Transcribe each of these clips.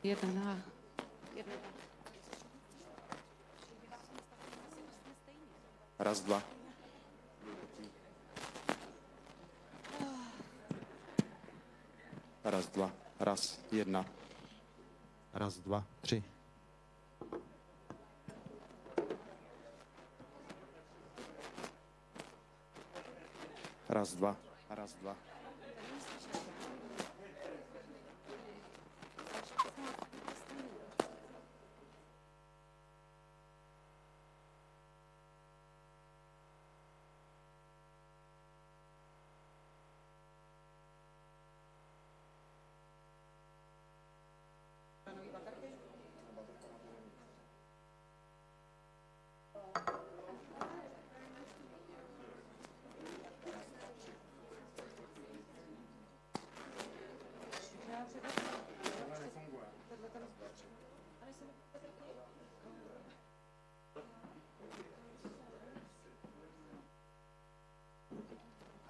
1. Raz, dva. Raz, dva. Raz, 1. Raz, dva, 3. Raz, dva. Raz, dva.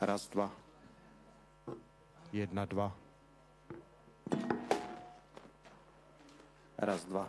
Raz, dva. 1, 2. Raz, dva.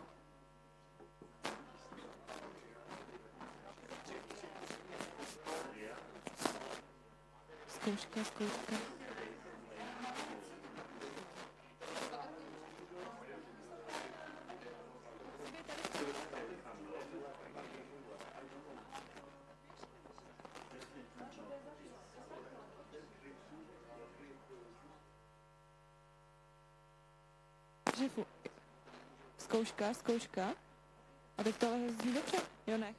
Zkouška. Zkouška. A teď tohle zní dobře. Jo, ne?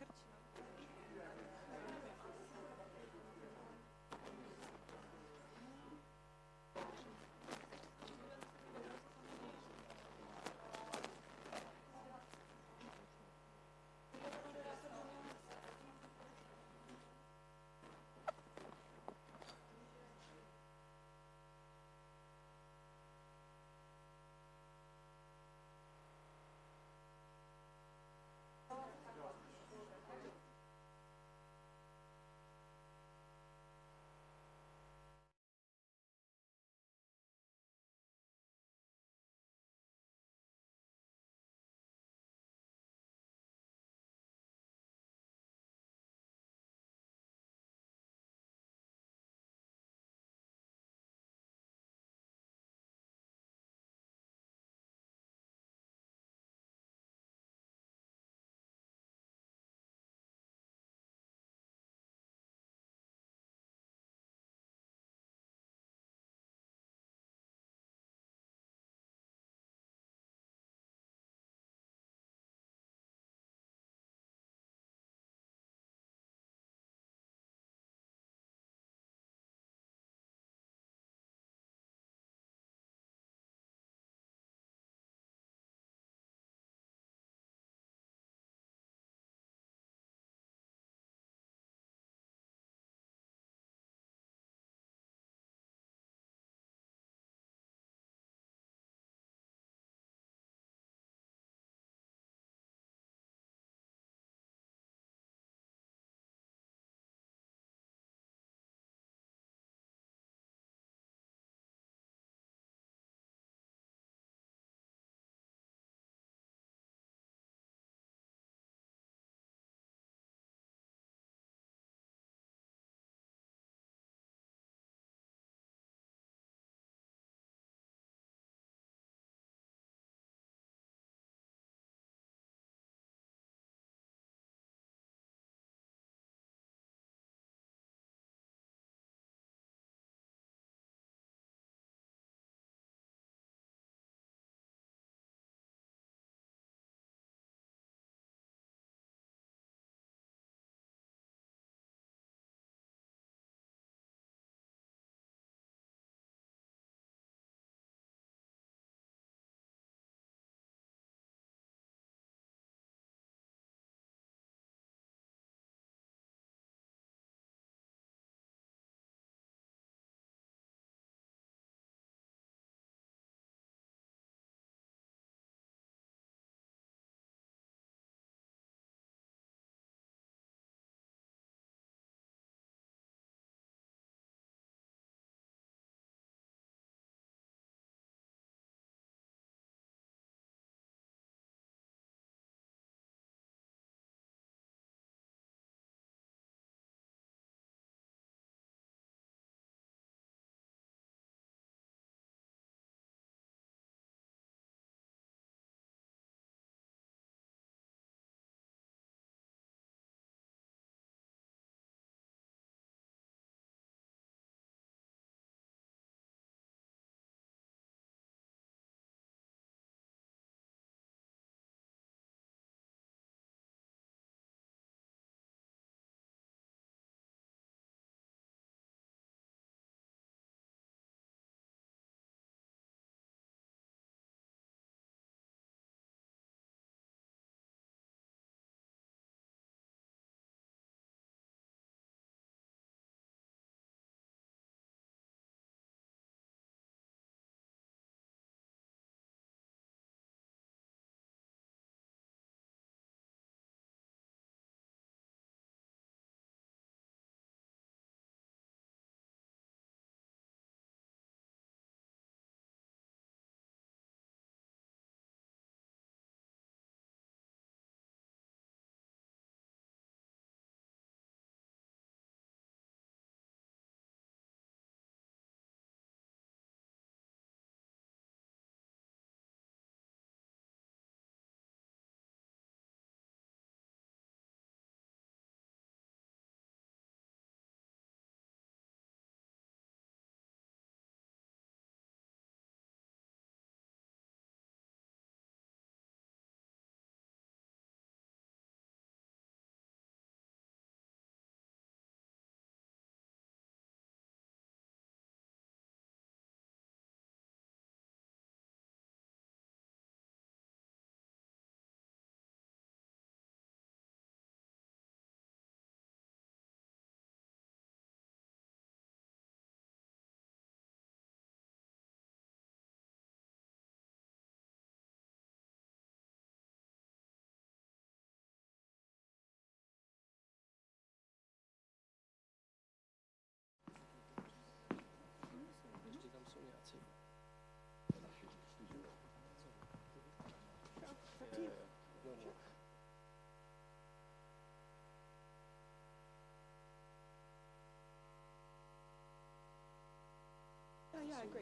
Yeah, I agree.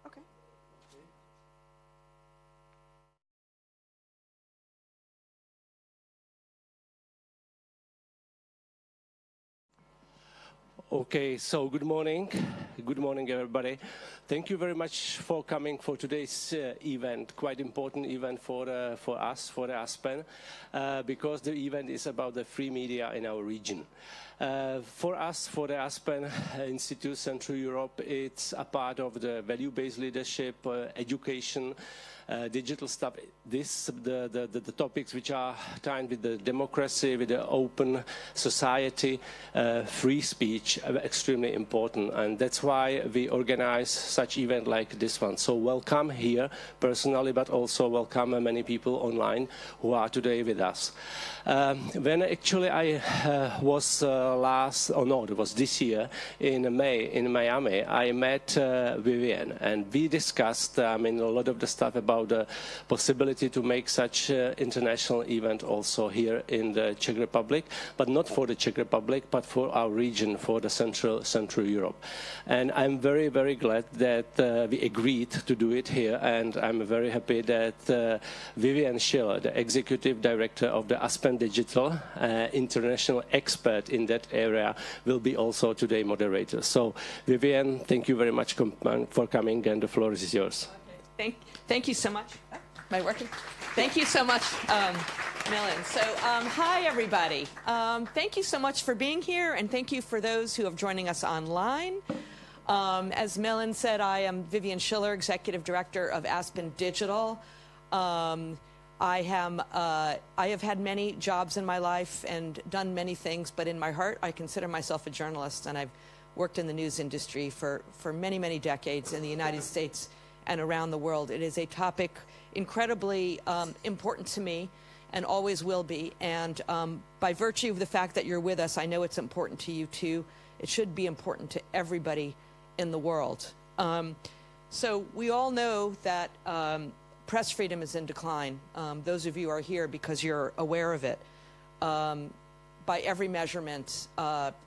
Okay. Okay, so good morning. Good morning, everybody. Thank you very much for coming for today's event, quite important event for us, for the Aspen, because the event is about the free media in our region. For us, for the Aspen Institute Central Europe, it's a part of the value-based leadership, education, digital stuff. The topics which are tied with the democracy, with the open society, free speech, are extremely important, and that's why we organize such event like this one. So welcome here personally, but also welcome many people online who are today with us. When actually I was it was this year in May in Miami, I met Vivian, and we discussed a lot of the stuff about the possibility to make such international event also here in the Czech Republic, but not for the Czech Republic, but for our region, for the Central Europe. And I'm very, very glad that we agreed to do it here, and I'm very happy that Vivian Schiller, the executive director of the Aspen Digital, international expert in that area, will be also today moderator. So Vivian, thank you very much for coming, and the floor is yours. Okay. Thank you so much. Am I working? Thank you so much, Milan. So, hi, everybody. Thank you so much for being here, and thank you for those who are joining us online. As Milan said, I am Vivian Schiller, Executive Director of Aspen Digital. I have had many jobs in my life and done many things, but in my heart, I consider myself a journalist, and I've worked in the news industry for many, many decades in the United States and around the world. It is a topic incredibly important to me and always will be. And by virtue of the fact that you're with us, I know it's important to you too. It should be important to everybody in the world. So we all know that press freedom is in decline. Those of you are here because you're aware of it. By every measurement,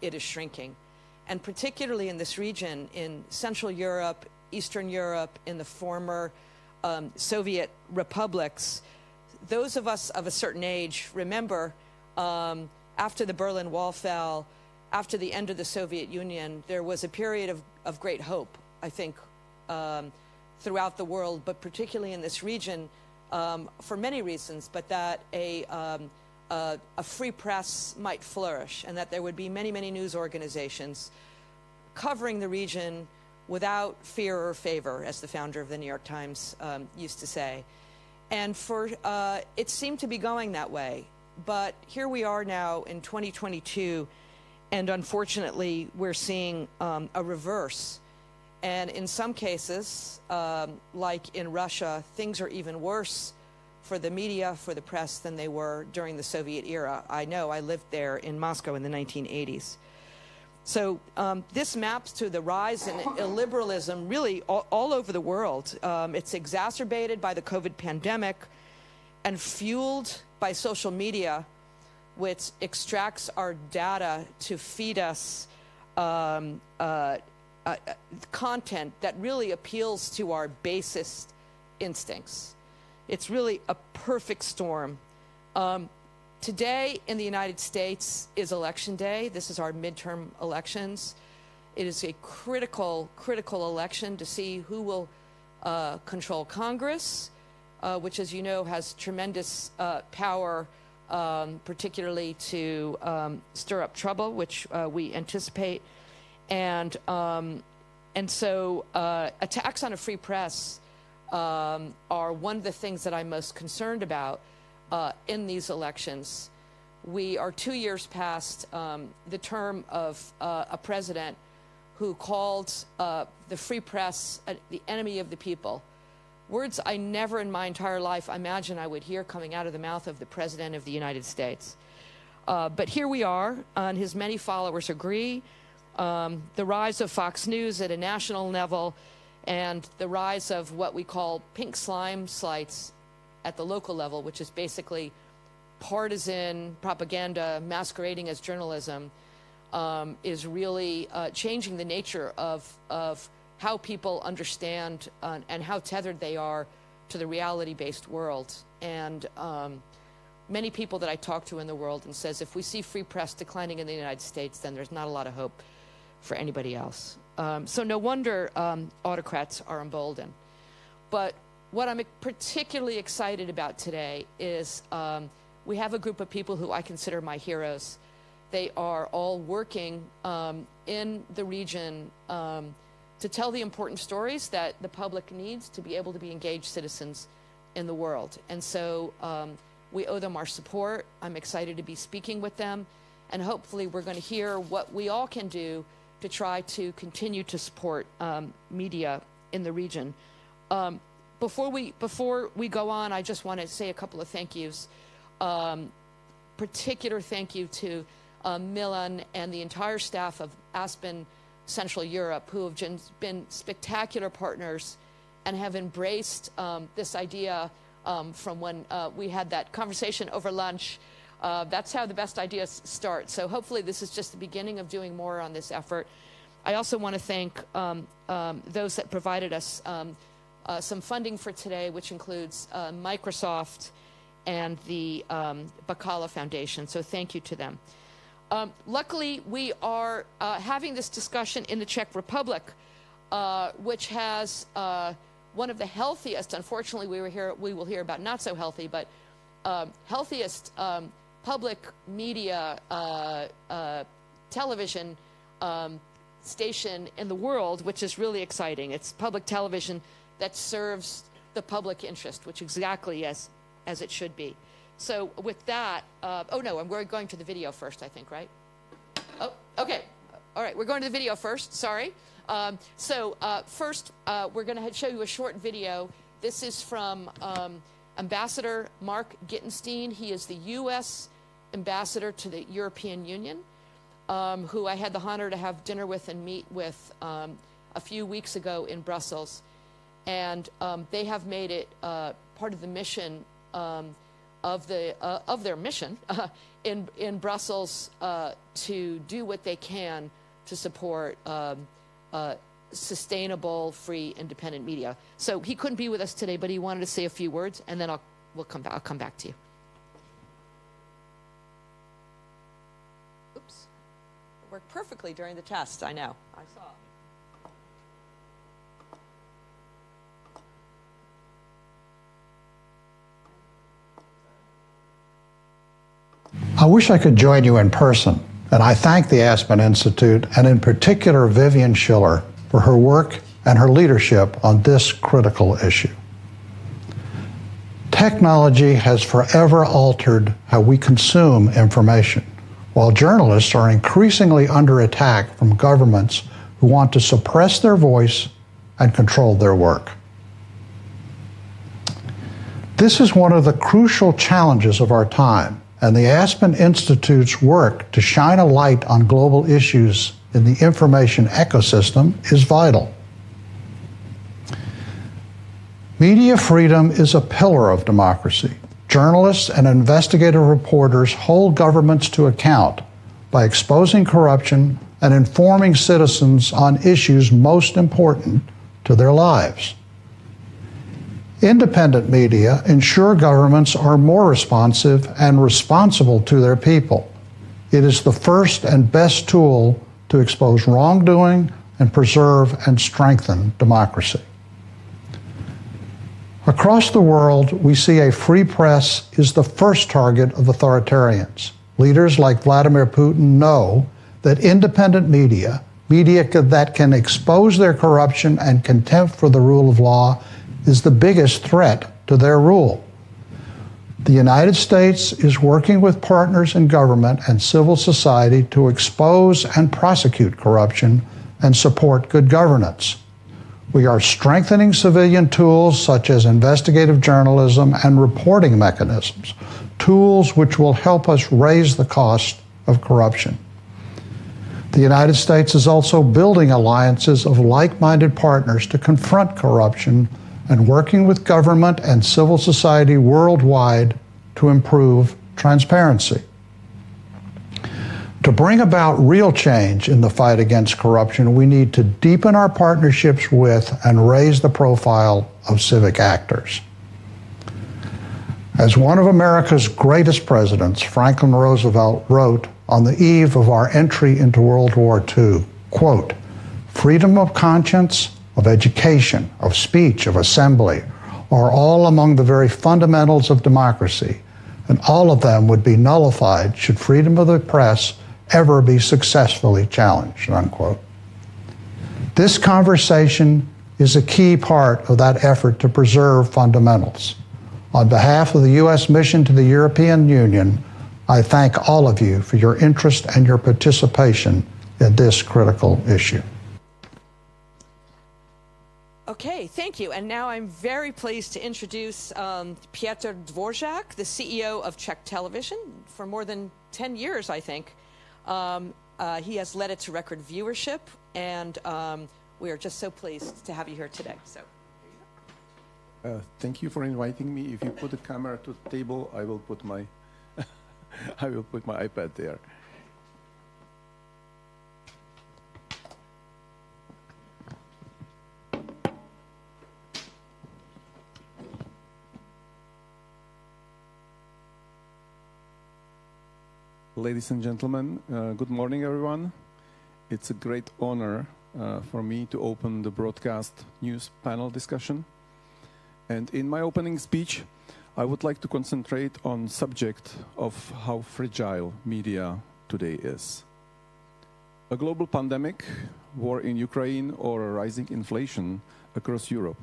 it is shrinking. And particularly in this region, in Central Europe, Eastern Europe, in the former Soviet republics, those of us of a certain age remember after the Berlin Wall fell, after the end of the Soviet Union, there was a period of great hope, I think, throughout the world, but particularly in this region for many reasons, but that a free press might flourish and that there would be many, many news organizations covering the region without fear or favor, as the founder of the New York Times used to say. And it seemed to be going that way. But here we are now in 2022, and unfortunately, we're seeing a reverse. And in some cases, like in Russia, things are even worse for the media, for the press, than they were during the Soviet era. I know, I lived there in Moscow in the 1980s. So this maps to the rise in illiberalism really all over the world. It's exacerbated by the COVID pandemic and fueled by social media, which extracts our data to feed us content that really appeals to our basest instincts. It's really a perfect storm. Today in the United States is election day. This is our midterm elections. It is a critical election to see who will control Congress, which, as you know, has tremendous power, particularly to stir up trouble, which we anticipate. And so attacks on a free press are one of the things that I'm most concerned about in these elections. We are 2 years past the term of a president who called the free press the enemy of the people. Words I never in my entire life imagine I would hear coming out of the mouth of the President of the United States. But here we are, and his many followers agree. The rise of Fox News at a national level and the rise of what we call pink slime sites at the local level, which is basically partisan propaganda masquerading as journalism, is really changing the nature of how people understand and how tethered they are to the reality-based world. And many people that I talk to in the world and says, if we see free press declining in the United States, then there's not a lot of hope for anybody else. So no wonder autocrats are emboldened. But what I'm particularly excited about today is we have a group of people who I consider my heroes. They are all working in the region to tell the important stories that the public needs to be able to be engaged citizens in the world. And so we owe them our support. I'm excited to be speaking with them. And hopefully we're going to hear what we all can do to try to continue to support media in the region. Before we go on, I just want to say a couple of thank yous. Particular thank you to Milan and the entire staff of Aspen Central Europe, who have been spectacular partners and have embraced this idea from when we had that conversation over lunch. That's how the best ideas start. So hopefully this is just the beginning of doing more on this effort. I also want to thank those that provided us some funding for today, which includes Microsoft and the Bacala Foundation. So thank you to them. Luckily, we are having this discussion in the Czech Republic, which has one of the healthiest, unfortunately we will hear about not so healthy, but healthiest public media television station in the world, which is really exciting. It's public television that serves the public interest, which exactly as it should be. So with that, oh no, we're going to the video first, I think, right? Oh, okay. All right, we're going to the video first, sorry. First, we're going to show you a short video. This is from Ambassador Mark Gitenstein. He is the U.S. ambassador to the European Union, who I had the honor to have dinner with and meet with a few weeks ago in Brussels. And they have made it part of the mission of their mission in Brussels to do what they can to support sustainable, free, independent media. So he couldn't be with us today, but he wanted to say a few words, and then I'll come back to you. Oops, it worked perfectly during the test. I know. I saw. I wish I could join you in person, and I thank the Aspen Institute, and in particular Vivian Schiller, for her work and her leadership on this critical issue. Technology has forever altered how we consume information, while journalists are increasingly under attack from governments who want to suppress their voice and control their work. This is one of the crucial challenges of our time, and the Aspen Institute's work to shine a light on global issues in the information ecosystem is vital. Media freedom is a pillar of democracy. Journalists and investigative reporters hold governments to account by exposing corruption and informing citizens on issues most important to their lives. Independent media ensure governments are more responsive and responsible to their people. It is the first and best tool to expose wrongdoing and preserve and strengthen democracy. Across the world, we see a free press is the first target of authoritarians. Leaders like Vladimir Putin know that independent media that can expose their corruption and contempt for the rule of law, is the biggest threat to their rule. The United States is working with partners in government and civil society to expose and prosecute corruption and support good governance. We are strengthening civilian tools such as investigative journalism and reporting mechanisms, tools which will help us raise the cost of corruption. The United States is also building alliances of like-minded partners to confront corruption and working with government and civil society worldwide to improve transparency. To bring about real change in the fight against corruption, we need to deepen our partnerships with and raise the profile of civic actors. As one of America's greatest presidents, Franklin Roosevelt, wrote on the eve of our entry into World War II, quote, "Freedom of conscience, of education, of speech, of assembly are all among the very fundamentals of democracy, and all of them would be nullified should freedom of the press ever be successfully challenged," unquote. This conversation is a key part of that effort to preserve fundamentals. On behalf of the U.S. mission to the European Union, I thank all of you for your interest and your participation in this critical issue. Okay, thank you. And now I'm very pleased to introduce Petr Dvořák, the CEO of Czech Television. For more than 10 years, I think. He has led it to record viewership, and we are just so pleased to have you here today. So. Thank you for inviting me. If you put the camera to the table, I will put my I will put my iPad there. Ladies and gentlemen, good morning, everyone. It's a great honor for me to open the broadcast news panel discussion. And in my opening speech, I would like to concentrate on subject of how fragile media today is. A global pandemic, war in Ukraine, or a rising inflation across Europe.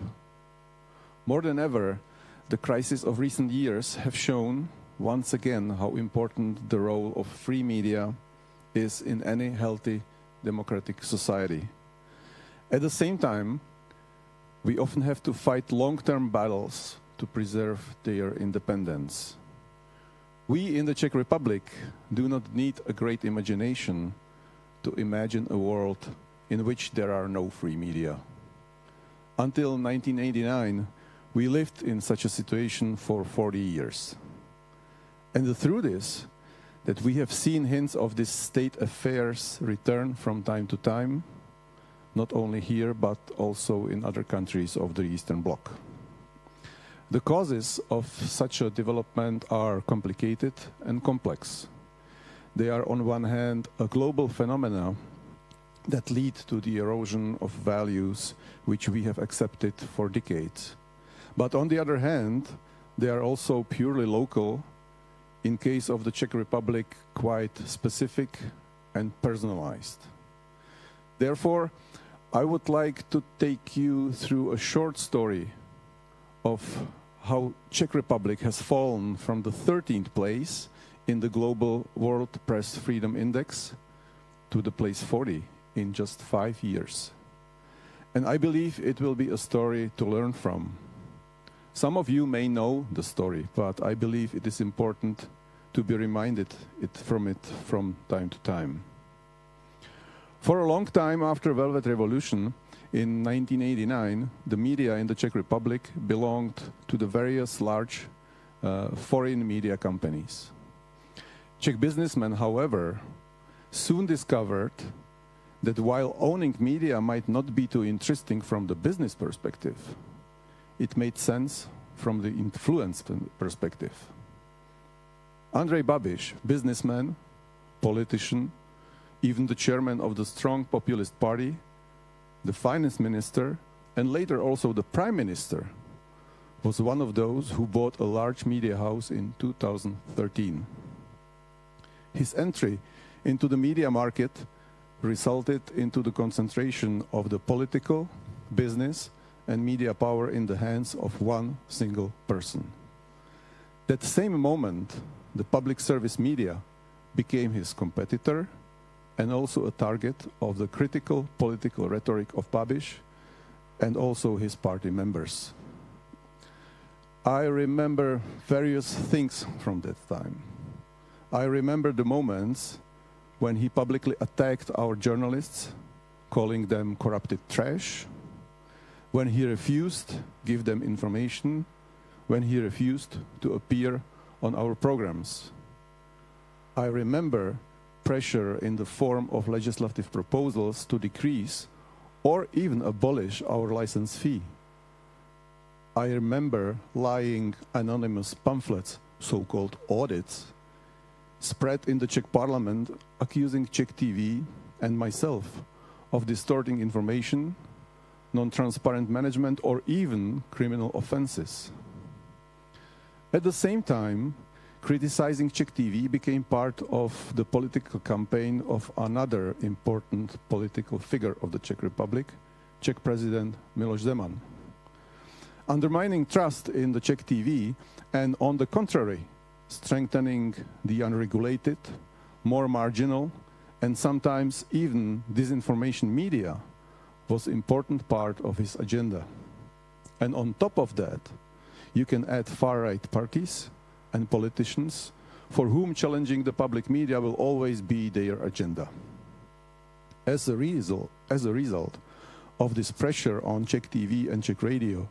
More than ever, the crises of recent years have shown once again how important the role of free media is in any healthy democratic society. At the same time, we often have to fight long-term battles to preserve their independence. We in the Czech Republic do not need a great imagination to imagine a world in which there are no free media. Until 1989, we lived in such a situation for 40 years. And the truth is that we have seen hints of this state affairs return from time to time, not only here, but also in other countries of the Eastern Bloc. The causes of such a development are complicated and complex. They are, on one hand, a global phenomena that lead to the erosion of values which we have accepted for decades. But on the other hand, they are also purely local, in case of the Czech Republic, quite specific and personalized. Therefore, I would like to take you through a short story of how Czech Republic has fallen from the 13th place in the Global World Press Freedom Index to the place 40 in just 5 years. And I believe it will be a story to learn from. Some of you may know the story, but I believe it is important to be reminded from time to time. For a long time after Velvet Revolution in 1989, the media in the Czech Republic belonged to the various large foreign media companies. Czech businessmen, however, soon discovered that while owning media might not be too interesting from the business perspective, it made sense from the influence perspective. Andrej Babiš, businessman, politician, even the chairman of the strong populist party, the finance minister, and later also the prime minister, was one of those who bought a large media house in 2013. His entry into the media market resulted into the concentration of the political, business, and media power in the hands of one single person. That same moment, the public service media became his competitor and also a target of the critical political rhetoric of Babiš and also his party members. I remember various things from that time. I remember the moments when he publicly attacked our journalists, calling them corrupted trash, when he refused to give them information, when he refused to appear on our programs. I remember pressure in the form of legislative proposals to decrease or even abolish our license fee. I remember lying anonymous pamphlets, so-called audits, spread in the Czech parliament accusing Czech TV and myself of distorting information, non-transparent management, or even criminal offenses. At the same time, criticizing Czech TV became part of the political campaign of another important political figure of the Czech Republic, Czech President Miloš Zeman. Undermining trust in the Czech TV and, on the contrary, strengthening the unregulated, more marginal, and sometimes even disinformation media was an important part of his agenda. And on top of that, you can add far-right parties and politicians for whom challenging the public media will always be their agenda. As a result of this pressure on Czech TV and Czech radio,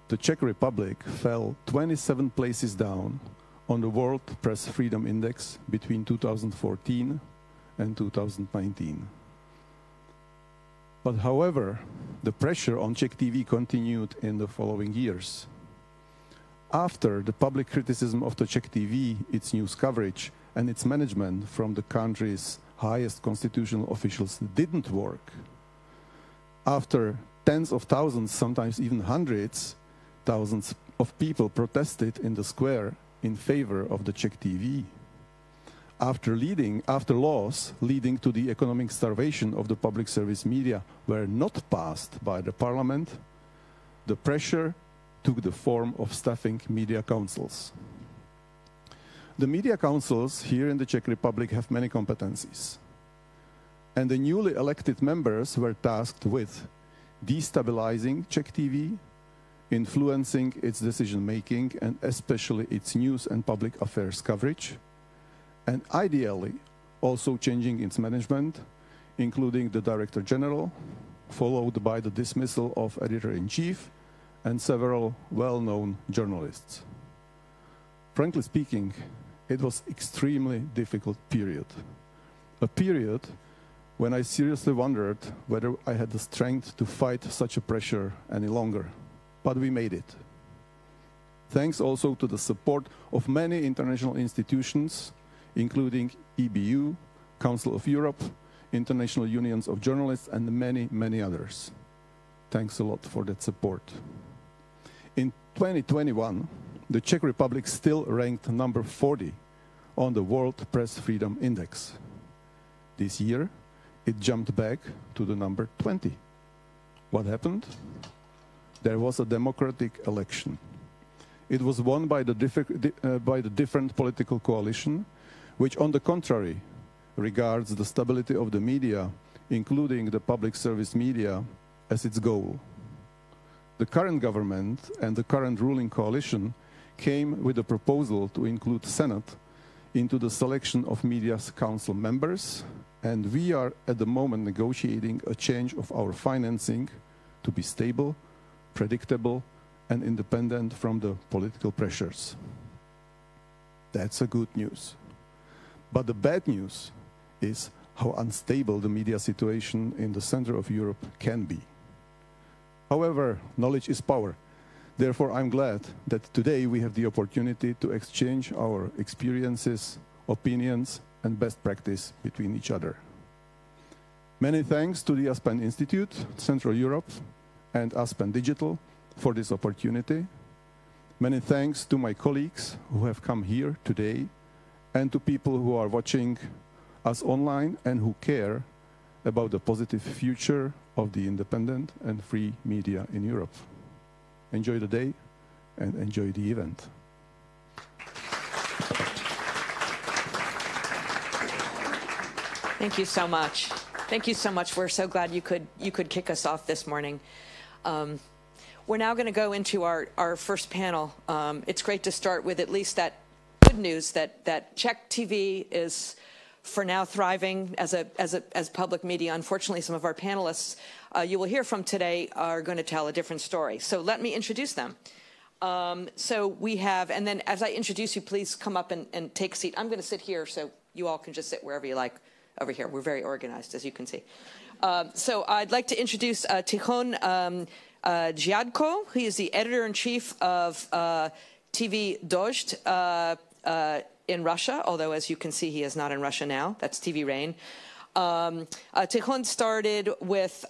the Czech Republic fell 27 places down on the World Press Freedom Index between 2014 and 2019. But however, the pressure on Czech TV continued in the following years. After the public criticism of the Czech TV, its news coverage, and its management from the country's highest constitutional officials didn't work, after tens of thousands, sometimes even hundreds, thousands of people protested in the square in favor of the Czech TV, after laws leading to the economic starvation of the public service media were not passed by the parliament, the pressure took the form of staffing media councils. The media councils here in the Czech Republic have many competencies, and the newly elected members were tasked with destabilizing Czech TV, influencing its decision-making and especially its news and public affairs coverage, and ideally also changing its management, including the Director General, followed by the dismissal of Editor-in-Chief and several well-known journalists. Frankly speaking, it was an extremely difficult period. A period when I seriously wondered whether I had the strength to fight such a pressure any longer. But we made it. Thanks also to the support of many international institutions, including EBU, Council of Europe, International Unions of Journalists, and many, many others. Thanks a lot for that support. In 2021, the Czech Republic still ranked number 40 on the World Press Freedom Index. This year, it jumped back to the number 20. What happened? There was a democratic election. It was won by the different political coalition, which on the contrary regards the stability of the media, including the public service media, as its goal. The current government and the current ruling coalition came with a proposal to include Senate into the selection of media's council members, and we are at the moment negotiating a change of our financing to be stable, predictable, and independent from the political pressures. That's a good news. But the bad news is how unstable the media situation in the center of Europe can be. However, knowledge is power. Therefore, I'm glad that today we have the opportunity to exchange our experiences, opinions, and best practice between each other. Many thanks to the Aspen Institute, Central Europe, and Aspen Digital for this opportunity. Many thanks to my colleagues who have come here today, and to people who are watching us online and who care about the positive future of the independent and free media in Europe. Enjoy the day and enjoy the event. Thank you so much. Thank you so much. We're so glad you could kick us off this morning. We're now going to go into our first panel. It's great to start with at least that good news that Czech TV is for now thriving as public media. Unfortunately, some of our panelists you will hear from today are going to tell a different story. So let me introduce them. So we have, and then as I introduce you, please come up and take a seat. I'm going to sit here, so you all can just sit wherever you like over here. We're very organized, as you can see. So I'd like to introduce Tikhon Dziadko. He is the editor-in-chief of TV Dozhd in Russia, although, as you can see, he is not in Russia now. That's TV Rain. Tikhon started with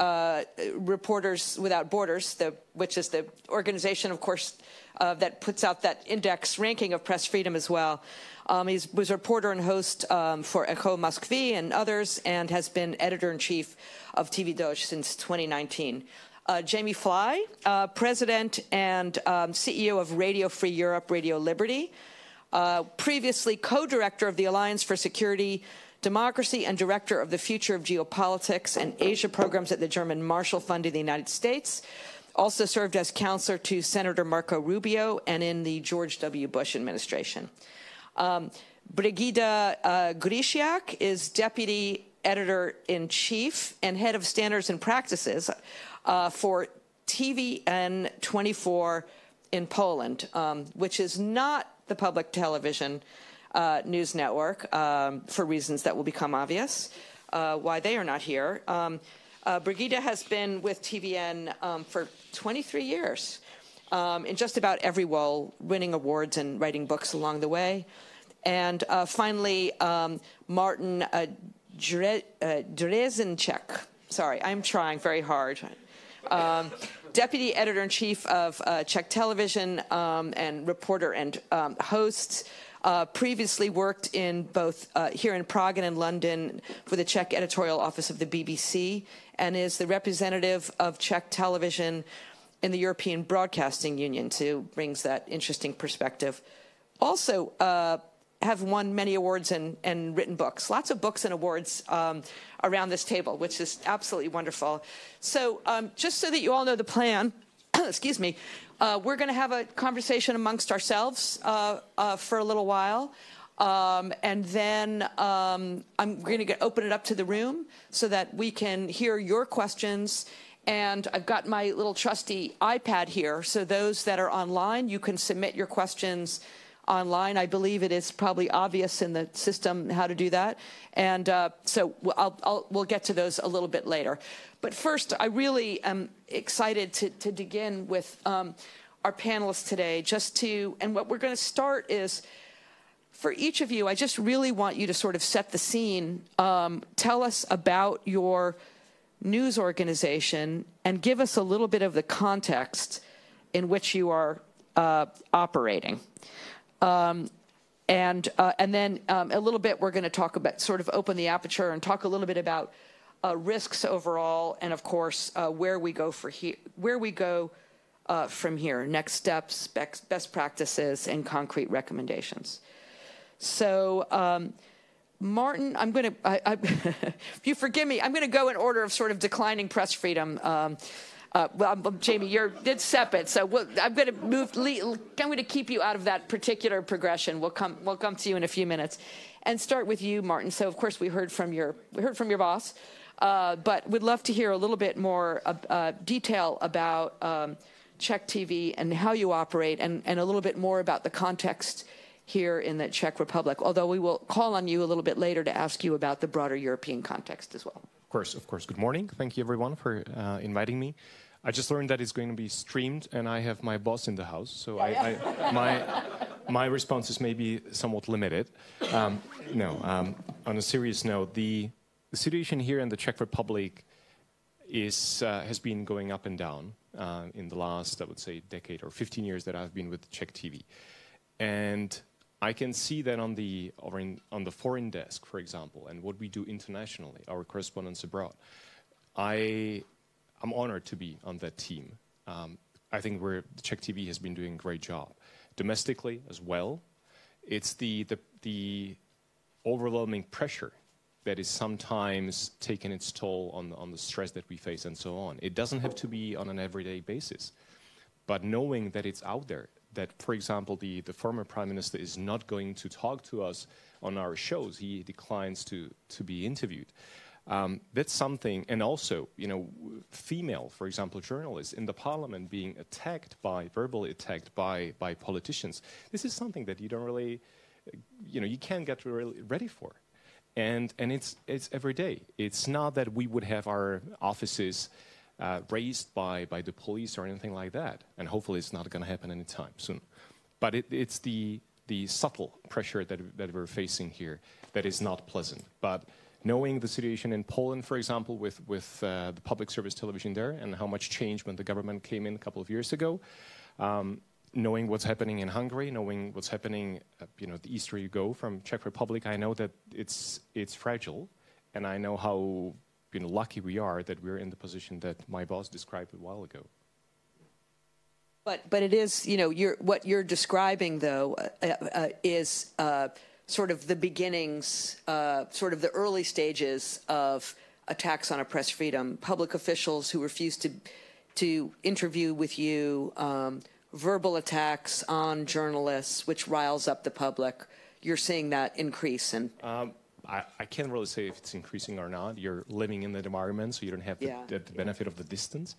Reporters Without Borders, which is the organization, of course, that puts out that index ranking of press freedom as well. He was a reporter and host for Echo Moskvy and others, and has been editor-in-chief of TV Dozhd since 2019. Jamie Fly, president and CEO of Radio Free Europe, Radio Liberty, previously co-director of the Alliance for Security, Democracy, and director of the Future of Geopolitics and Asia programs at the German Marshall Fund in the United States. Also served as counselor to Senator Marco Rubio and in the George W. Bush administration. Brigida Grisiak is deputy editor-in-chief and head of standards and practices for TVN24 in Poland, which is not the public television news network for reasons that will become obvious why they are not here. Brigida has been with TVN for 23 years in just about every role, winning awards and writing books along the way. And finally, Martin Drezenček. Sorry, I'm trying very hard. Deputy editor-in-chief of Czech television and reporter and host. Previously worked in both here in Prague and in London for the Czech editorial office of the BBC, and is the representative of Czech television in the European Broadcasting Union, so brings that interesting perspective. Also have won many awards and written books, lots of books and awards around this table, which is absolutely wonderful. So just so that you all know the plan, excuse me, we're going to have a conversation amongst ourselves for a little while. And then I'm going to open it up to the room so that we can hear your questions. And I've got my little trusty iPad here. So those that are online, you can submit your questions online. I believe it is probably obvious in the system how to do that. And so we'll get to those a little bit later. But first, I really am excited to dig in with our panelists today. And what we're going to start is, for each of you, I just really want you to sort of set the scene. Tell us about your news organization and give us a little bit of the context in which you are operating. And then a little bit, we're going to talk about, sort of open the aperture and talk a little bit about risks overall, and of course, where we go from here, next steps, best practices, and concrete recommendations. So, Martin, I'm going to, if you forgive me, I'm going to go in order of sort of declining press freedom. Well, Jamie, you're separate, so I'm going to keep you out of that particular progression. We'll come to you in a few minutes, and start with you, Martin. So, of course, we heard from your boss, but we'd love to hear a little bit more detail about Czech TV and how you operate, and a little bit more about the context here in the Czech Republic. Although we will call on you a little bit later to ask you about the broader European context as well. Of course. Good morning. Thank you, everyone, for inviting me. I just learned that it's going to be streamed, and I have my boss in the house, so my responses may be somewhat limited. On a serious note, the situation here in the Czech Republic has been going up and down in the last, I would say, decade or 15 years that I've been with Czech TV, and I can see that on the foreign desk, for example, and what we do internationally, our correspondents abroad. I'm honored to be on that team. I think the Czech TV has been doing a great job. Domestically as well, it's the overwhelming pressure that is sometimes taking its toll on the stress that we face and so on. It doesn't have to be on an everyday basis, but knowing that it's out there, that, for example, the former prime minister is not going to talk to us on our shows. He declines to be interviewed. That's something, and also, female, for example, journalists in the parliament being verbally attacked by politicians. This is something that you don't really, you can't get really ready for. And it's every day. It's not that we would have our offices raised by the police or anything like that. And hopefully it's not going to happen anytime soon. But it's the subtle pressure that we're facing here that is not pleasant. But knowing the situation in Poland, for example, with the public service television there and how much change when the government came in a couple of years ago, knowing what's happening in Hungary, knowing what's happening, the eastern you go from Czech Republic, I know that it's fragile, and I know how lucky we are that we're in the position that my boss described a while ago. But it is, what you're describing though is sort of the beginnings, sort of the early stages of attacks on a press freedom. Public officials who refuse to interview with you. Verbal attacks on journalists, which riles up the public. You're seeing that increase. And I can't really say if it's increasing or not. You're living in that environment, so you don't have the benefit of the distance.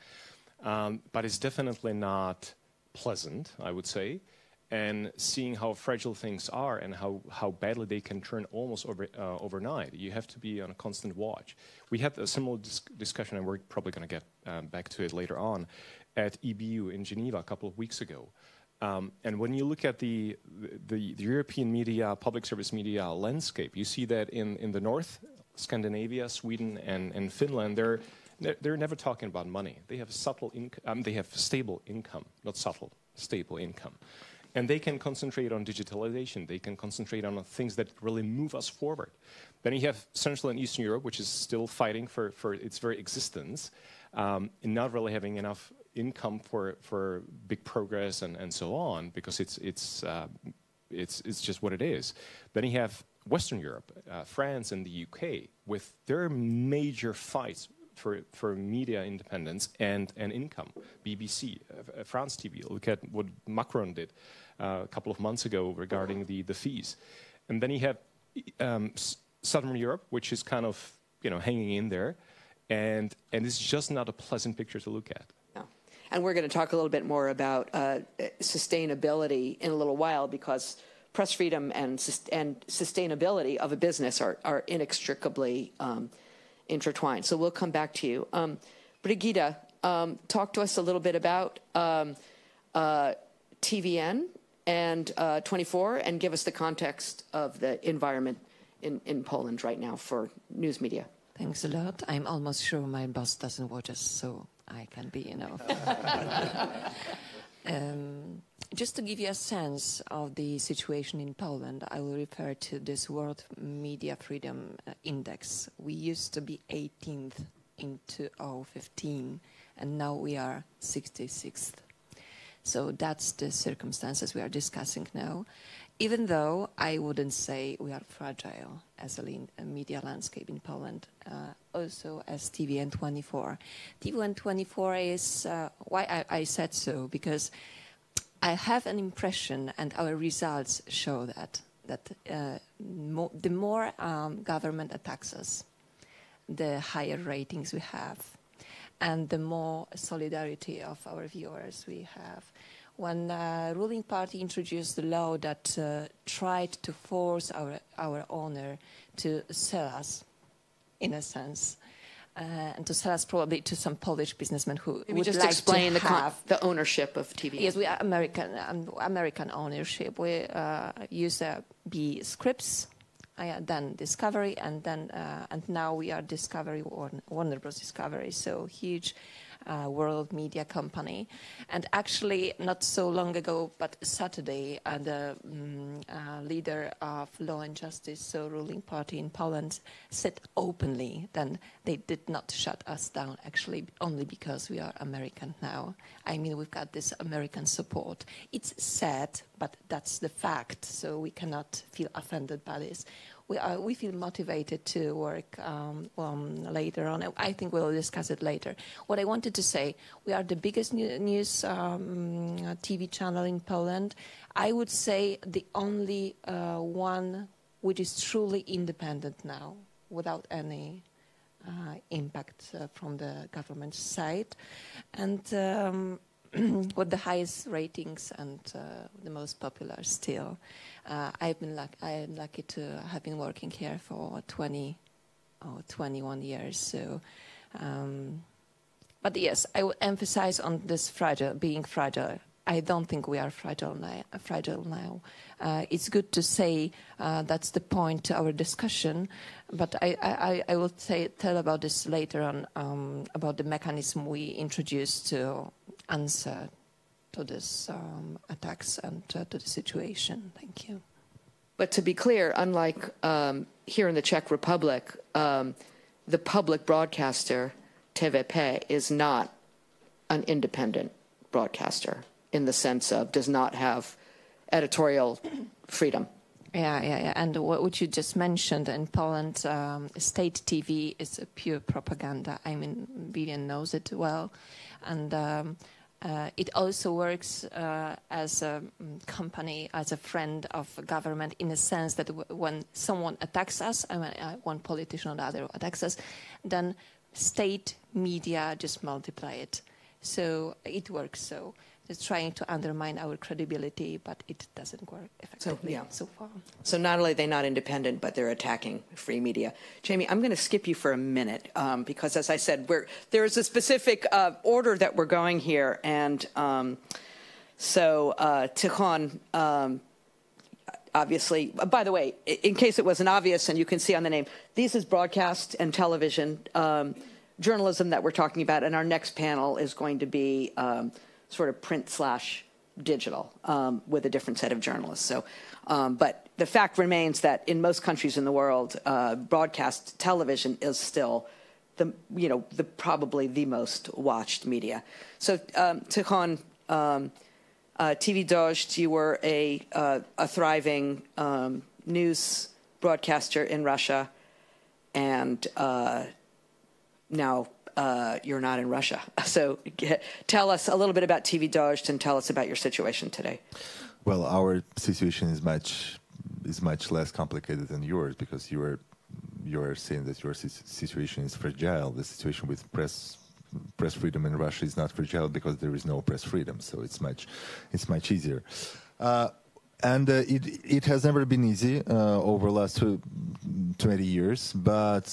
But it's definitely not pleasant, I would say. And seeing how fragile things are and how badly they can turn almost overnight, you have to be on a constant watch. We had a similar discussion, and we're probably going to get back to it later on, at EBU in Geneva a couple of weeks ago. And when you look at the European media, public service media landscape, you see that in the north, Scandinavia, Sweden, and Finland, they're never talking about money. They have they have stable income, not subtle, stable income. And they can concentrate on digitalization. They can concentrate on things that really move us forward. Then you have Central and Eastern Europe, which is still fighting for its very existence, and not really having enough income for big progress and so on, because it's just what it is. Then you have Western Europe, France and the UK, with their major fights for media independence and income. BBC, France TV. Look at what Macron did a couple of months ago regarding the fees. And then you have Southern Europe, which is kind of hanging in there, and it's just not a pleasant picture to look at. And we're going to talk a little bit more about sustainability in a little while, because press freedom and sustainability of a business are inextricably intertwined. So we'll come back to you. Brigida, talk to us a little bit about TVN and 24, and give us the context of the environment in Poland right now for news media. Thanks a lot. I'm almost sure my boss doesn't watch us, so I can be enough. Just to give you a sense of the situation in Poland, I will refer to this World Media Freedom Index. We used to be 18th in 2015, and now we are 66th. So that's the circumstances we are discussing now. Even though I wouldn't say we are fragile as a media landscape in Poland, also as TVN24. TVN24 is why I said so, because I have an impression, and our results show that the more government attacks us, the higher ratings we have, and the more solidarity of our viewers we have. When the ruling party introduced the law that tried to force our owner to sell us, in a sense, and to sell us probably to some Polish businessmen who Maybe would just like explain to have the ownership of TV. Yes, we are American ownership. We used to be Scripps, then Discovery, and now we are Discovery, Warner Bros. Discovery. So huge world media company. And actually, not so long ago, but Saturday, the leader of Law and Justice, so ruling party in Poland, said openly that they did not shut us down, actually, only because we are American now. I mean, we've got this American support. It's sad, but that's the fact, so we cannot feel offended by this. We feel motivated to work later on. I think we'll discuss it later. What I wanted to say, we are the biggest news TV channel in Poland. I would say the only one which is truly independent now, without any impact from the government side, and with the highest ratings and the most popular still. I am lucky to have been working here for 21 years. So, but yes, I would emphasize on this being fragile. I don't think we are fragile now. It's good to say that's the point to our discussion, but I will tell about this later on, about the mechanism we introduced to answer to this attacks and to the situation. Thank you. But to be clear, unlike here in the Czech Republic, the public broadcaster, TVP, is not an independent broadcaster in the sense of does not have editorial freedom. Yeah. And what you just mentioned, in Poland, state TV is a pure propaganda. I mean, Vivian knows it well. And it also works as a company, as a friend of government, in the sense that when someone attacks us, one politician or the other attacks us, then state media just multiply it. So it works so. It's trying to undermine our credibility, but it doesn't work effectively so far. So not only are they not independent, but they're attacking free media. Jamie, I'm going to skip you for a minute because, as I said, there's a specific order that we're going here. And so Tikhon, obviously, by the way, in case it wasn't obvious, and you can see on the name, this is broadcast and television journalism that we're talking about. And our next panel is going to be sort of print/digital with a different set of journalists. So, but the fact remains that in most countries in the world, broadcast television is still probably the most watched media. So, Tikhon, TV Dost, you were a thriving news broadcaster in Russia, and now you're not in Russia. So tell us a little bit about TV Dost and tell us about your situation today. Well, our situation is much less complicated than yours because you are saying that your situation is fragile. The situation with press freedom in Russia is not fragile because there is no press freedom. So it's much easier. And it has never been easy over the last 20 years, but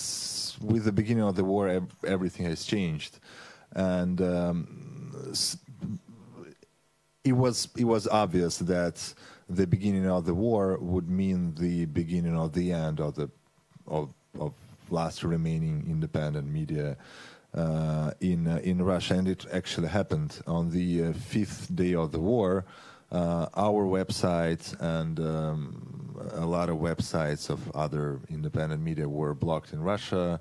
with the beginning of the war, everything has changed, and it was obvious that the beginning of the war would mean the beginning of the end of last remaining independent media in Russia, and it actually happened on the fifth day of the war. Our website and a lot of websites of other independent media were blocked in Russia.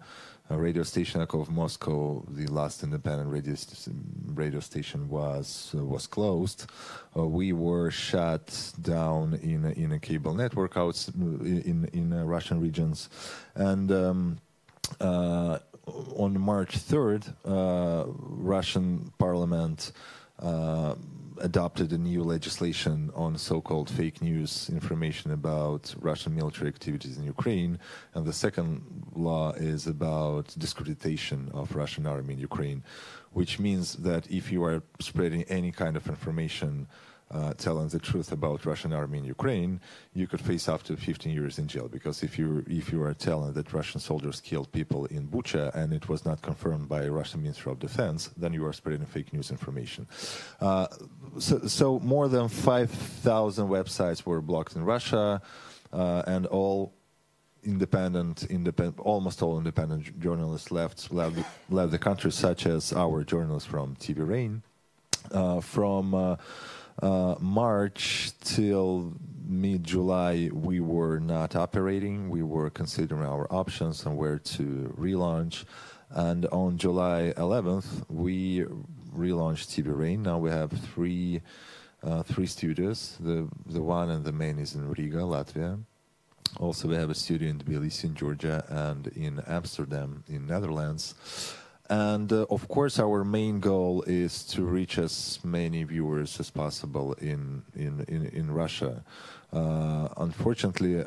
A radio station of Moscow, the last independent radio station, was closed. We were shut down in a cable network out in Russian regions, and on March 3rd, Russian Parliament adopted a new legislation on so-called fake news information about Russian military activities in Ukraine, and the second law is about discreditation of Russian army in Ukraine, which means that if you are spreading any kind of information telling the truth about Russian army in Ukraine, you could face up to 15 years in jail, because if you are telling that Russian soldiers killed people in Bucha and it was not confirmed by Russian Ministry of Defense, then you are spreading fake news information. So more than 5,000 websites were blocked in Russia, and almost all independent journalists left the country, such as our journalists from TV Rain. From March till mid-July, we were not operating. We were considering our options and where to relaunch. And on July 11th, we relaunched TV Rain. Now we have three 3 studios. The one and the main is in Riga, Latvia. Also, we have a studio in Tbilisi, in Georgia, and in Amsterdam, in Netherlands. And of course, our main goal is to reach as many viewers as possible in Russia. Unfortunately,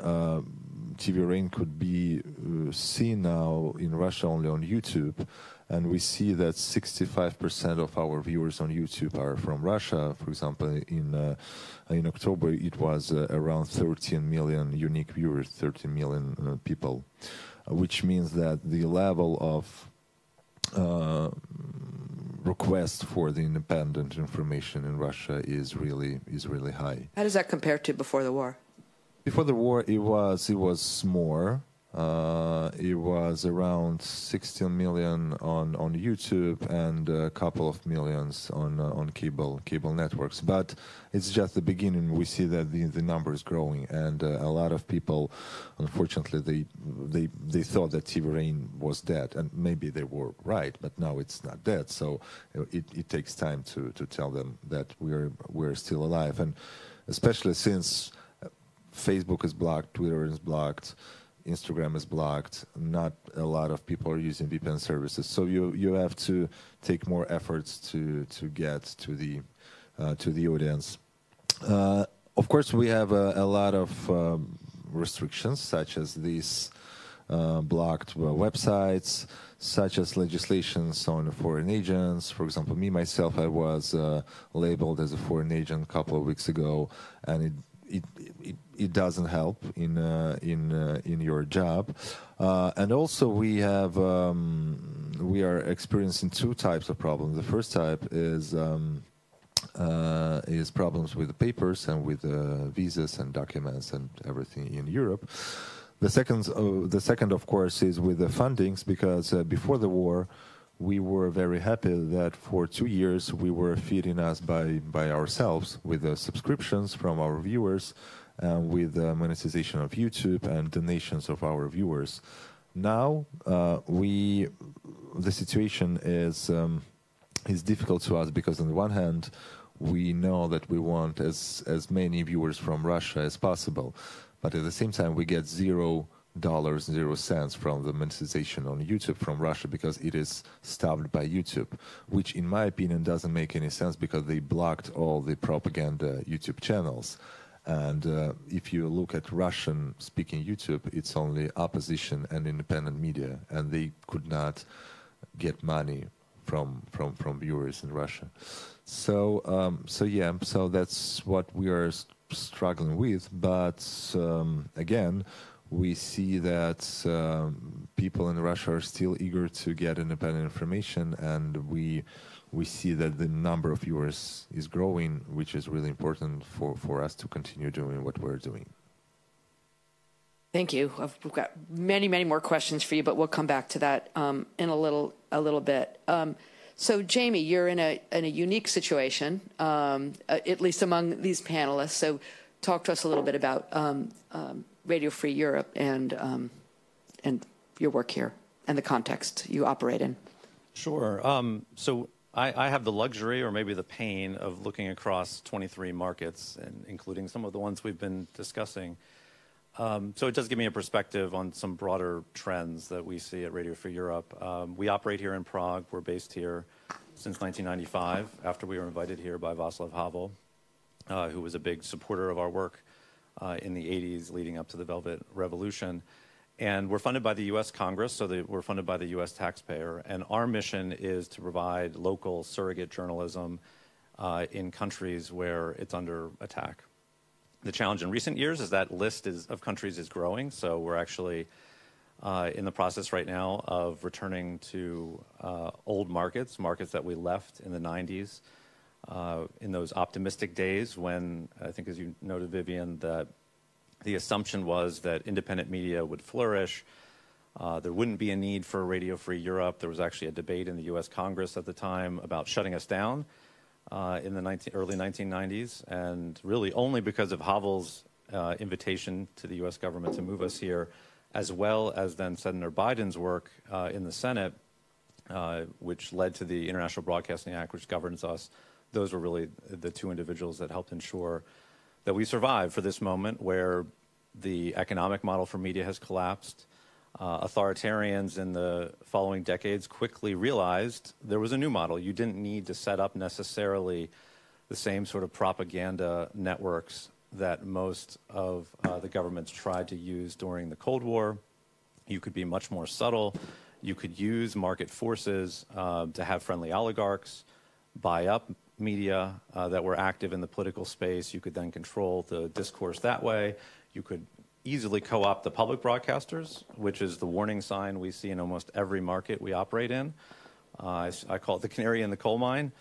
TV Rain could be seen now in Russia only on YouTube, and we see that 65% of our viewers on YouTube are from Russia. For example, in October, it was around 13 million unique viewers, 13 million people, which means that the level of request for the independent information in Russia is really high. How does that compare to before the war? Before the war, it was more. It was around 16 million on YouTube and a couple of millions on cable networks. But it's just the beginning. We see that the number is growing, and a lot of people, unfortunately, they thought that TV Rain was dead, and maybe they were right, but now it's not dead. So it takes time to tell them that we're still alive, and especially since Facebook is blocked, Twitter is blocked, Instagram is blocked. Not a lot of people are using VPN services, so you have to take more efforts to get to the audience. Of course, we have a lot of restrictions, such as these blocked websites, such as legislations on foreign agents. For example, me myself, I was labeled as a foreign agent a couple of weeks ago, and it doesn't help in your job, and also we are experiencing 2 types of problems. The first type is problems with the papers and with visas and documents and everything in Europe. The second, of course, is with the fundings, because before the war, we were very happy that for 2 years we were feeding us by ourselves with the subscriptions from our viewers, with the monetization of YouTube and donations of our viewers. Now the situation is difficult to us, because on the one hand we know that we want as many viewers from Russia as possible, but at the same time we get $0 from the monetization on YouTube from Russia, because it is stopped by YouTube, which in my opinion doesn't make any sense, because they blocked all the propaganda YouTube channels. And if you look at Russian-speaking YouTube, it's only opposition and independent media, and they could not get money from viewers in Russia. So that's what we are struggling with. But again, we see that people in Russia are still eager to get independent information, and we see that the number of viewers is growing, which is really important for us to continue doing what we're doing. Thank you. We've got many more questions for you, but we'll come back to that in a little bit. So, Jamie, you're in a unique situation, at least among these panelists. So, talk to us a little bit about Radio Free Europe and your work here and the context you operate in. Sure. So I have the luxury, or maybe the pain, of looking across 23 markets, and including some of the ones we've been discussing. So it does give me a perspective on some broader trends that we see at Radio Free Europe. We operate here in Prague. We're based here since 1995, after we were invited here by Václav Havel, who was a big supporter of our work in the 80s leading up to the Velvet Revolution. And we're funded by the U.S. Congress, so we're funded by the U.S. taxpayer. And our mission is to provide local surrogate journalism in countries where it's under attack. The challenge in recent years is that list of countries is growing. So we're actually in the process right now of returning to old markets that we left in the 90s, in those optimistic days when, I think as you noted, Vivian, that the assumption was that independent media would flourish. There wouldn't be a need for Radio Free Europe. There was actually a debate in the U.S. Congress at the time about shutting us down in the early 1990s, and really only because of Havel's invitation to the U.S. government to move us here, as well as then Senator Biden's work in the Senate, which led to the International Broadcasting Act, which governs us. those were really the two individuals that helped ensure that we survived for this moment where the economic model for media has collapsed. Authoritarians in the following decades quickly realized there was a new model. You didn't need to set up necessarily the same sort of propaganda networks that most of the governments tried to use during the Cold War. You could be much more subtle. You could use market forces to have friendly oligarchs buy up media that were active in the political space. You could then control the discourse that way. You could easily co-opt the public broadcasters, which is the warning sign we see in almost every market we operate in. I call it the canary in the coal mine.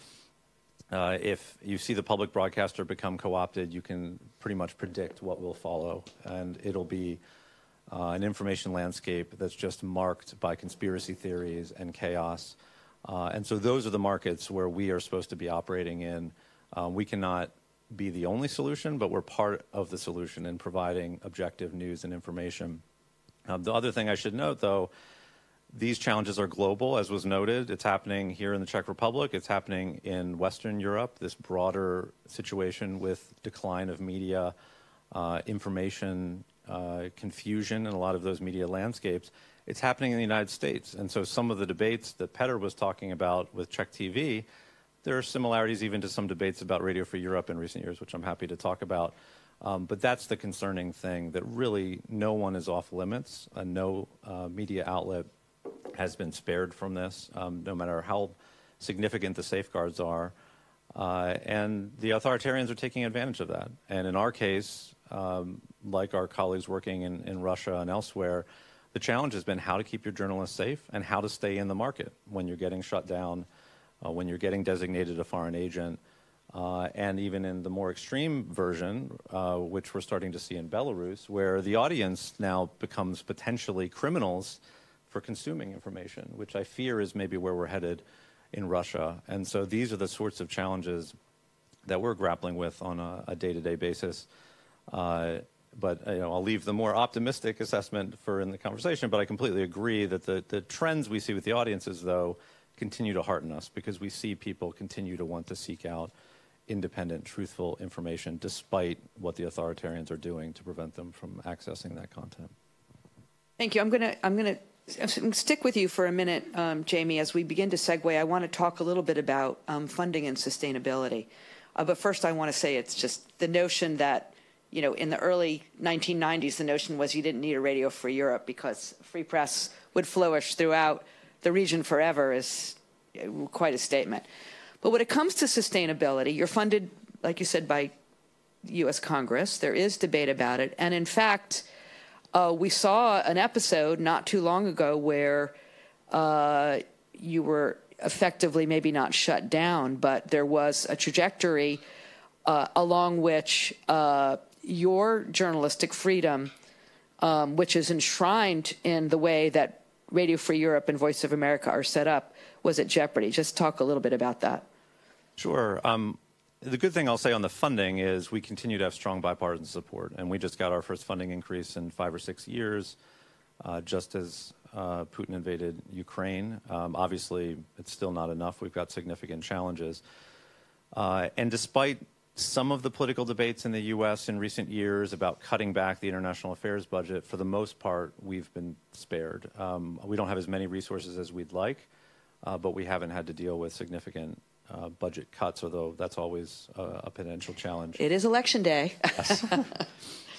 If you see the public broadcaster become co-opted, you can pretty much predict what will follow, and it'll be an information landscape that's just marked by conspiracy theories and chaos. And so those are the markets where we are supposed to be operating in. We cannot be the only solution, but we're part of the solution in providing objective news and information. The other thing I should note, though, these challenges are global, as was noted. It's happening here in the Czech Republic. It's happening in Western Europe, this broader situation with decline of media, information, confusion in a lot of those media landscapes. It's happening in the United States. And so some of the debates that Petr was talking about with Czech TV, there are similarities even to some debates about Radio Free Europe in recent years, which I'm happy to talk about. But that's the concerning thing, that really no one is off limits. No media outlet has been spared from this, no matter how significant the safeguards are. And the authoritarians are taking advantage of that. And in our case, like our colleagues working in Russia and elsewhere, the challenge has been how to keep your journalists safe and how to stay in the market when you're getting shut down, when you're getting designated a foreign agent, and even in the more extreme version, which we're starting to see in Belarus, where the audience now becomes potentially criminals for consuming information, which I fear is maybe where we're headed in Russia. And so these are the sorts of challenges that we're grappling with on a day-to-day basis. But I'll leave the more optimistic assessment for in the conversation, but I completely agree that the trends we see with the audiences, though, continue to hearten us because we see people continue to want to seek out independent, truthful information despite what the authoritarians are doing to prevent them from accessing that content. Thank you. I'm going to stick with you for a minute, Jamie, as we begin to segue. I want to talk a little bit about funding and sustainability. But first, I want to say it's just the notion that, in the early 1990s, the notion was you didn't need a Radio Free Europe because free press would flourish throughout the region forever is quite a statement. But when it comes to sustainability, you're funded, like you said, by U.S. Congress. There is debate about it. And in fact, we saw an episode not too long ago where you were effectively maybe not shut down, but there was a trajectory along which your journalistic freedom, which is enshrined in the way that Radio Free Europe and Voice of America are set up, was at jeopardy. Just talk a little bit about that. Sure. The good thing I'll say on the funding is we continue to have strong bipartisan support, and we just got our first funding increase in 5 or 6 years, just as Putin invaded Ukraine. Obviously, it's still not enough. We've got significant challenges. And despite some of the political debates in the U.S. in recent years about cutting back the international affairs budget, for the most part, we've been spared. We don't have as many resources as we'd like, but we haven't had to deal with significant budget cuts, although that's always a potential challenge. It is election day. Yes.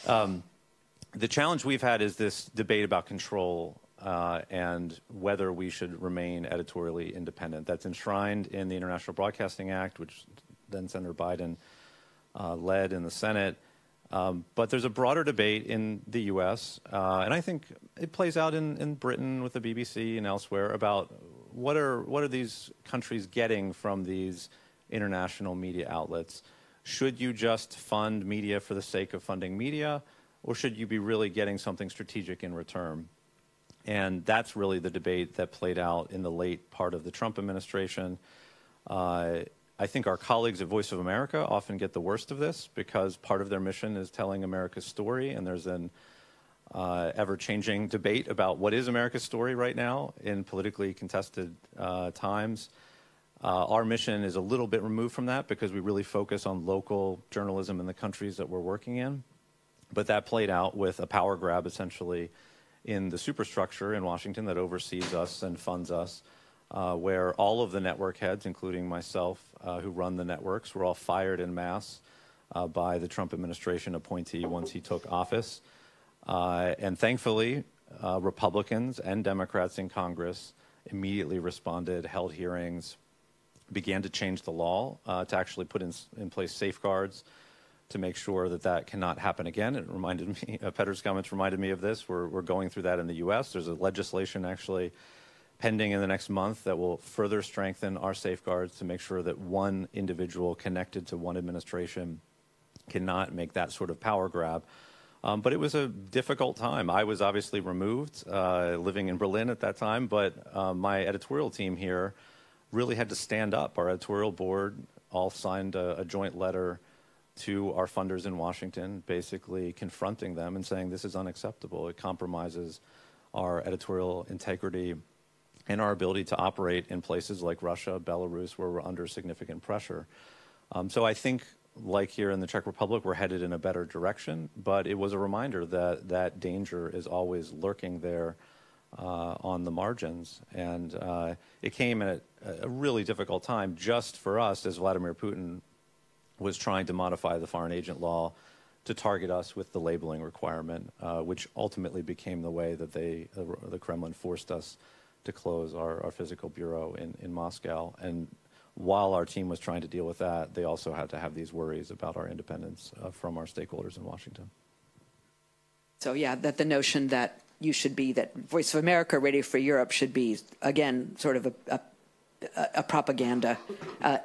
The challenge we've had is this debate about control and whether we should remain editorially independent. That's enshrined in the International Broadcasting Act, which then Senator Biden led in the Senate. But there's a broader debate in the U.S., and I think it plays out in Britain with the BBC and elsewhere about what are these countries getting from these international media outlets? Should you just fund media for the sake of funding media, or should you be really getting something strategic in return? And that's really the debate that played out in the late part of the Trump administration. I think our colleagues at Voice of America often get the worst of this because part of their mission is telling America's story, and there's an ever-changing debate about what is America's story right now in politically contested times. Our mission is a little bit removed from that because we really focus on local journalism in the countries that we're working in. But that played out with a power grab, essentially, in the superstructure in Washington that oversees us and funds us, where all of the network heads, including myself, who run the networks, were all fired en masse by the Trump administration appointee once he took office. And thankfully, Republicans and Democrats in Congress immediately responded, held hearings, began to change the law to actually put in place safeguards to make sure that that cannot happen again. It reminded me, Petr's comments reminded me of this. We're going through that in the U.S. There's a legislation actually pending in the next month that will further strengthen our safeguards to make sure that one individual connected to one administration cannot make that sort of power grab. But it was a difficult time. I was obviously removed, living in Berlin at that time, but my editorial team here really had to stand up. Our editorial board all signed a joint letter to our funders in Washington, basically confronting them and saying this is unacceptable. It compromises our editorial integrity and our ability to operate in places like Russia, Belarus, where we're under significant pressure. So I think, like here in the Czech Republic, we're headed in a better direction, but it was a reminder that that danger is always lurking there on the margins. And it came at a really difficult time just for us, as Vladimir Putin was trying to modify the foreign agent law to target us with the labeling requirement, which ultimately became the way that the Kremlin forced us to close our physical bureau in Moscow. And while our team was trying to deal with that, they also had to have these worries about our independence from our stakeholders in Washington. So yeah, that the notion that you should be, that Voice of America, Radio Free Europe should be, again, sort of a propaganda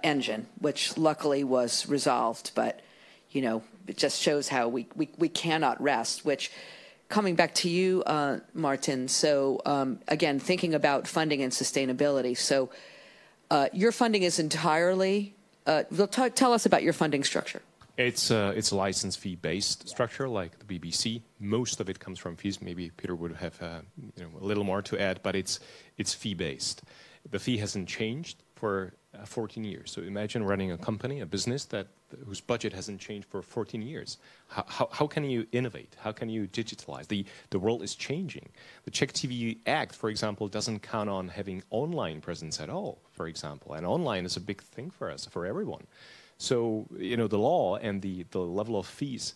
engine, which luckily was resolved. But, you know, it just shows how we cannot rest, which, coming back to you, Martin, so again, thinking about funding and sustainability. So your funding is entirely, tell us about your funding structure. It's a license fee based structure like the BBC. Most of it comes from fees. Maybe Peter would have a little more to add, but it's fee based. The fee hasn't changed for 14 years. So imagine running a company, a business whose budget hasn't changed for 14 years. How can you innovate? How can you digitalize? The world is changing. The Czech TV Act, for example, doesn't count on having online presence at all, for example. And online is a big thing for us, for everyone. So, you know, the law and the level of fees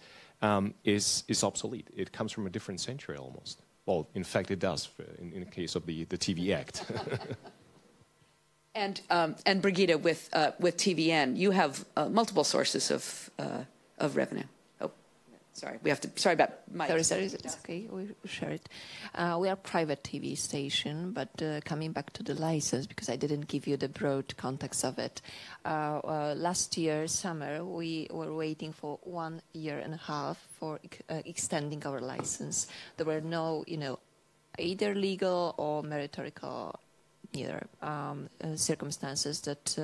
is obsolete. It comes from a different century almost. Well, in fact, it does in the case of the TV Act. And Brigitte, with TVN, you have multiple sources of revenue. Oh, sorry, sorry about Mike. Sorry, it's okay. We share it. We are a private TV station, but coming back to the license, because I didn't give you the broad context of it. Last year, summer, we were waiting for 1.5 years for extending our license. There were no, either legal or meritorical circumstances that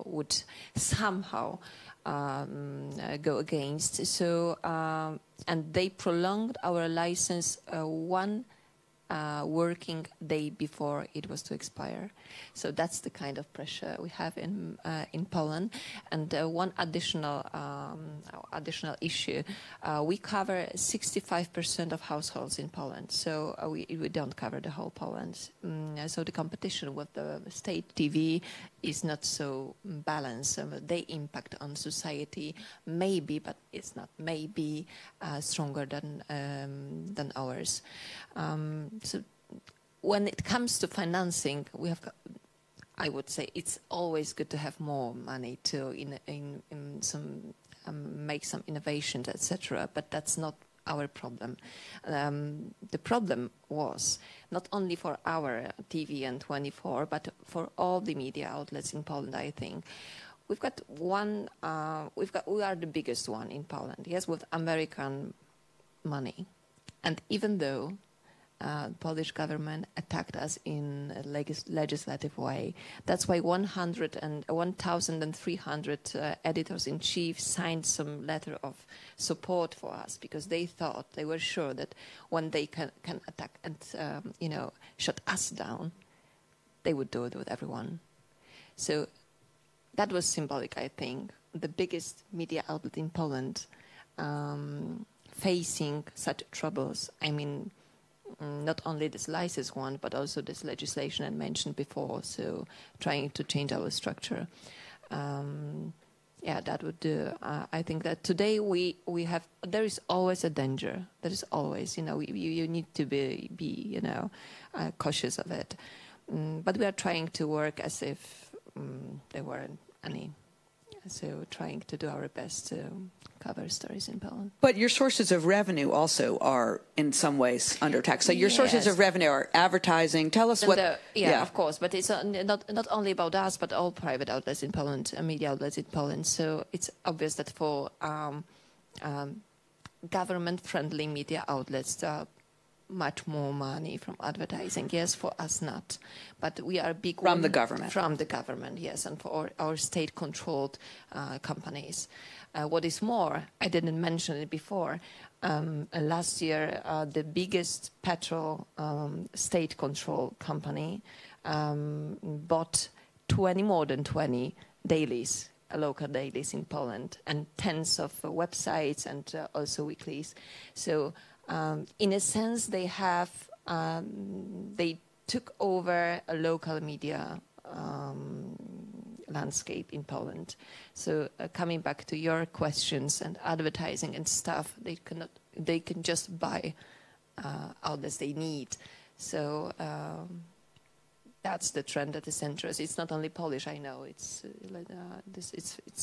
would somehow go against. So, and they prolonged our license one working day before it was to expire. So that's the kind of pressure we have in Poland. And one additional issue: we cover 65% of households in Poland. So we don't cover the whole Poland. So the competition with the state TV is not so balanced. They impact on society, maybe, but it's not maybe stronger than ours. So when it comes to financing, we have, I would say, it's always good to have more money to make some innovations, etc. But that's not our problem. The problem was not only for our TV and 24, but for all the media outlets in Poland. I think we've got one. We are the biggest one in Poland. Yes, with American money, and even though the Polish government attacked us in a legislative way. That's why 1,300 editors-in-chief signed some letter of support for us, because they were sure that when they can attack and shut us down, they would do it with everyone. So that was symbolic, I think. The biggest media outlet in Poland facing such troubles. I mean, not only this license one, but also this legislation I mentioned before, so trying to change our structure. Yeah, that would do. I think that today we have, there is always a danger. There is always, you need to be cautious of it. But we are trying to work as if there weren't any. So trying to do our best to cover stories in Poland. But your sources of revenue also are in some ways under attack. So your sources of revenue are advertising. Tell us what... Yeah, of course. But it's not only about us, but all private outlets in Poland, media outlets in Poland. So it's obvious that for government-friendly media outlets, there are much more money from advertising. Yes, for us not. But we are big... From the government. From the government, yes, and for our state-controlled companies. What is more, I didn't mention it before, last year the biggest petrol state-controlled company bought more than 20 dailies, local dailies in Poland, and tens of websites and also weeklies. So in a sense, they took over a local media landscape in Poland. So coming back to your questions and advertising and stuff, they can just buy outlets they need. So that's the trend that is dangerous. It's not only Polish, I know. It's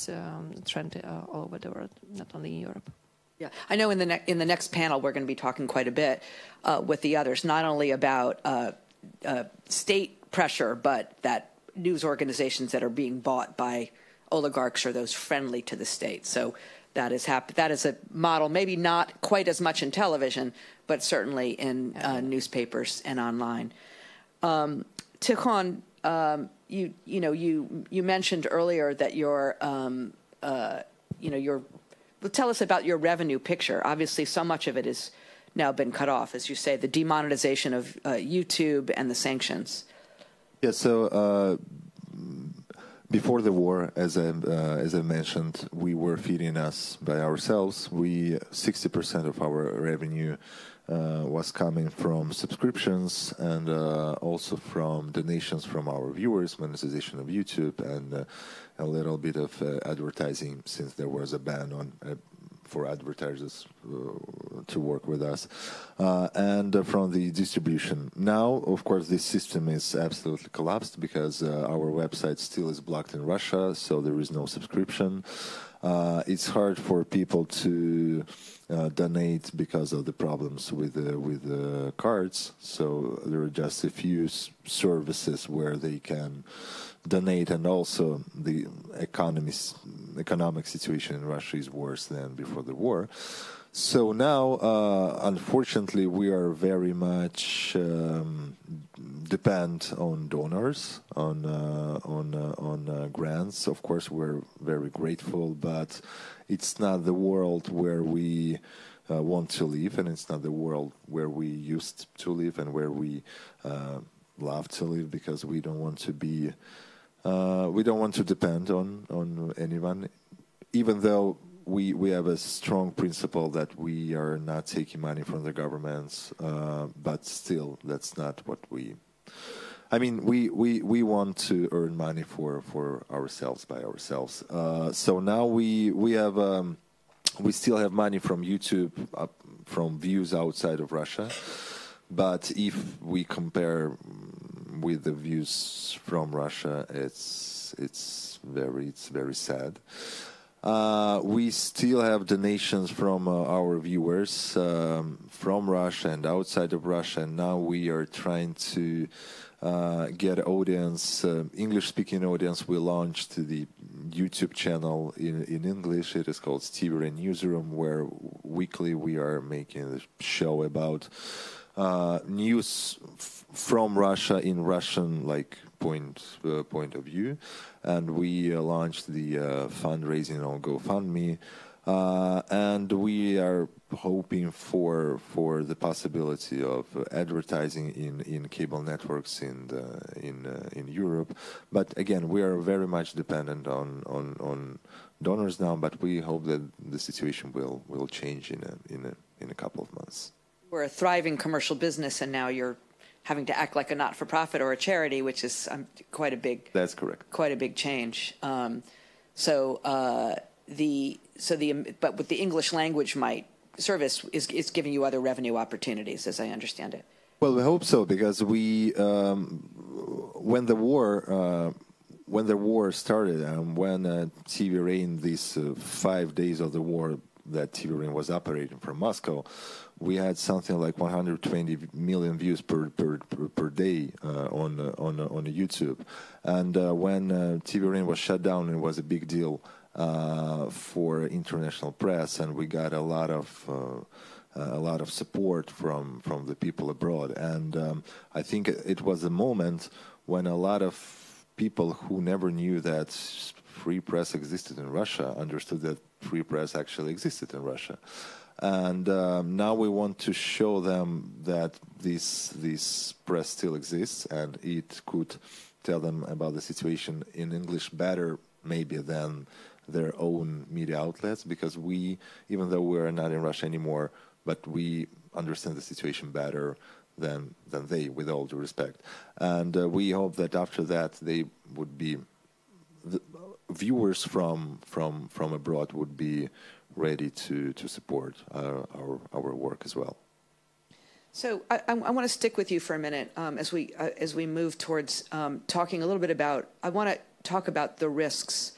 a trend all over the world, not only in Europe. Yeah, I know in the next panel we're going to be talking quite a bit with the others, not only about state pressure, but that news organizations that are being bought by oligarchs or those friendly to the state. So that is a model, maybe not quite as much in television, but certainly in newspapers and online. Tikhon, you mentioned earlier that tell us about your revenue picture. Obviously, so much of it has now been cut off, as you say, the demonetization of YouTube and the sanctions. Yeah, so before the war, as I mentioned, we were feeding us by ourselves. 60% of our revenue was coming from subscriptions and also from donations from our viewers, monetization of YouTube, and a little bit of advertising, since there was a ban on for advertisers to work with us, and from the distribution. Now, of course, this system is absolutely collapsed because our website still is blocked in Russia, so there is no subscription. It's hard for people to donate because of the problems with the cards. So there are just a few services where they can donate, and also the economic situation in Russia is worse than before the war. So now, unfortunately, we are very much depend on donors, on grants. Of course, we're very grateful, but it's not the world where we want to live, and it's not the world where we used to live and where we love to live, because we don't want to be, we don't want to depend on anyone, even though we have a strong principle that we are not taking money from the governments, but still, that's not what we... I mean, we want to earn money for ourselves, by ourselves. So now we still have money from YouTube, from views outside of Russia, but if we compare with the views from Russia, it's very sad. We still have donations from our viewers from Russia and outside of Russia, and now we are trying to get audience, English-speaking audience. We launched the YouTube channel in English. It is called Stever Newsroom, where weekly we are making a show about news from Russia in Russian point of view. And we launched the fundraising on GoFundMe. And we are hoping for the possibility of advertising in cable networks in Europe. But again, we are very much dependent on donors now. But we hope that the situation will change in a couple of months. We're a thriving commercial business, and now you're having to act like a not-for-profit or a charity, which is quite a big. That's correct. Quite a big change. But with the English language service is giving you other revenue opportunities, as I understand it. Well, we hope so, because when the war started and when TV Rain, these 5 days of the war that TV Rain was operating from Moscow, we had something like 120 million views per day on YouTube. And when TV Rain was shut down, it was a big deal for international press, and we got a lot of support from the people abroad. And I think it was a moment when a lot of people who never knew that free press existed in Russia understood that free press actually existed in Russia. And now we want to show them that this press still exists, and it could tell them about the situation in English better maybe than their own media outlets, because even though we're not in Russia anymore, but we understand the situation better than they, with all due respect. And we hope that after that they would be, the viewers from abroad would be ready to support our work as well. So I want to stick with you for a minute as we move towards talking a little bit about. I want to talk about the risks,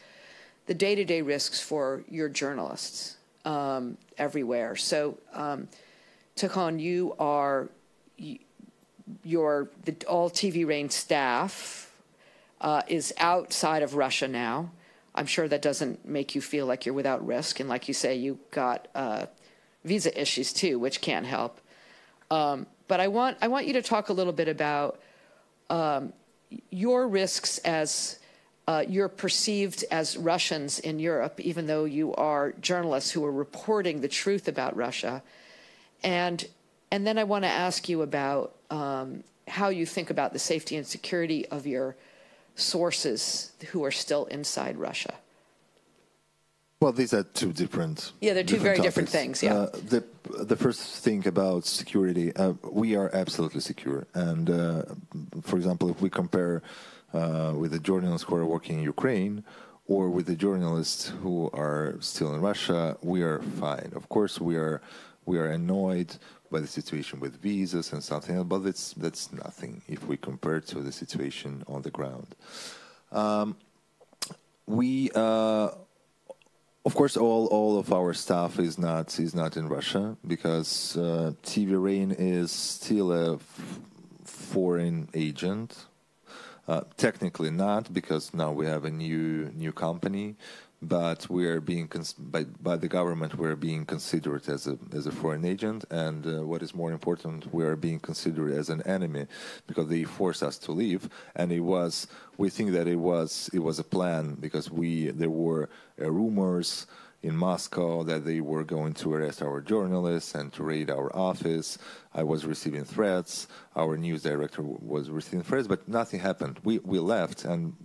the day-to-day risks for your journalists everywhere. So, Tikhon, all TV Rain staff is outside of Russia now. I'm sure that doesn't make you feel like you're without risk. And like you say, you got visa issues too, which can't help. But I want you to talk a little bit about your risks as you're perceived as Russians in Europe, even though you are journalists who are reporting the truth about Russia. And then I want to ask you about how you think about the safety and security of your sources who are still inside Russia. Well, these are two different. Yeah, they're two very topics. different things. Yeah. The first thing about security, we are absolutely secure. And for example, if we compare with the journalists who are working in Ukraine or with the journalists who are still in Russia, we are fine. Of course, we are annoyed by the situation with visas and something else, but that's nothing if we compare to the situation on the ground. Of course, all of our staff is not in Russia, because TV Rain is still a foreign agent. Technically not, because now we have a new company, but we are being by the government. We are being considered as a foreign agent, and what is more important, we are being considered as an enemy, because they forced us to leave. And we think that it was a plan, because there were rumors in Moscow that they were going to arrest our journalists and to raid our office. I was receiving threats. Our news director was receiving threats, but nothing happened. We left, and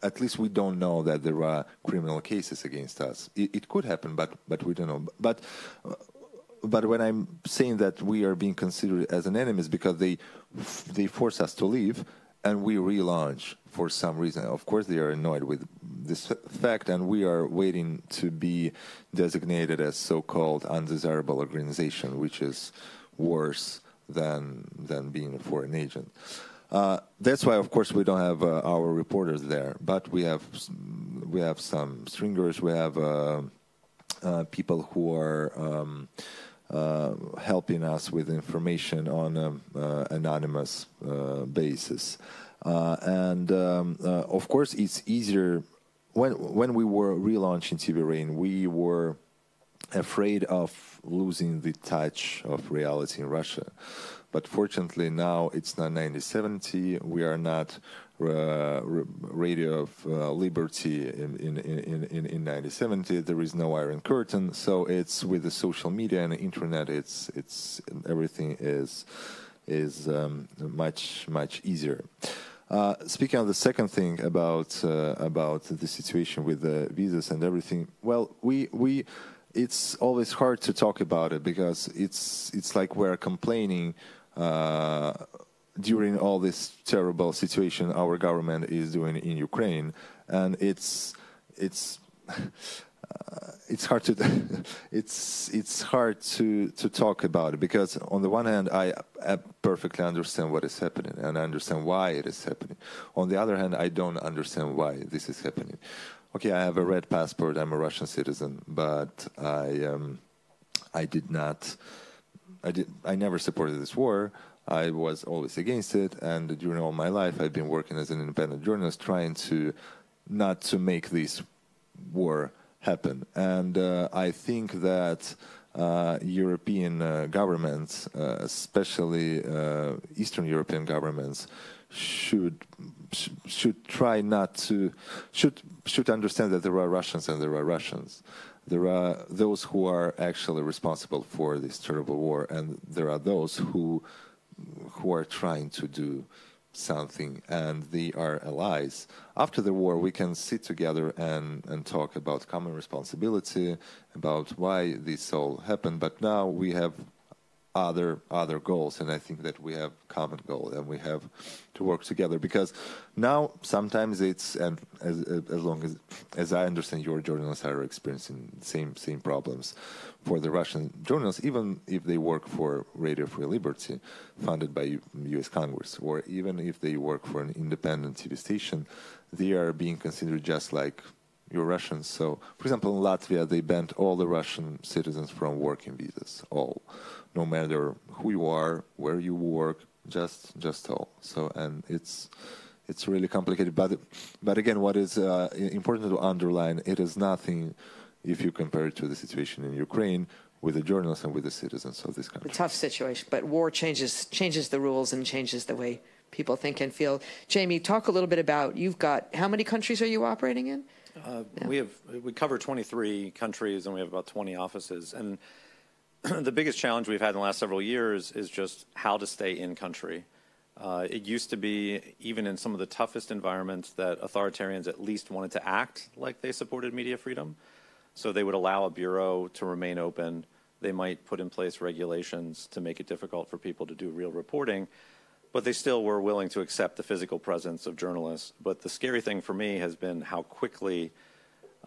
at least we don't know that there are criminal cases against us. It could happen, but we don't know. But when I'm saying that we are being considered as an enemy, is because they force us to leave, and we relaunch for some reason. Of course, they are annoyed with this fact, and we are waiting to be designated as so-called undesirable organization, which is worse than being a foreign agent. That's why, of course, we don't have our reporters there, but we have some stringers. We have people who are helping us with information on an anonymous basis. Of course, it's easier when we were relaunching TV Rain. We were afraid of losing the touch of reality in Russia. But fortunately now it's not 1970. We are not radio of liberty in 1970. There is no Iron Curtain. So it's with the social media and the internet. It's everything is much easier. Speaking of the second thing about the situation with the visas and everything, well, it's always hard to talk about it because it's like we're complaining during all this terrible situation our government is doing in Ukraine, and it's hard to it's hard to talk about it because on the one hand I perfectly understand what is happening and I understand why it is happening. On the other hand, I don't understand why this is happening. Okay, I have a red passport. I'm a Russian citizen, but I never supported this war. I was always against it, and during all my life, I've been working as an independent journalist, trying to not to make this war happen. And I think that European governments, especially Eastern European governments, should try not to should understand that there are Russians and there are Russians. There are those who are actually responsible for this terrible war, and there are those who are trying to do something, and they are allies. After the war, we can sit together and talk about common responsibility, about why this all happened. But now we have other goals, and I think that we have common goal, and we have to work together, because now sometimes it's, and as long as I understand, your journalists are experiencing same problems for the Russian journalists, even if they work for Radio Free Liberty, funded by U.S. Congress, or even if they work for an independent TV station, they are being considered just like your Russians. So, for example, in Latvia, they banned all the Russian citizens from working visas, all. No matter who you are, where you work, just all. So, and it's really complicated. But again, what is important to underline, it is nothing if you compare it to the situation in Ukraine with the journalists and with the citizens of this country. A tough situation, but war changes the rules and changes the way people think and feel. Jamie, talk a little bit about, you've got, how many countries are you operating in? We cover 23 countries, and we have about 20 offices. And the biggest challenge we've had in the last several years is just how to stay in country. It used to be, even in some of the toughest environments, that authoritarians at least wanted to act like they supported media freedom. So they would allow a bureau to remain open. They might put in place regulations to make it difficult for people to do real reporting, but they still were willing to accept the physical presence of journalists. But the scary thing for me has been how quickly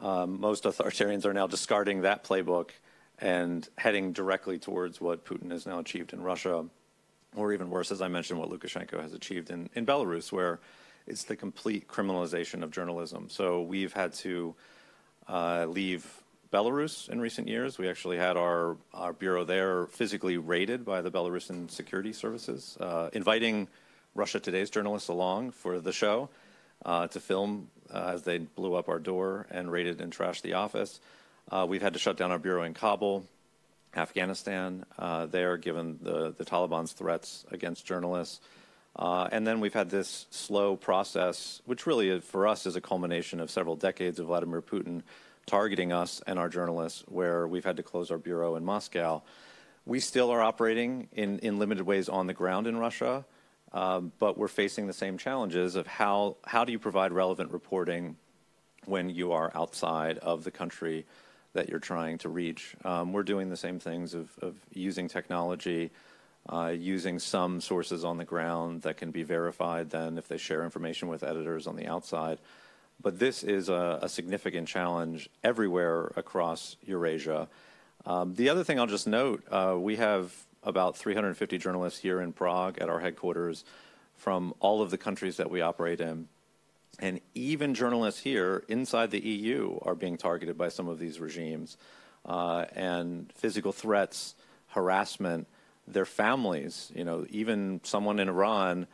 most authoritarians are now discarding that playbook and heading directly towards what Putin has now achieved in Russia, or even worse, as I mentioned, what Lukashenko has achieved in Belarus, where it's the complete criminalization of journalism. So we've had to leave Belarus in recent years. We actually had our bureau there physically raided by the Belarusian security services, inviting Russia Today's journalists along for the show to film as they blew up our door and raided and trashed the office. We've had to shut down our bureau in Kabul, Afghanistan, there, given the Taliban's threats against journalists. And then we've had this slow process, which really for us is a culmination of several decades of Vladimir Putin targeting us and our journalists, where we've had to close our bureau in Moscow. We still are operating in limited ways on the ground in Russia, but we're facing the same challenges of how do you provide relevant reporting when you are outside of the country that you're trying to reach. We're doing the same things of using technology, using some sources on the ground that can be verified then if they share information with editors on the outside. But this is a significant challenge everywhere across Eurasia. The other thing I'll just note, we have about 350 journalists here in Prague at our headquarters from all of the countries that we operate in. And even journalists here inside the EU are being targeted by some of these regimes. And physical threats, harassment, their families, even someone in Iran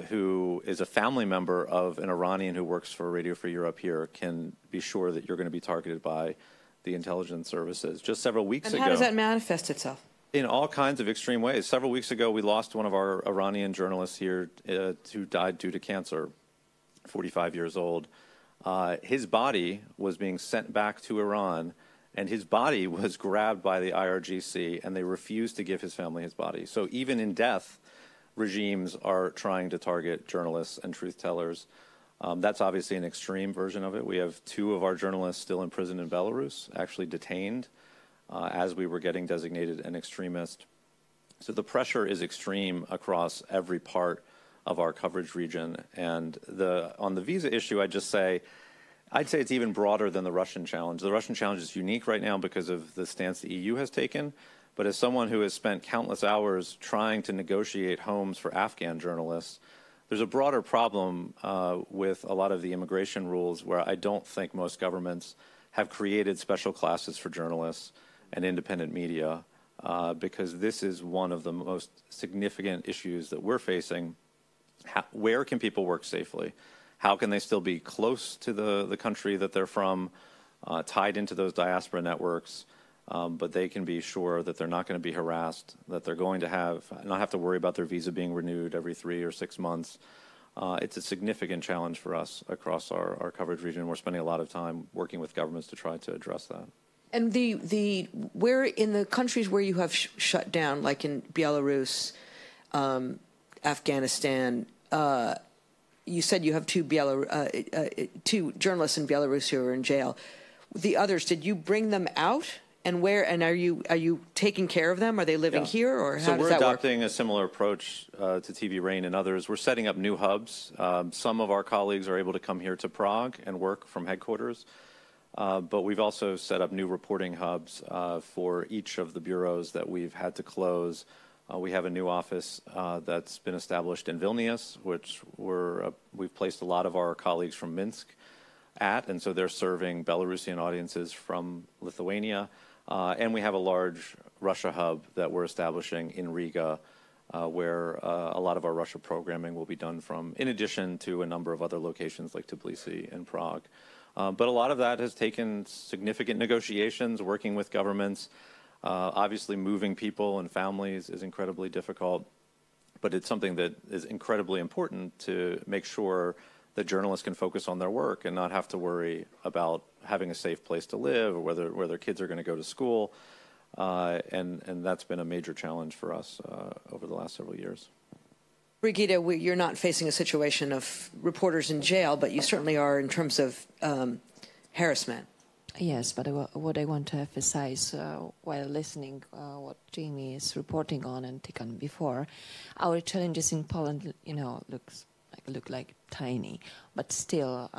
who is a family member of an Iranian who works for Radio Free Europe here can be sure that you're going to be targeted by the intelligence services. Just several weeks ago. And how does that manifest itself? In all kinds of extreme ways. Several weeks ago, we lost one of our Iranian journalists here who died due to cancer, 45 years old. His body was being sent back to Iran, and his body was grabbed by the IRGC, and they refused to give his family his body. So even in death, regimes are trying to target journalists and truth tellers. That's obviously an extreme version of it. We have 2 of our journalists still in prison in Belarus, actually detained as we were getting designated an extremist. So the pressure is extreme across every part of our coverage region. And on the visa issue, I'd say it's even broader than the Russian challenge. The Russian challenge is unique right now because of the stance the EU has taken. But as someone who has spent countless hours trying to negotiate homes for Afghan journalists, there's a broader problem with a lot of the immigration rules where I don't think most governments have created special classes for journalists and independent media because this is one of the most significant issues that we're facing. Where can people work safely? How can they still be close to the country that they're from, tied into those diaspora networks, but they can be sure that they're not going to be harassed, that they're going to not have to worry about their visa being renewed every 3 or 6 months. It's a significant challenge for us across our coverage region. We're spending a lot of time working with governments to try to address that. And where in the countries where you have shut down, like in Belarus, Afghanistan, you said you have 2 journalists in Belarus who are in jail. The others, did you bring them out? And where? And are you taking care of them? Are they living here, or how does that work? So we're adopting a similar approach to TV Rain and others. We're setting up new hubs. Some of our colleagues are able to come here to Prague and work from headquarters. But we've also set up new reporting hubs for each of the bureaus that we've had to close. We have a new office that's been established in Vilnius, which we've placed a lot of our colleagues from Minsk at, and so they're serving Belarusian audiences from Lithuania. And we have a large Russia hub that we're establishing in Riga, where a lot of our Russia programming will be done from, in addition to a number of other locations like Tbilisi and Prague. But a lot of that has taken significant negotiations, working with governments. Obviously, moving people and families is incredibly difficult, but it's something that is incredibly important to make sure that journalists can focus on their work and not have to worry about having a safe place to live or where their kids are going to go to school. And that's been a major challenge for us over the last several years. Brigitte, you're not facing a situation of reporters in jail, but you certainly are in terms of harassment. Yes, but what I want to emphasize while listening what Jamie is reporting on and taken before, our challenges in Poland, look like tiny, but still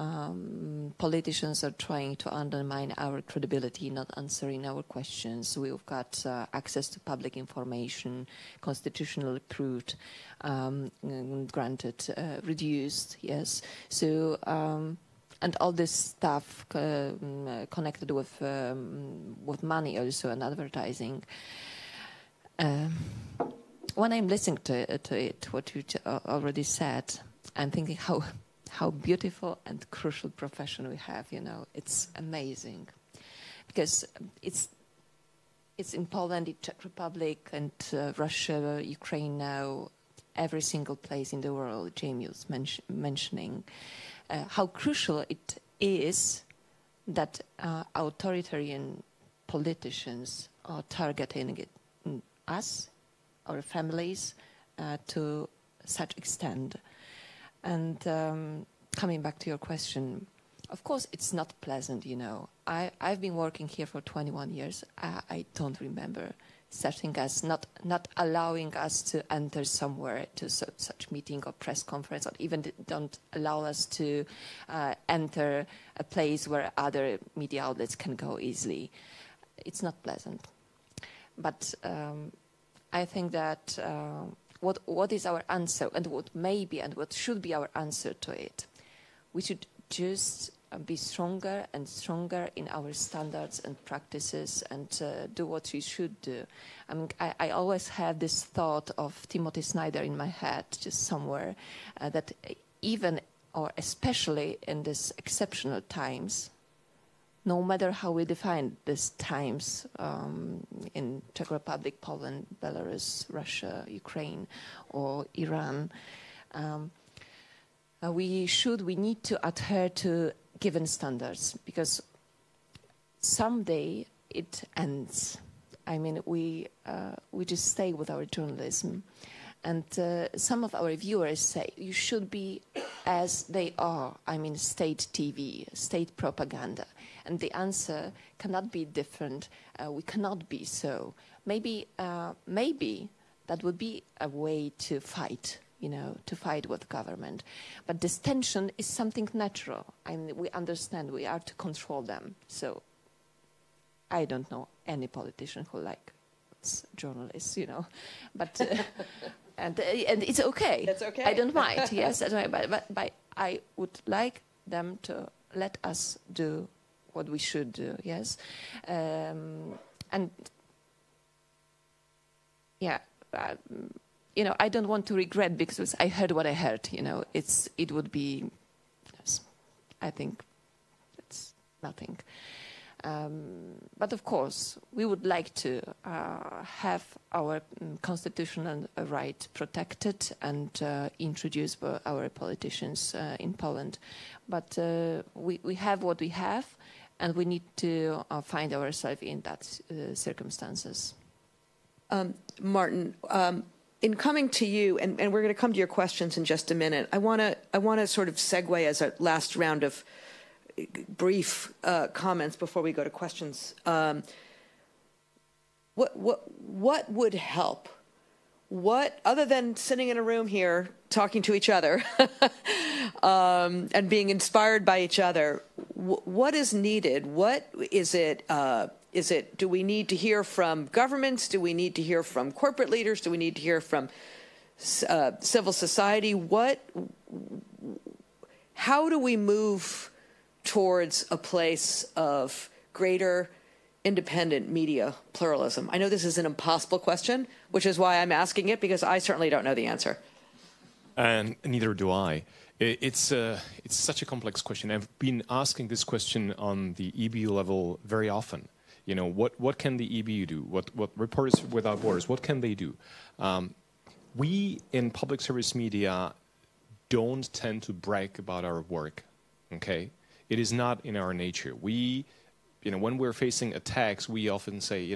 politicians are trying to undermine our credibility, not answering our questions. We've got access to public information, constitutionally approved, granted, reduced, yes. So, and all this stuff connected with money also and advertising. When I'm listening to it, what you already said, I'm thinking how beautiful and crucial profession we have. It's amazing, because it's in Poland, the Czech Republic, and Russia, Ukraine now, every single place in the world. Jamie was mentioning how crucial it is that authoritarian politicians are targeting us, our families, to such extent. And coming back to your question, of course, it's not pleasant, I've been working here for 21 years. I don't remember such thing as not allowing us to enter somewhere to such meeting or press conference, or even don't allow us to enter a place where other media outlets can go easily. It's not pleasant. But I think that what is our answer, and what should be our answer to it? We should just be stronger and stronger in our standards and practices, and do what we should do. I mean, I always have this thought of Timothy Snyder in my head, just somewhere, that even or especially in these exceptional times, no matter how we define these times in Czech Republic, Poland, Belarus, Russia, Ukraine, or Iran, we need to adhere to given standards, because someday it ends. I mean, we just stay with our journalism. And some of our viewers say, you should be as they are. I mean, state TV, state propaganda. And the answer cannot be different. We cannot be so. Maybe that would be a way to fight, to fight with government. But this tension is something natural. I mean, we understand we are to control them. So I don't know any politician who likes journalists, but and it's okay. That's okay. I don't mind. Yes, that's right. But I would like them to let us do what we should do. Yes, and yeah, I don't want to regret, because I heard what I heard. It would be. Yes, I think it's nothing. But of course, we would like to have our constitutional right protected and introduced by our politicians in Poland. But we have what we have, and we need to find ourselves in that circumstances. Martin, in coming to you, and we're going to come to your questions in just a minute, I want to sort of segue as a last round of brief comments before we go to questions. What would help? What, other than sitting in a room here talking to each other and being inspired by each other, what is needed? What is it? Do we need to hear from governments? Do we need to hear from corporate leaders? Do we need to hear from civil society? How do we move towards a place of greater independent media pluralism? I know this is an impossible question, which is why I'm asking it, because I certainly don't know the answer. And neither do I. It's such a complex question. I've been asking this question on the EBU level very often. What can the EBU do? What Reporters Without Borders, what can they do? We in public service media don't tend to brag about our work, okay? It is not in our nature. When we're facing attacks, we often say,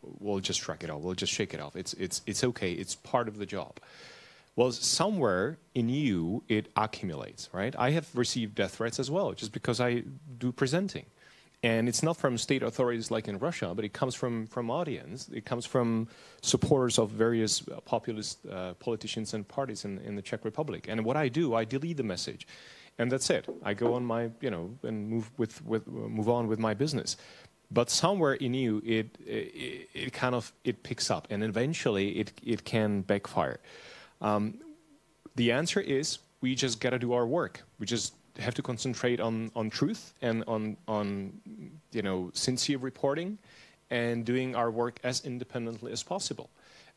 we'll just shrug it off. We'll just shake it off. It's okay. It's part of the job. Well, somewhere in you, it accumulates, right? I have received death threats as well, just because I do presenting. And it's not from state authorities like in Russia, but it comes from audience. It comes from supporters of various populist politicians and parties in the Czech Republic. And what I do, I delete the message. And that's it. I go on my, and move on with my business. But somewhere in you, it picks up, and eventually it can backfire. The answer is we just got to do our work. We just have to concentrate on truth and on sincere reporting, and doing our work as independently as possible.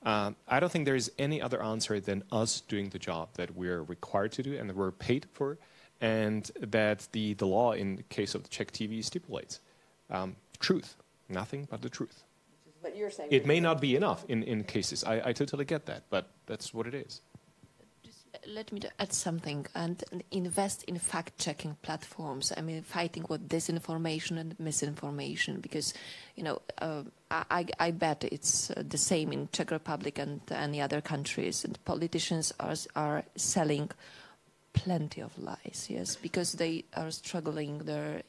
I don't think there is any other answer than us doing the job that we're required to do and that we're paid for, and that the law in the case of the Czech TV stipulates. Truth, nothing but the truth. But you're saying it may not be enough in cases. I totally get that, but that's what it is. Just let me add something, and invest in fact-checking platforms. I mean, fighting with disinformation and misinformation, because, I bet it's the same in Czech Republic and any other countries, and politicians are selling plenty of lies, yes, because they are struggling their,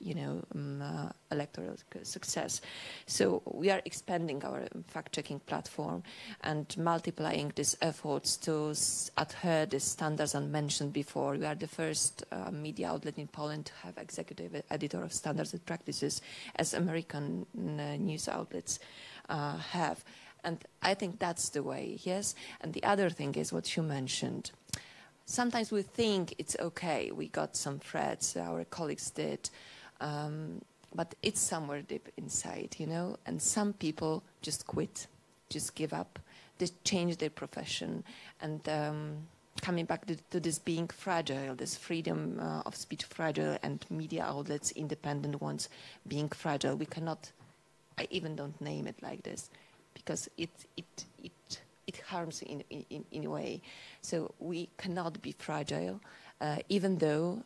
electoral success. So we are expanding our fact-checking platform and multiplying these efforts to adhere the standards I mentioned before. We are the first media outlet in Poland to have executive editor of standards and practices, as American news outlets have. And I think that's the way, yes. And the other thing is what you mentioned. Sometimes we think it's okay, we got some threats, our colleagues did, but it's somewhere deep inside, and some people just quit, just give up, they change their profession and coming back to this being fragile, this freedom of speech fragile, and media outlets, independent ones, being fragile. We cannot, I even don't name it like this, because it harms in a way. So we cannot be fragile, even though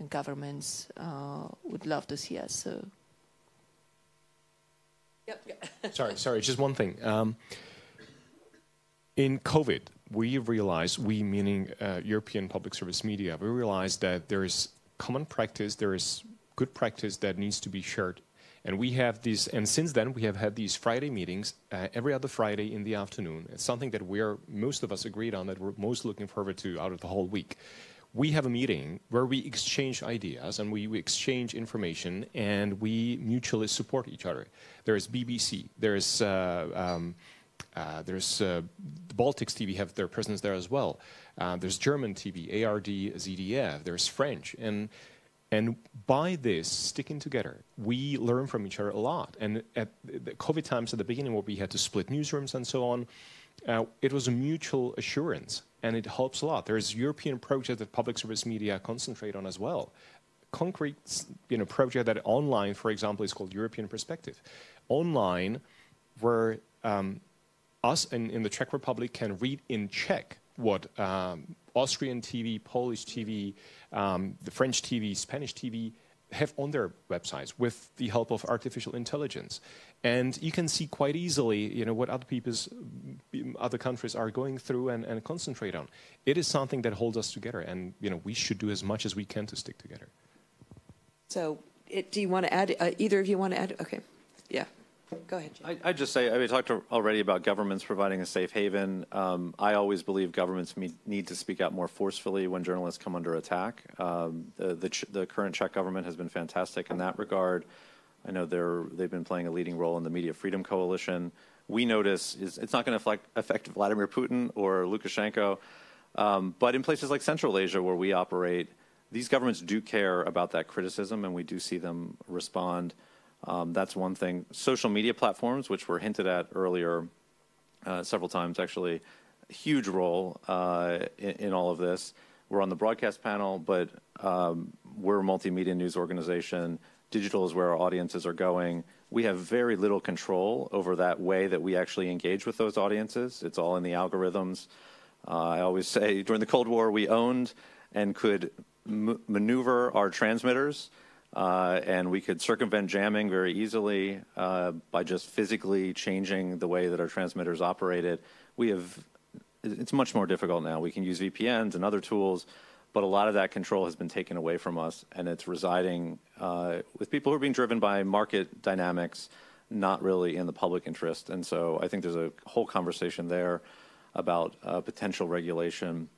governments would love to see us. So. Yep. sorry, just one thing. In COVID, we realized, we meaning European public service media, we realized that there is common practice, there is good practice that needs to be shared. And we have these, and since then we have had these Friday meetings every other Friday in the afternoon. It's something that most of us agreed on, that we're most looking forward to out of the whole week. We have a meeting where we exchange ideas and we exchange information and we mutually support each other. There's BBC, there's the Baltics TV have their presence there as well. There's German TV, ARD, ZDF, there's French. And by this, sticking together, we learn from each other a lot. And at the COVID times at the beginning where we had to split newsrooms and so on, it was a mutual assurance, and it helps a lot. There's European projects that public service media concentrate on as well. Concrete project that online, for example, is called European Perspective. Online, where us in the Czech Republic can read in Czech what Austrian TV, Polish TV, the French TV, Spanish TV have on their websites with the help of artificial intelligence. And you can see quite easily, what other countries are going through and concentrate on. It is something that holds us together, and we should do as much as we can to stick together. So, do you want to add? Either of you want to add? Okay, yeah. Go ahead, Jim. I'd just say, we talked already about governments providing a safe haven. I always believe governments need to speak out more forcefully when journalists come under attack. The current Czech government has been fantastic in that regard. I know they've been playing a leading role in the Media Freedom Coalition. We notice it's not going to affect Vladimir Putin or Lukashenko, but in places like Central Asia where we operate, these governments do care about that criticism, and we do see them respond. That's one thing. Social media platforms, which were hinted at earlier several times, actually, a huge role in all of this. We're on the broadcast panel, but we're a multimedia news organization. Digital is where our audiences are going. We have very little control over that way that we actually engage with those audiences. It's all in the algorithms. I always say during the Cold War, we owned and could maneuver our transmitters. And we could circumvent jamming very easily by just physically changing the way that our transmitters operated. It's much more difficult now. We can use VPNs and other tools, but a lot of that control has been taken away from us, and it's residing with people who are being driven by market dynamics, not really in the public interest. And so I think there's a whole conversation there about potential regulation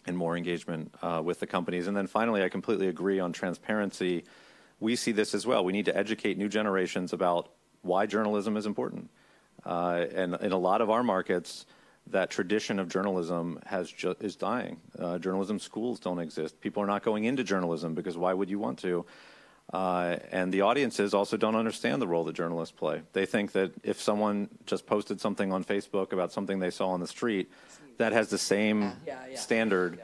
and more engagement with the companies. And then finally, I completely agree on transparency. We see this as well. We need to educate new generations about why journalism is important. And in a lot of our markets, that tradition of journalism is dying. Journalism schools don't exist. People are not going into journalism because why would you want to? And the audiences also don't understand the role that journalists play. They think that if someone just posted something on Facebook about something they saw on the street, that has the same standard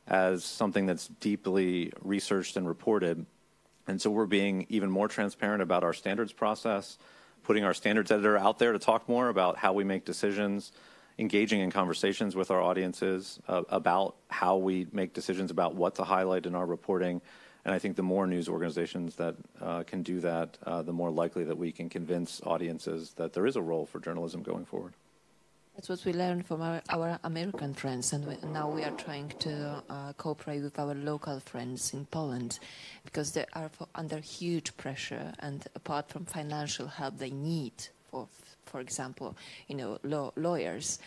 as something that's deeply researched and reported. And so we're being even more transparent about our standards process, putting our standards editor out there to talk more about how we make decisions, engaging in conversations with our audiences about how we make decisions about what to highlight in our reporting. And I think the more news organizations that can do that, the more likely that we can convince audiences that there is a role for journalism going forward. That's what we learned from our American friends, and now we are trying to cooperate with our local friends in Poland, because they are under huge pressure, and apart from financial help they need, for example, lawyers.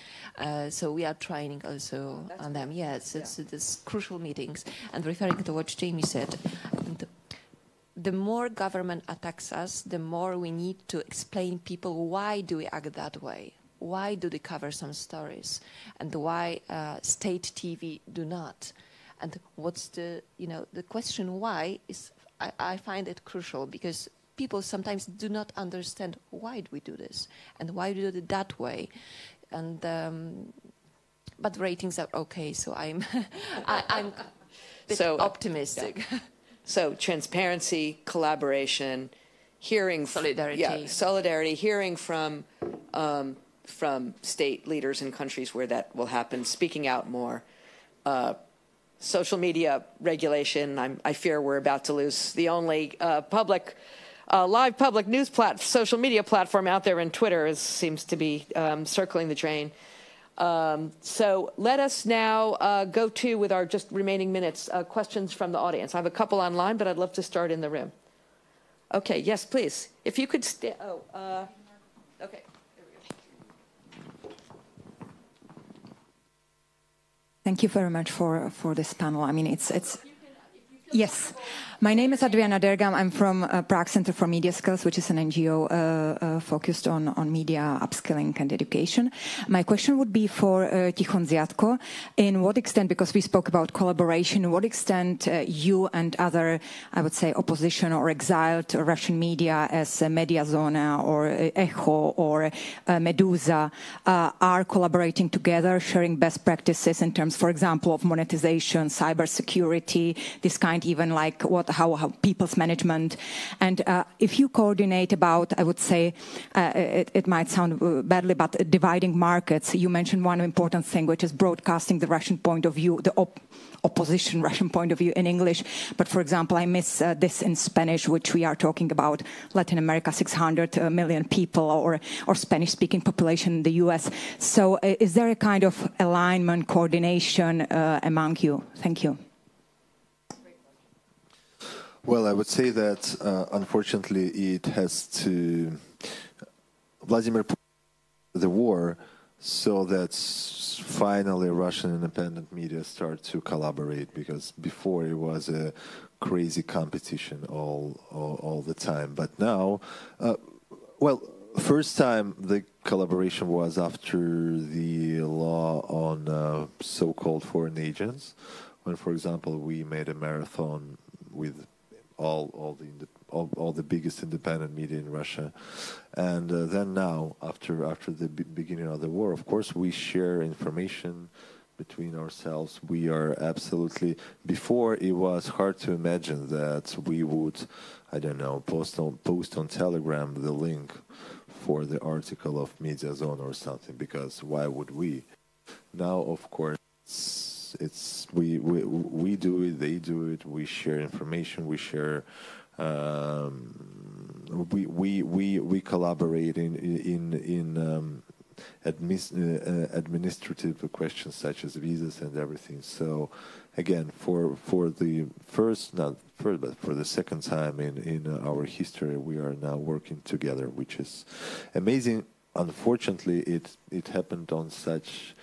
So we are trying also on them. Yes, it's crucial meetings. And referring to what Jamie said, the more government attacks us, the more we need to explain people why do we act that way. Why do they cover some stories, and why state TV do not? And what's the question why is, I find it crucial, because people sometimes do not understand why do we do this and why do we do it that way. And but ratings are okay, so I'm I'm a bit So, optimistic. yeah. So transparency, collaboration, hearing Solidarity. solidarity, hearing from state leaders in countries where that will happen, speaking out more. Social media regulation. I fear we're about to lose the only live public news social media platform out there in Twitter seems to be circling the drain. So let us now go to, with our just remaining minutes, questions from the audience. I have a couple online, but I'd love to start in the room. Okay, yes, please. If you could okay. Thank you very much for this panel. I mean, it's yes. My name is Adriana Dergam. I'm from Prague Center for Media Skills, which is an NGO focused on media upskilling and education. My question would be for Tichon Ziatko. In what extent, because we spoke about collaboration, in what extent you and other, I would say, opposition or exiled Russian media as Mediazona or Echo or Meduza are collaborating together, sharing best practices in terms, for example, of monetization, cybersecurity, this kind, even like how people's management, and if you coordinate about, I would say, it might sound badly, but dividing markets. You mentioned one important thing, which is broadcasting the Russian point of view, the opposition Russian point of view in English. But for example, I miss this in Spanish, which we are talking about Latin America, 600 million people, or Spanish-speaking population in the US. So is there a kind of alignment, coordination among you? Thank you. Well, I would say that, unfortunately, it has to Vladimir Putin the war, so that finally Russian independent media start to collaborate, because before it was a crazy competition all the time. But now, well, first time the collaboration was after the law on so-called foreign agents, when, for example, we made a marathon with all the biggest independent media in Russia, and then now after the beginning of the war, of course, we share information between ourselves. We are absolutely. Before, it was hard to imagine that we would, I don't know, post on Telegram the link for the article of Mediazone or something, because why would we? Now, of course, we do it, they do it. We share information. We share. We collaborate in administrative questions such as visas and everything. So, again, for the but for the second time in our history, we are now working together, which is amazing. Unfortunately, it happened on such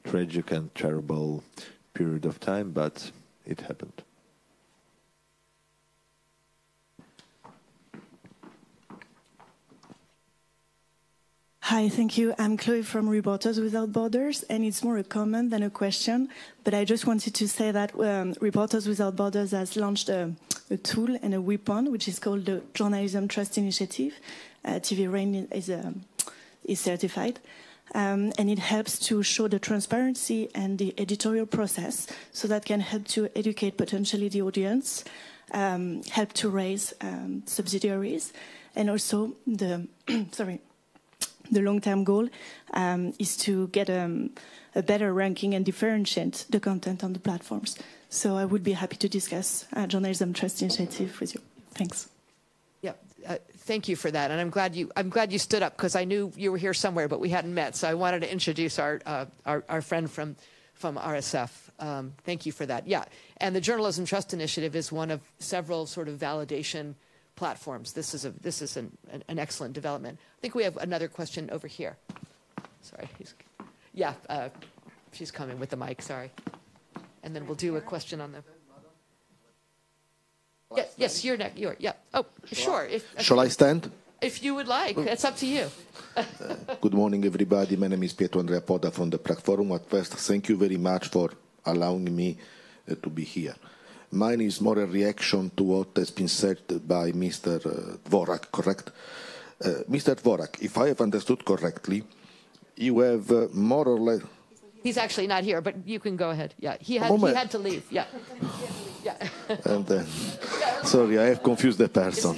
tragic and terrible period of time, but it happened. Hi, thank you. I'm Chloe from Reporters Without Borders, and it's more a comment than a question, but I just wanted to say that Reporters Without Borders has launched a tool and a weapon, which is called the Journalism Trust Initiative. TV Rain is certified. And it helps to show the transparency and the editorial process, so that can help to educate potentially the audience, help to raise subsidiaries, and also the long-term goal is to get a better ranking and differentiate the content on the platforms. So I would be happy to discuss Journalism Trust Initiative with you. Thanks. Yeah. Thank you for that, and I'm glad you stood up, because I knew you were here somewhere, but we hadn't met. So I wanted to introduce our friend from RSF. Thank you for that. Yeah, and the Journalism Trust Initiative is one of several sort of validation platforms. This is an excellent development. I think we have another question over here. Sorry, she's coming with the mic. Sorry, and then we'll do a question on the. Yes, you're next. Yeah. Oh, sure. Shall I stand? If you would like, it's up to you. Good morning, everybody. My name is Pietro Andrea Poda from the Prague Forum. At first, thank you very much for allowing me to be here. Mine is more a reaction to what has been said by Mr. Dvořák, correct? Mr. Dvořák, if I have understood correctly, you have more or less... He's actually not here, but you can go ahead. Yeah, he had to leave. Yeah. Yeah. And sorry, I have confused the person.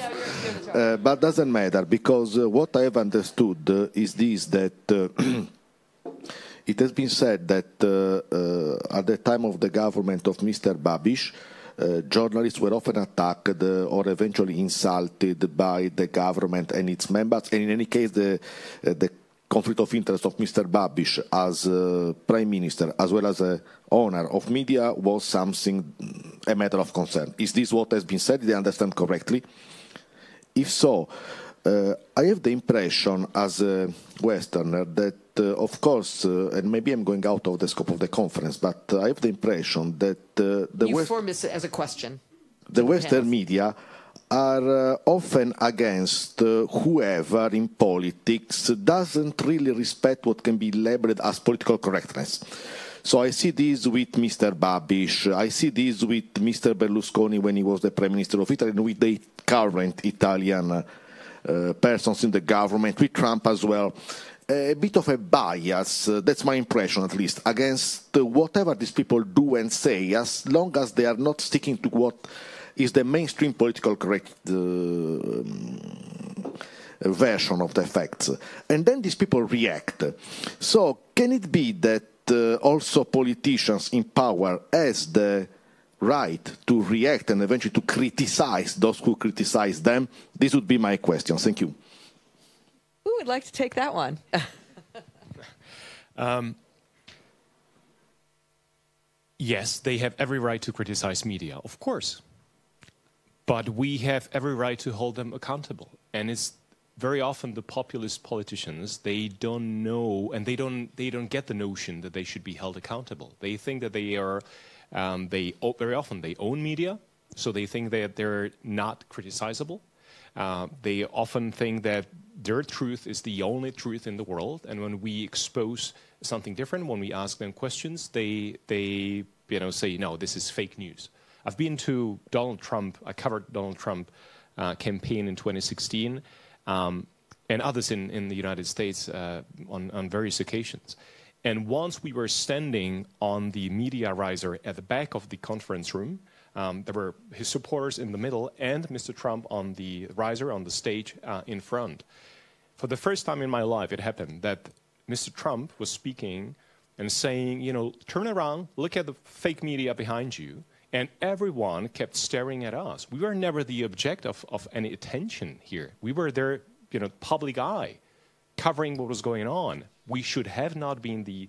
But doesn't matter, because what I have understood is this, that it has been said that at the time of the government of Mr. Babiš, journalists were often attacked or eventually insulted by the government and its members, and in any case the conflict of interest of Mr. Babiš as Prime Minister as well as owner of media was a matter of concern. Is this what has been said? Did I understand correctly? If so, I have the impression as a Westerner that, of course, and maybe I'm going out of the scope of the conference, but I have the impression that you form this as a question. The Western media are often against whoever in politics doesn't really respect what can be labeled as political correctness. So I see this with Mr. Babiš, I see this with Mr. Berlusconi when he was the Prime Minister of Italy, and with the current Italian persons in the government, with Trump as well. A bit of a bias, that's my impression at least, against whatever these people do and say, as long as they are not sticking to what is the mainstream political correct version of the facts. And then these people react. So can it be that also politicians in power has the right to react and eventually to criticize those who criticize them? This would be my question. Thank you. Who would like to take that one? Yes, they have every right to criticize media, of course. But we have every right to hold them accountable. And it's very often the populist politicians, they don't know, and they don't get the notion that they should be held accountable. They think that they are, very often they own media, so they think that they're not criticizable. They often think that their truth is the only truth in the world, and when we expose something different, when we ask them questions, they say, no, this is fake news. I've been to Donald Trump, I covered Donald Trump campaign in 2016, and others in the United States on various occasions. And once we were standing on the media riser at the back of the conference room, there were his supporters in the middle and Mr. Trump on the riser, on the stage in front. For the first time in my life, it happened that Mr. Trump was speaking and saying, turn around, look at the fake media behind you. And everyone kept staring at us. We were never the object of any attention here. We were their public eye, covering what was going on. We should have not been the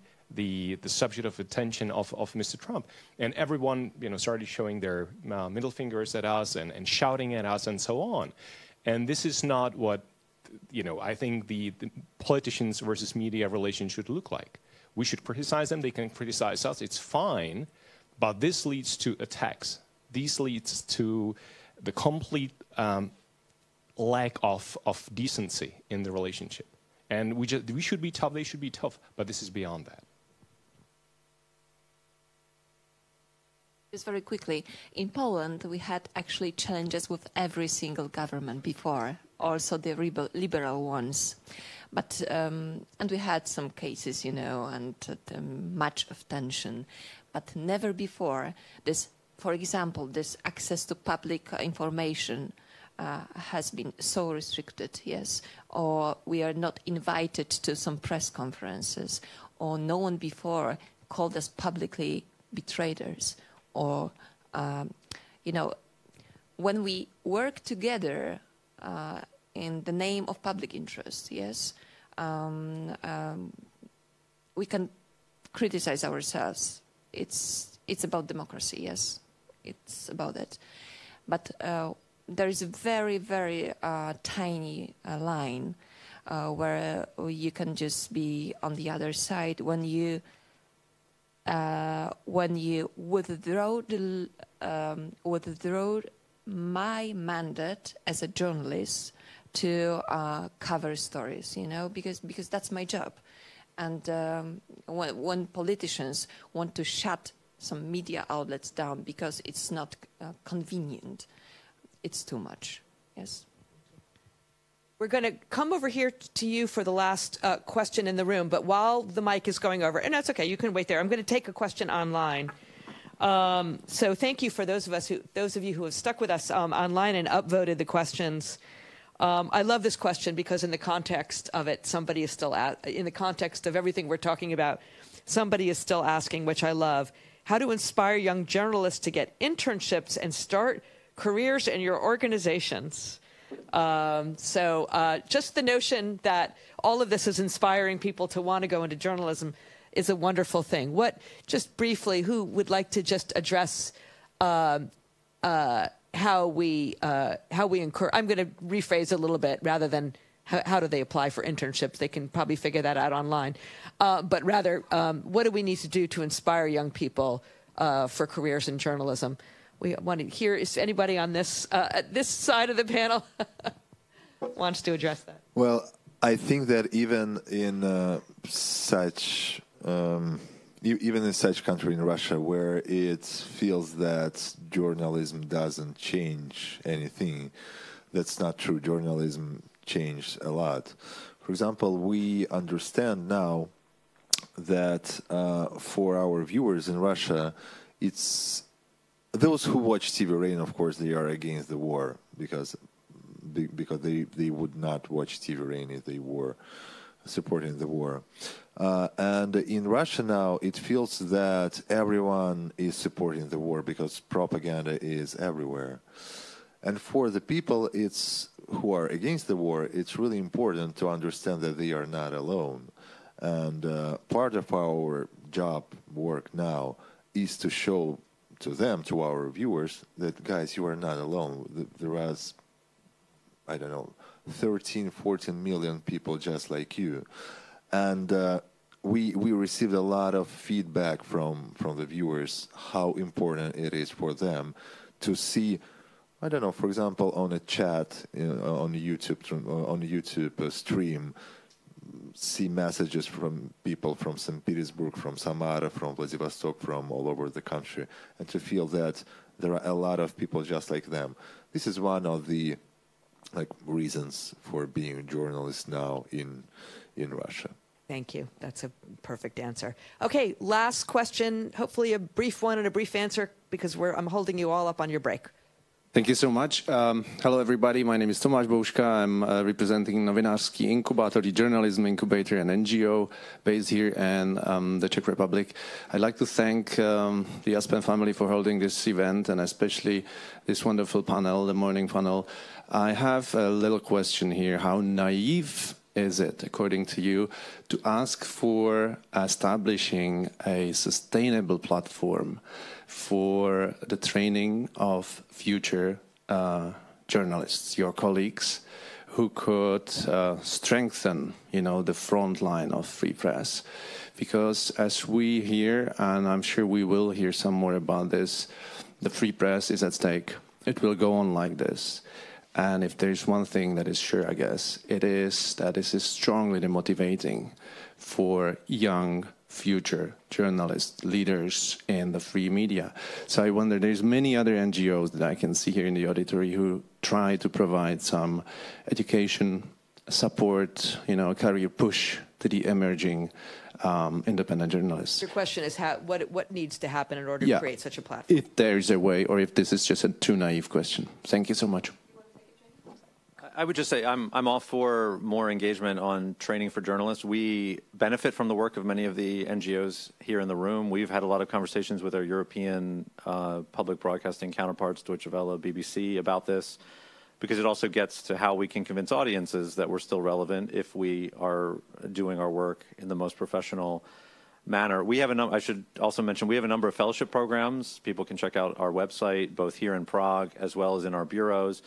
subject of attention of Mr. Trump. And everyone started showing their middle fingers at us and shouting at us and so on. And this is not what I think the politicians versus media relation should look like. We should criticize them. They can criticize us. It's fine. But this leads to attacks. This leads to the complete lack of decency in the relationship. And we should be tough, they should be tough, but this is beyond that. Just very quickly, in Poland, we had actually challenges with every single government before, also the liberal ones. But, and we had some cases, and much of tension. But never before this, for example, this access to public information has been so restricted, yes, or we are not invited to some press conferences, or no one before called us publicly betrayers, or, when we work together in the name of public interest, yes, we can criticize ourselves. It's about democracy, yes, it's about it. But there is a very, very tiny line where you can just be on the other side when you withdraw my mandate as a journalist to cover stories, because that's my job. And when politicians want to shut some media outlets down because it's not convenient, it's too much. Yes. We're going to come over here to you for the last question in the room, but while the mic is going over, and that's okay, you can wait there. I'm going to take a question online. So thank you for those of you who have stuck with us online and upvoted the questions. I love this question because in the context of it, somebody is still in the context of everything we're talking about, somebody is still asking, which I love, how to inspire young journalists to get internships and start careers in your organizations. So just the notion that all of this is inspiring people to want to go into journalism is a wonderful thing. Just briefly, who would like to just address how we encourage? I'm going to rephrase a little bit rather than how do they apply for internships? They can probably figure that out online. But rather, what do we need to do to inspire young people for careers in journalism? We want to hear, is anybody on this side of the panel wants to address that? Well, I think that even in such country in Russia where it feels that journalism doesn't change anything, that's not true. Journalism changed a lot. For example, we understand now that for our viewers in Russia, it's those who watch TV Rain, of course, they are against the war because they would not watch TV Rain if they were supporting the war. And in Russia now, it feels that everyone is supporting the war because propaganda is everywhere. And for the people who are against the war, it's really important to understand that they are not alone. And part of our work now is to show to them, to our viewers, that, guys, you are not alone. There was, I don't know, 13, 14 million people just like you. And we received a lot of feedback from the viewers how important it is for them to see, I don't know, for example, on a chat, on YouTube stream, see messages from people from St. Petersburg, from Samara, from Vladivostok, from all over the country, and to feel that there are a lot of people just like them. This is one of the reasons for being a journalist now in Russia. Thank you. That's a perfect answer. Okay, last question. Hopefully a brief one and a brief answer because I'm holding you all up on your break. Thank you so much. Hello, everybody. My name is Tomáš Bouška. I'm representing Novinářský inkubator, the journalism incubator, an NGO based here in the Czech Republic. I'd like to thank the Aspen family for holding this event and especially this wonderful panel, the morning panel. I have a little question here. How naive is it, according to you, to ask for establishing a sustainable platform for the training of future journalists, your colleagues, who could strengthen, the front line of free press? Because as we hear, and I'm sure we will hear some more about this, the free press is at stake. It will go on like this. And if there's one thing that is sure, I guess, it is that this is strongly demotivating for young future journalists, leaders in the free media. So I wonder, there's many other NGOs that I can see here in the auditory who try to provide some education, support, a career push to the emerging independent journalists. Your question is what needs to happen in order to create such a platform? If there's a way, or if this is just a too naive question. Thank you so much. I would just say I'm all for more engagement on training for journalists. We benefit from the work of many of the NGOs here in the room. We've had a lot of conversations with our European public broadcasting counterparts, Deutsche Welle, BBC, about this, because it also gets to how we can convince audiences that we're still relevant if we are doing our work in the most professional manner. We have I should also mention, we have a number of fellowship programs. People can check out our website, both here in Prague as well as in our bureaus.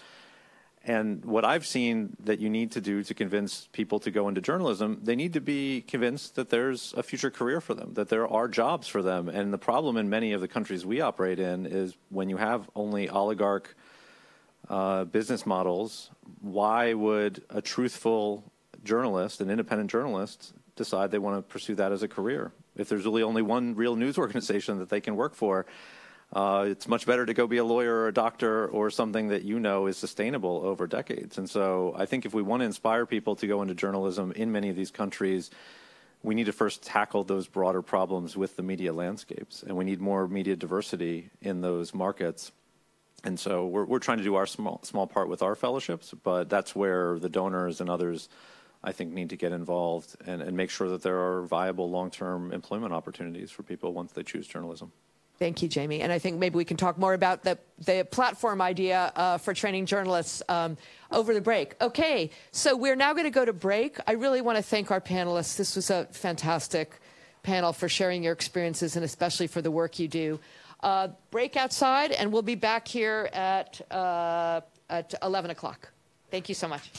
And what I've seen that you need to do to convince people to go into journalism, they need to be convinced that there's a future career for them, that there are jobs for them. And the problem in many of the countries we operate in is when you have only oligarch business models, why would a truthful journalist, an independent journalist, decide they want to pursue that as a career? If there's really only one real news organization that they can work for, It's much better to go be a lawyer or a doctor or something that you know is sustainable over decades. And so I think if we want to inspire people to go into journalism in many of these countries, we need to first tackle those broader problems with the media landscapes, and we need more media diversity in those markets. And so we're trying to do our small part with our fellowships, but that's where the donors and others, I think, need to get involved and make sure that there are viable long-term employment opportunities for people once they choose journalism. Thank you, Jamie. And I think maybe we can talk more about the platform idea for training journalists over the break. Okay, so we're now going to go to break. I really want to thank our panelists. This was a fantastic panel for sharing your experiences and especially for the work you do. Break outside, and we'll be back here at 11 o'clock. Thank you so much.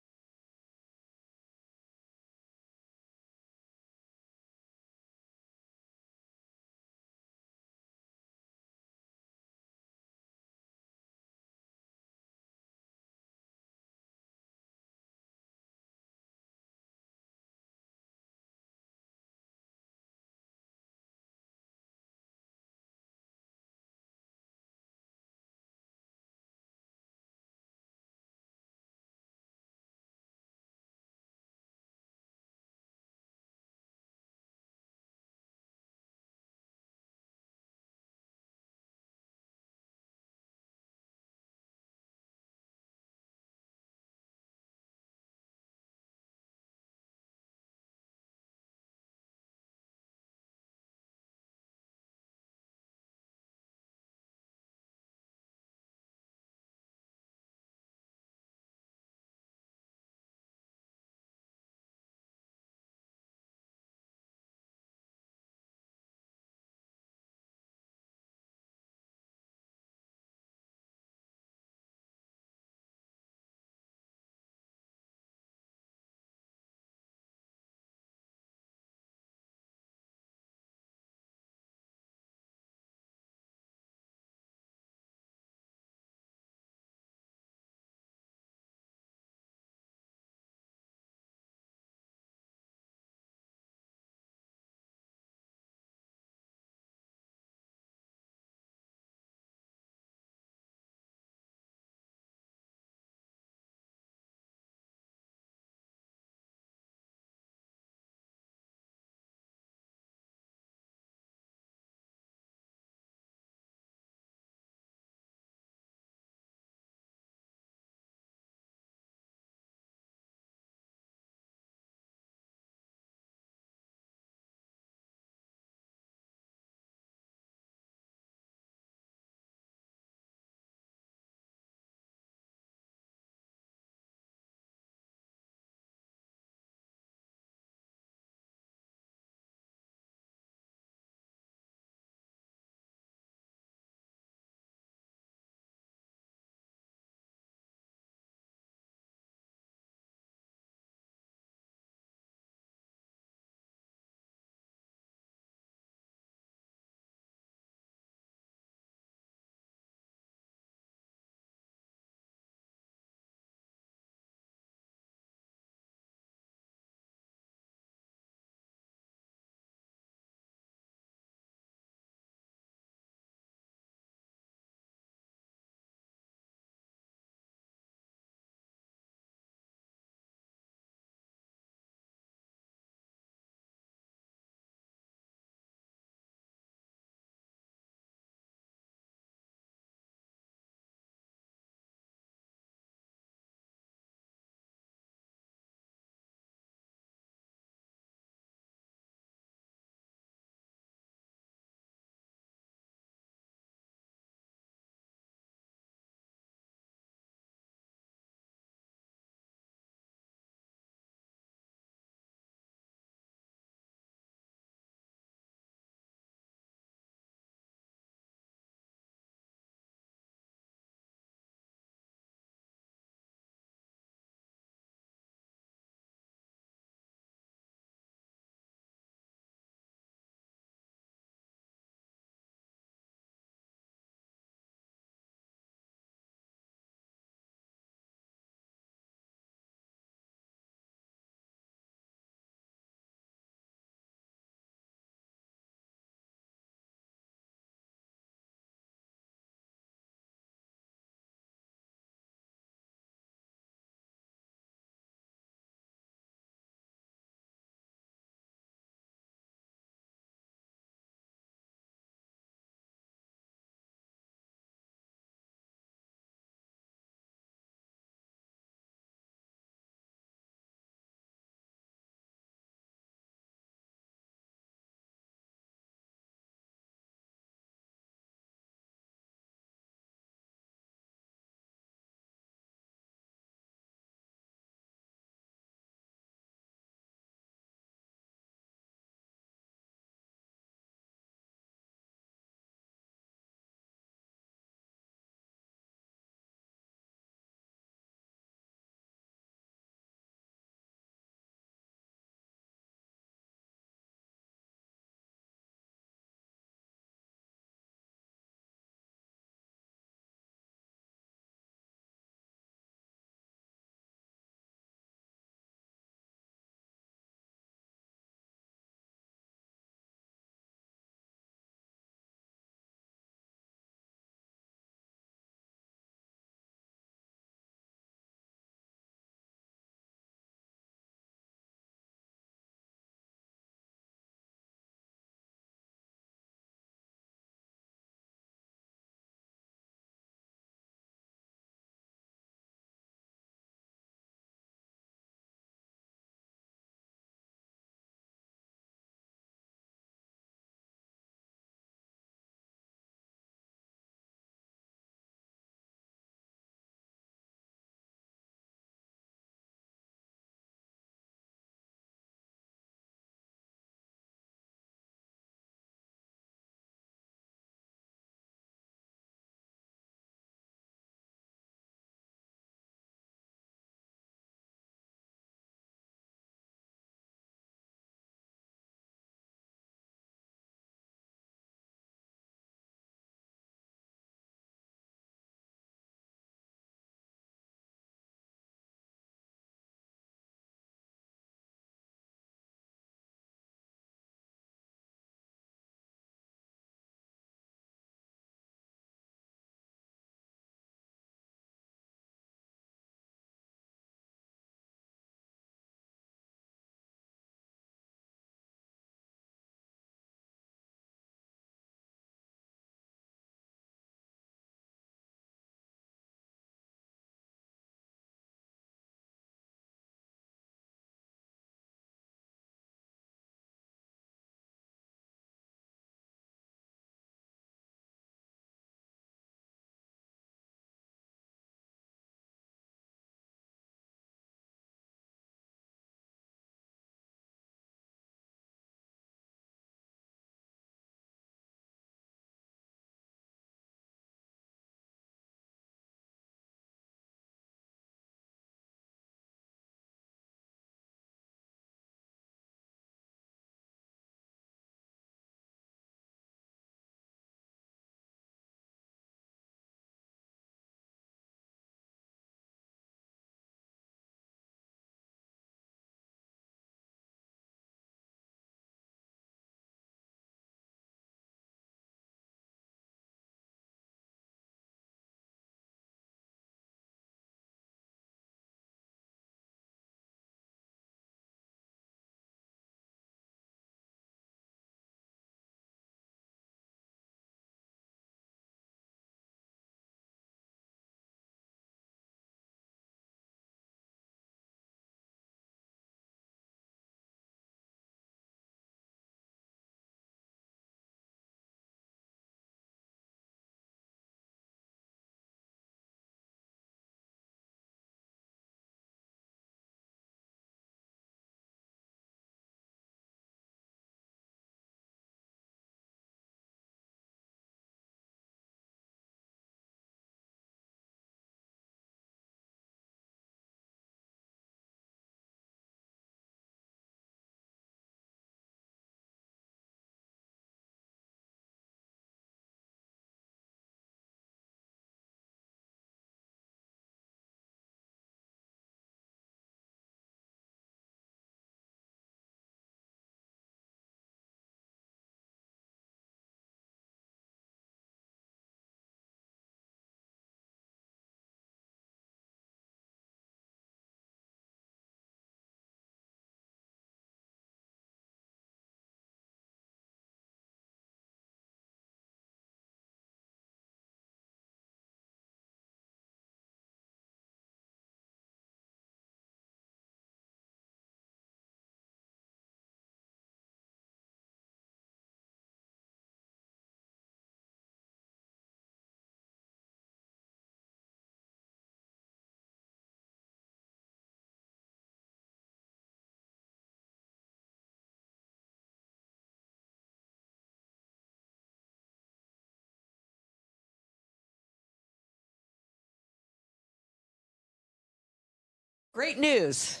Great news.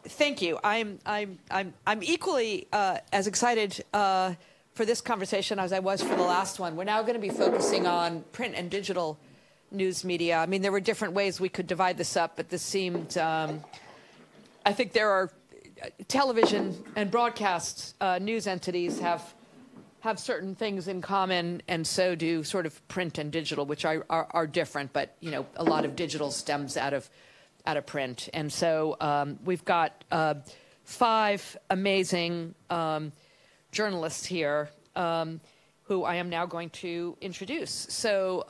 Thank you. I'm equally as excited for this conversation as I was for the last one. We're now going to be focusing on print and digital news media. I mean, there were different ways we could divide this up, but this seemed. I think there are television and broadcast news entities have certain things in common, and so do sort of print and digital, which are different. But you know, a lot of digital stems out of print, and so we've got 5 amazing journalists here who I am now going to introduce. So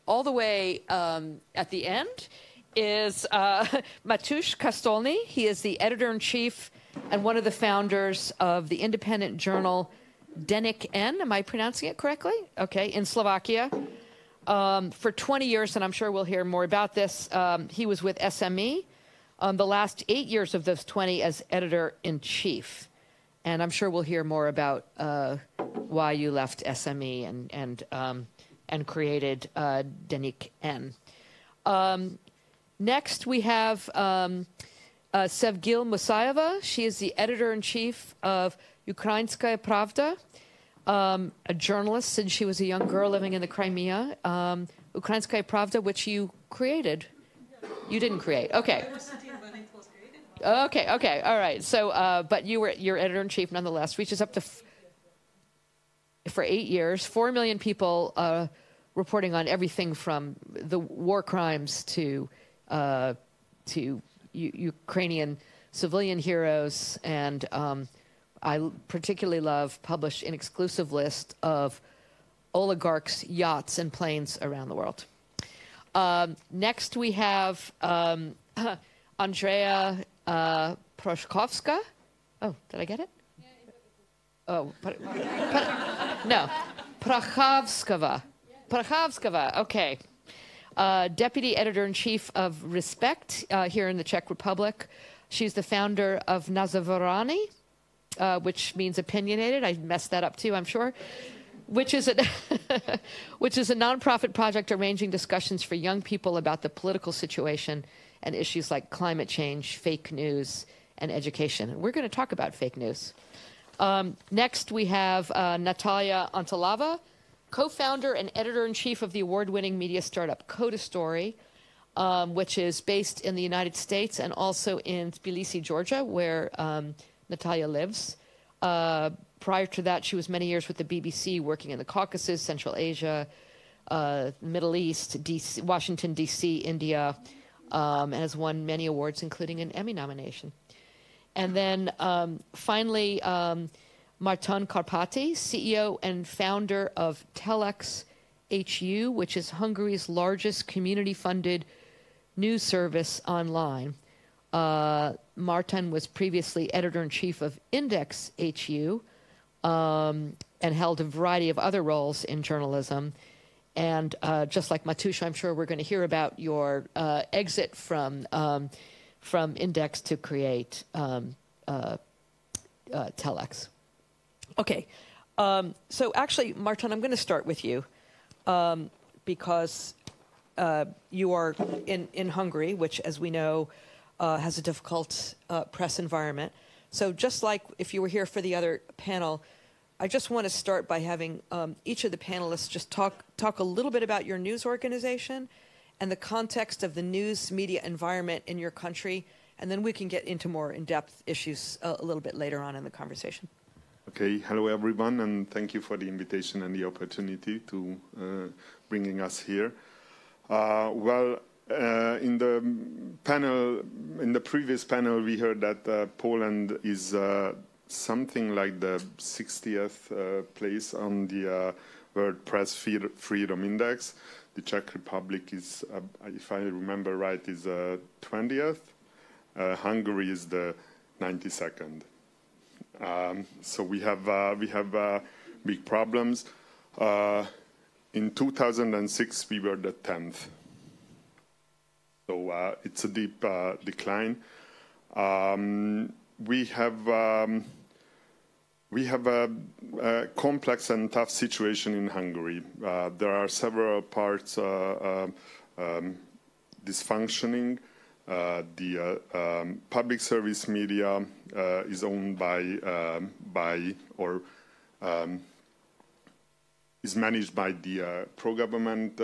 all the way at the end is Mateusz Kostolny. He is the editor-in-chief and one of the founders of the independent journal Deník N. Am I pronouncing it correctly? Okay, in Slovakia. For 20 years, and I'm sure we'll hear more about this, he was with SME. The last 8 years of those 20 as editor-in-chief. And I'm sure we'll hear more about why you left SME and created Deník N. Next, we have Sevgil Musayeva. She is the editor-in-chief of Ukrainskaya Pravda, a journalist since she was a young girl living in the Crimea. Ukrainskaya Pravda, which you created. You didn't create. Okay. Okay. All right. So, but you're editor-in-chief nonetheless, reaches up to for 8 years, 4 million people reporting on everything from the war crimes to Ukrainian civilian heroes, and I particularly love published an exclusive list of oligarchs' yachts and planes around the world. Next, we have Andrea Prochowska. Oh, did I get it? Oh, no, Prachavskova. Prachavskova, okay. Deputy editor-in-chief of Respect here in the Czech Republic. She's the founder of Nazavorany, which means opinionated. I messed that up too, I'm sure. Which is a nonprofit project arranging discussions for young people about the political situation and issues like climate change, fake news, and education. And we're going to talk about fake news. Next, we have Natalia Antalava, co-founder and editor-in-chief of the award-winning media startup Coda Story, which is based in the United States and also in Tbilisi, Georgia, where Natalia lives. Prior to that, she was many years with the BBC, working in the Caucasus, Central Asia, Middle East, DC, Washington, D.C., India, and has won many awards, including an Emmy nomination. And then finally, Marton Karpati, CEO and founder of Telex HU, which is Hungary's largest community-funded news service online. Marton was previously editor-in-chief of Index HU and held a variety of other roles in journalism. And just like Mateusz, I'm sure we're going to hear about your exit from Index to create Telex. Okay, so actually, Marton, I'm going to start with you because you are in Hungary, which, as we know, has a difficult press environment. So just like if you were here for the other panel, I just want to start by having each of the panelists just talk a little bit about your news organization and the context of the news media environment in your country, and then we can get into more in-depth issues a little bit later on in the conversation. Okay, hello everyone, and thank you for the invitation and the opportunity to bringing us here. In the previous panel, we heard that Poland is something like the 60th place on the World Press Freedom Index. The Czech Republic is, if I remember right, is 20th. Hungary is the 92nd. So we have big problems. In 2006, we were the 10th. So it's a deep decline. We have we have a complex and tough situation in Hungary. There are several parts dysfunctioning. The public service media is owned by or is managed by the pro-government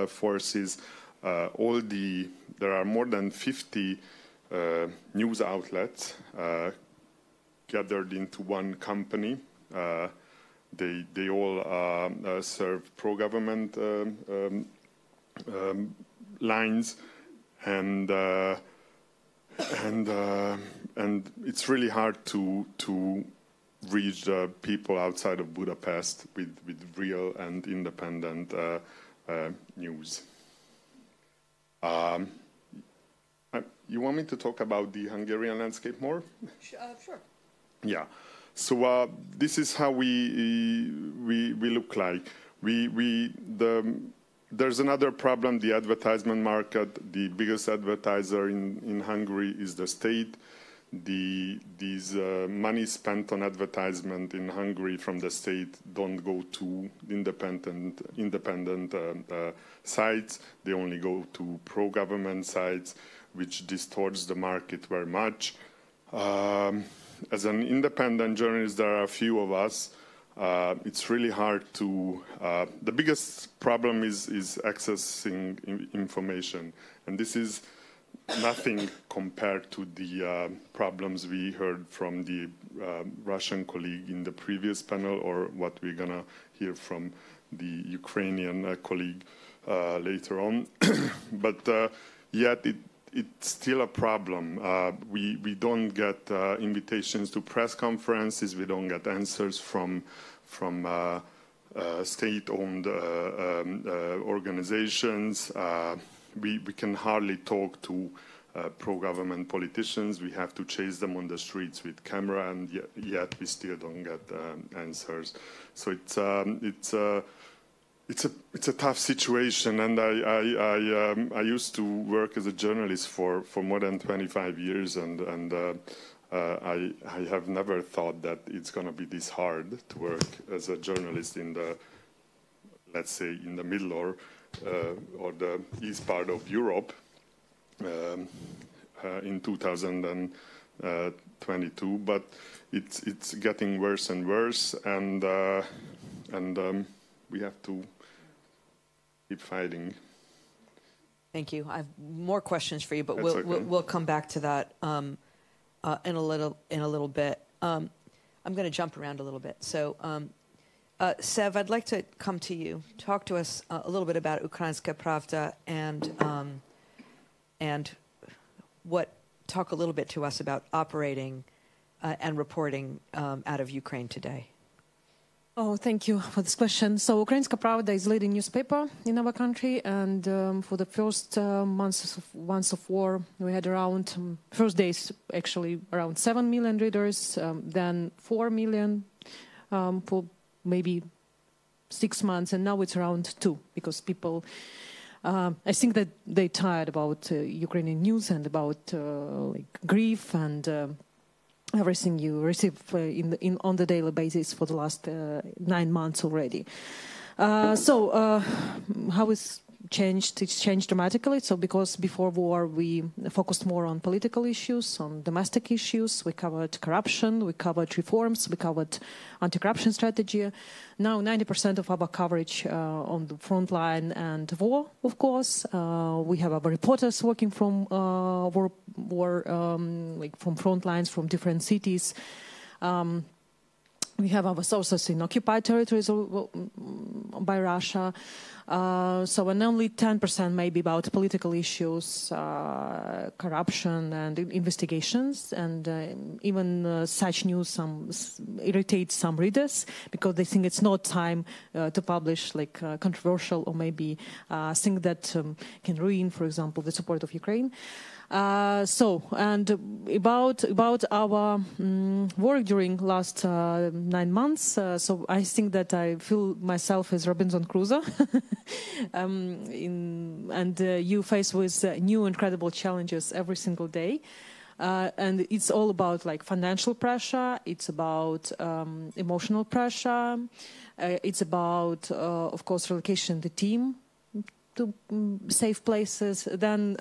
forces. There are more than 50 news outlets gathered into one company. They all serve pro-government lines, and it's really hard to reach the people outside of Budapest with real and independent news. You want me to talk about the Hungarian landscape more? Sure. Yeah. So this is how we look like. There's another problem, the advertisement market. The biggest advertiser in Hungary is the state. These money spent on advertisement in Hungary from the state don't go to independent sites. They only go to pro-government sites, which distorts the market very much. As an independent journalist, there are a few of us. It's really hard to... the biggest problem is accessing information. And this is nothing compared to the problems we heard from the Russian colleague in the previous panel, or what we're going to hear from the Ukrainian colleague later on. But yet it's still a problem. We don't get invitations to press conferences. We don't get answers from state-owned organizations. We can hardly talk to pro-government politicians. We have to chase them on the streets with camera, and yet we still don't get answers. So it's a tough situation, and I used to work as a journalist for more than 25 years, and I have never thought that it's going to be this hard to work as a journalist in the, let's say, in the middle or the east part of Europe in 2022. But it's getting worse and worse, and we have to keep fighting. Thank you. I have more questions for you, but That's okay. we'll come back to that in a little bit. I'm going to jump around a little bit. So, Sev, I'd like to come to you. Talk to us a little bit about Ukrainská pravda and talk a little bit to us about operating and reporting out of Ukraine today. Oh, thank you for this question. So, Ukrainská pravda is leading newspaper in our country, and for the first months of war, we had around first days actually around 7 million readers, then 4 million for maybe 6 months, and now it's around 2 because people, I think that they're tired about Ukrainian news and about like grief and everything you receive on the daily basis for the last 9 months already. So how is changed? It's changed dramatically. So because before war we focused more on political issues, on domestic issues. We covered corruption, we covered reforms, we covered anti-corruption strategy. Now 90% of our coverage on the front line and war, of course. We have our reporters working from like from front lines, from different cities. We have our sources in occupied territories by Russia. So, and only 10% maybe about political issues, corruption and investigations. And even such news irritates some readers because they think it's not time to publish like controversial or maybe things that can ruin, for example, the support of Ukraine. So, and about our work during last 9 months, so I think that I feel myself as Robinson Crusoe, and you face with new incredible challenges every single day. And it's all about like financial pressure. It's about emotional pressure. It's about, of course, relocation of the team to safe places. Then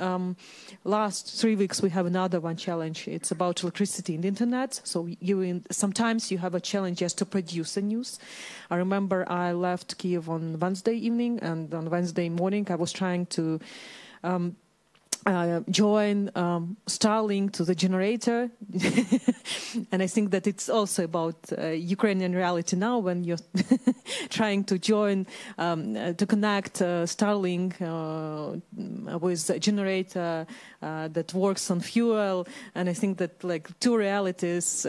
last 3 weeks we have another one challenge. It's about electricity and internet. So sometimes you have a challenge just to produce the news. I remember I left Kiev on Wednesday evening, and on Wednesday morning I was trying to join Starlink to the generator. And I think that it's also about Ukrainian reality now, when you're trying to join, to connect Starlink with a generator that works on fuel. And I think that like two realities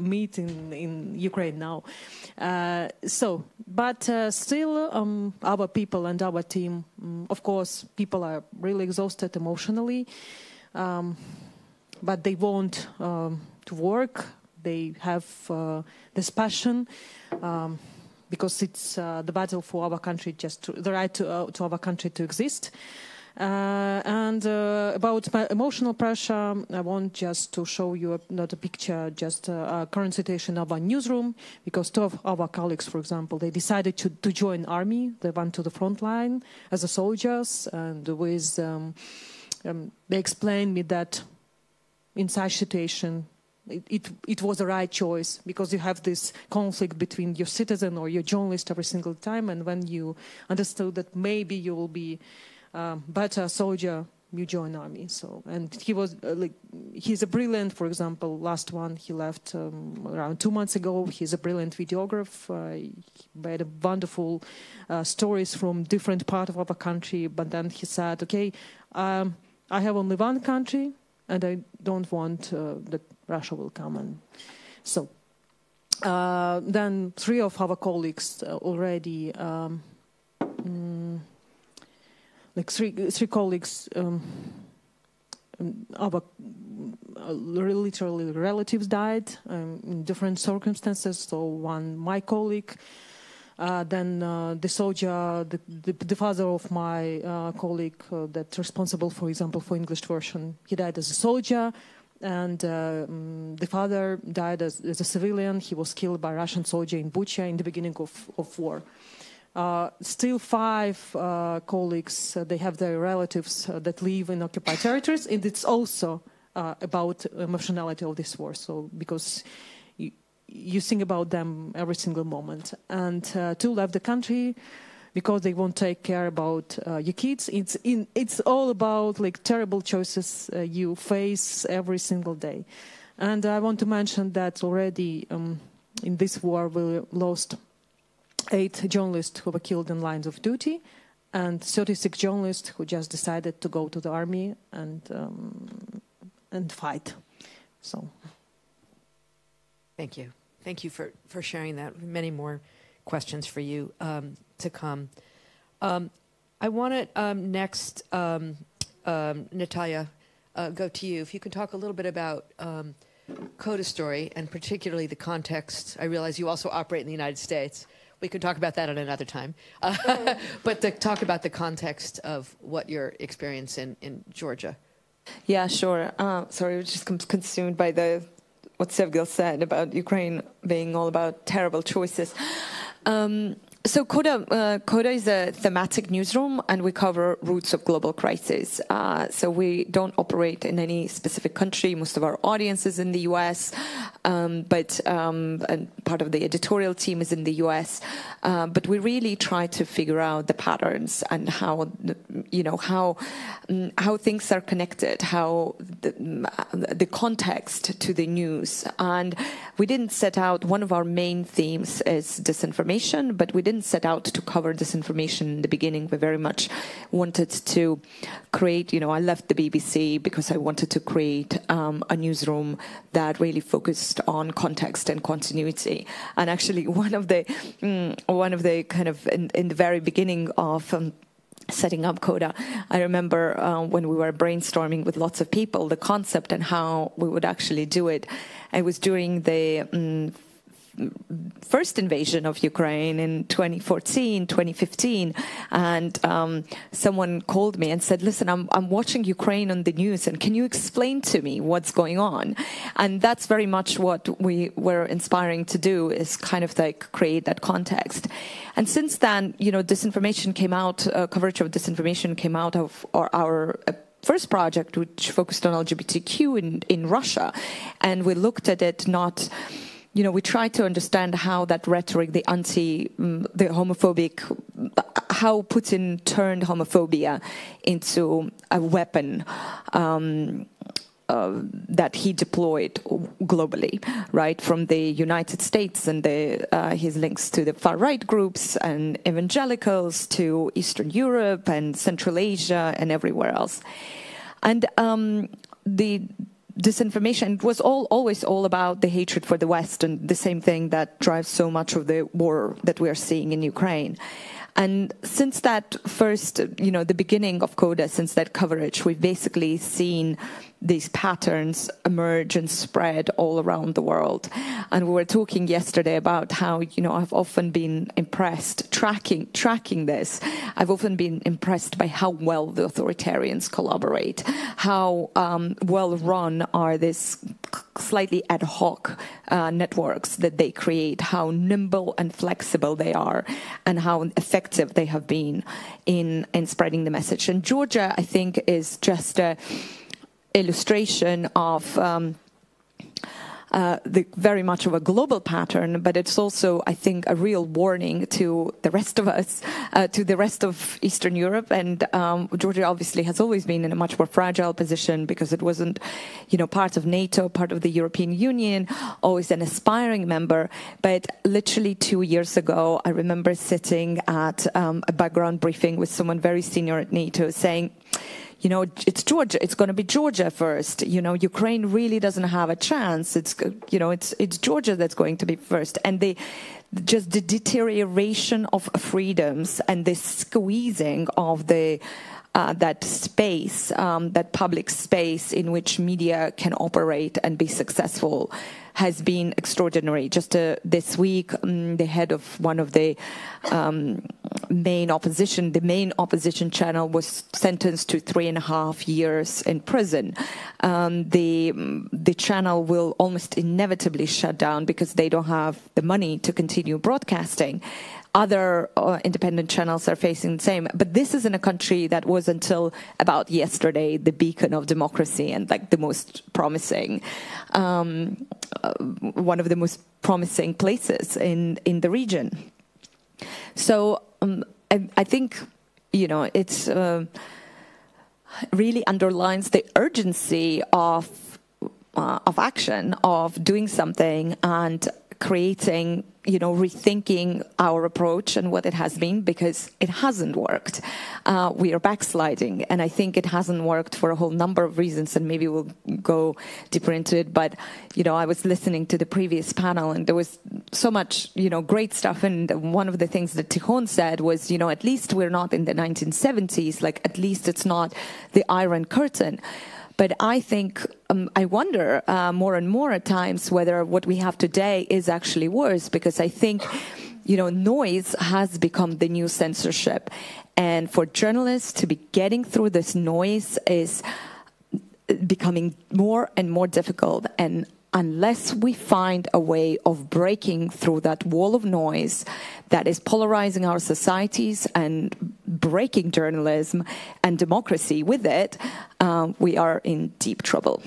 meet in Ukraine now. But still our people and our team, of course, people are really exhausted emotionally, but they want to work. They have this passion because it's the battle for our country, the right to our country to exist. And about my emotional pressure, I want just to show you not a picture, just a current situation of our newsroom, because two of our colleagues, for example, they decided to join army. They went to the front line as a soldiers, and with they explained me that in such situation, it was the right choice, because you have this conflict between your citizen or your journalist every single time, and when you understood that maybe you will be better soldier, you join army. So, and he was he's a brilliant, for example, last one, he left around 2 months ago. He's a brilliant videographer. He made wonderful stories from different parts of our country. But then he said, okay, I have only one country, and I don't want that Russia will come. And so then 3 of our colleagues already, three colleagues, our literally relatives died in different circumstances. So one, my colleague, then the soldier, the father of my colleague that's responsible, for example, for English version, he died as a soldier, and the father died as a civilian. He was killed by a Russian soldier in Bucha in the beginning of war. Still 5 colleagues, they have their relatives that live in occupied territories, and it's also about emotionality of this war. So because you think about them every single moment. And 2 left the country because they won't take care about your kids. It's all about like terrible choices you face every single day. And I want to mention that already in this war we lost 8 journalists who were killed in lines of duty, and 36 journalists who just decided to go to the army and fight. So, thank you for sharing that. Many more questions for you to come. I want to next, Natalia, go to you. If you can talk a little bit about Coda Story, and particularly the context. I realize you also operate in the United States. We could talk about that at another time. But to talk about the context of what your experience in Georgia. Yeah, sure. Sorry, I was just consumed by what Sevgil said about Ukraine being all about terrible choices. So Coda is a thematic newsroom, and we cover roots of global crisis. So we don't operate in any specific country. Most of our audience is in the U.S., but and part of the editorial team is in the U.S. But we really try to figure out the patterns and how things are connected, how the context to the news. And we didn't set out, one of our main themes is disinformation, but we didn't set out to cover disinformation in the beginning. We very much wanted to create, I left the BBC because I wanted to create a newsroom that really focused on context and continuity. And actually one of the kind of in the very beginning of setting up Coda, I remember when we were brainstorming with lots of people, the concept and how we would actually do it. It was during the first invasion of Ukraine in 2014, 2015, and someone called me and said, listen, I'm watching Ukraine on the news, and can you explain to me what's going on? And that's very much what we were inspiring to do, is kind of like create that context. And since then, you know, disinformation came out, coverage of disinformation came out of our first project, which focused on LGBTQ in Russia. And we looked at it not, you know, we tried to understand how that rhetoric, the homophobic, how Putin turned homophobia into a weapon that he deployed globally, right, from the United States and his links to the far-right groups and evangelicals to Eastern Europe and Central Asia and everywhere else. And the disinformation was always all about the hatred for the West, and the same thing that drives so much of the war that we are seeing in Ukraine. And since that first, you know, the beginning of CODA, since that coverage, we've basically seen these patterns emerge and spread all around the world. And we were talking yesterday about how, you know, I've often been impressed tracking this. I've often been impressed by how well the authoritarians collaborate, how well run are these slightly ad hoc networks that they create, how nimble and flexible they are, and how effective they have been in spreading the message. And Georgia, I think, is just a illustration of very much of a global pattern, but it's also, I think, a real warning to the rest of us, to the rest of Eastern Europe. And Georgia obviously has always been in a much more fragile position because it wasn't, you know, part of NATO, part of the European Union, always an aspiring member. But literally 2 years ago, I remember sitting at a background briefing with someone very senior at NATO saying, you know, it's Georgia. It's going to be Georgia first. You know, Ukraine really doesn't have a chance. It's, you know, it's Georgia that's going to be first. And just the deterioration of freedoms and the squeezing of that space, that public space in which media can operate and be successful, has been extraordinary. Just this week, the head of one of the main opposition channel was sentenced to 3.5 years in prison. The channel will almost inevitably shut down because they don't have the money to continue broadcasting. Other independent channels are facing the same. But this is in a country that was, until about yesterday, the beacon of democracy and like the most promising, one of the most promising places in the region. So I think, you know, it's really underlines the urgency of action, of doing something and creating, you know, rethinking our approach and what it has been, because it hasn't worked. We are backsliding, and I think it hasn't worked for a whole number of reasons, and maybe we'll go deeper into it. But, you know, I was listening to the previous panel, and there was so much, you know, great stuff. And one of the things that Tikhon said was, you know, at least we're not in the 1970s, like at least it's not the Iron Curtain. But I think, I wonder more and more at times whether what we have today is actually worse, because I think, you know, noise has become the new censorship. And for journalists to be getting through this noise is becoming more and more difficult. And unless we find a way of breaking through that wall of noise that is polarizing our societies and breaking journalism and democracy with it, we are in deep trouble.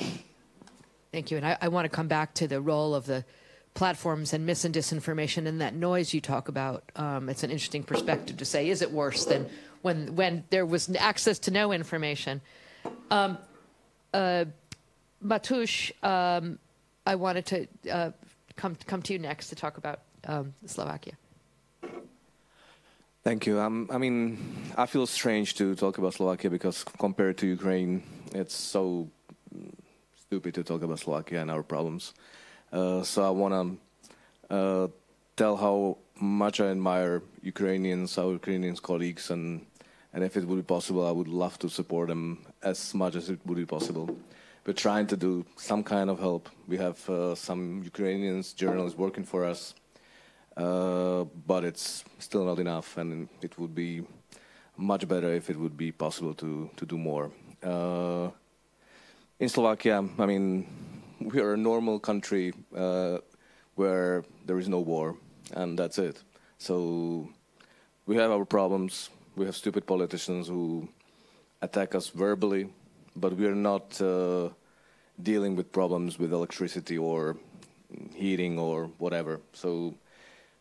Thank you. And I want to come back to the role of the platforms and mis and disinformation and that noise you talk about. It's an interesting perspective to say, is it worse than when there was access to no information? Matusz, I wanted to come to you next to talk about Slovakia. Thank you. I mean, I feel strange to talk about Slovakia because compared to Ukraine, it's so stupid to talk about Slovakia and our problems. So I want to tell how much I admire Ukrainians, our Ukrainian colleagues, and if it would be possible, I would love to support them as much as it would be possible. We're trying to do some kind of help. We have some Ukrainian journalists working for us. but it's still not enough, and it would be much better if it would be possible to do more. In Slovakia, I mean, we are a normal country where there is no war, and that's it. So we have our problems. We have stupid politicians who attack us verbally, but we are not dealing with problems with electricity or heating or whatever. So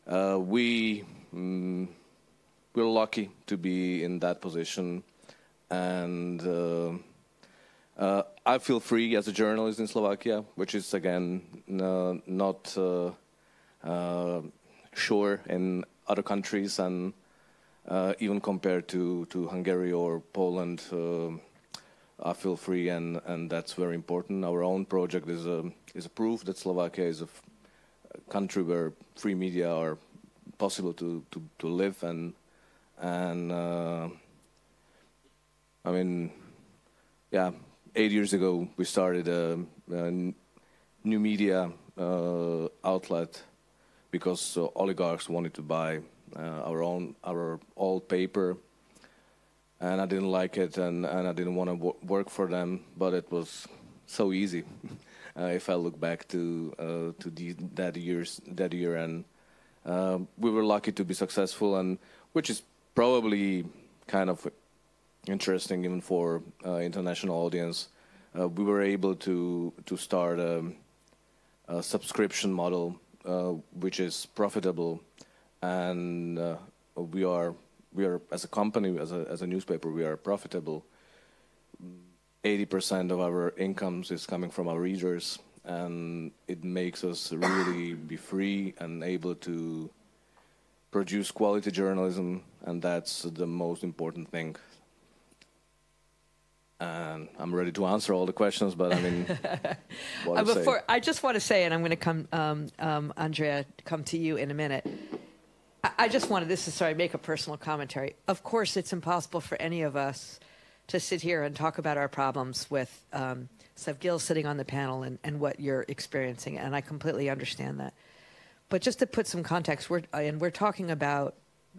we're lucky to be in that position, and I feel free as a journalist in Slovakia, which is again not sure in other countries, and even compared to Hungary or Poland, I feel free, and that's very important. Our own project is a proof that Slovakia is a country where free media are possible to live, and I mean, yeah, 8 years ago we started a new media outlet because oligarchs wanted to buy our old paper, and I didn't like it, and I didn't want to work for them, but it was so easy. If I look back to that year, and we were lucky to be successful, and which is probably kind of interesting even for international audience. We were able to start a subscription model which is profitable, and we are as a company, as a newspaper, we are profitable. 80% of our incomes is coming from our readers, and it makes us really be free and able to produce quality journalism, and that's the most important thing. And I'm ready to answer all the questions, but I mean, what to say? I just want to say, and I'm going to come, Andrea, come to you in a minute. I just wanted make a personal commentary. Of course, it's impossible for any of us to sit here and talk about our problems with Gil sitting on the panel and what you're experiencing, and I completely understand that. But just to put some context, we're talking about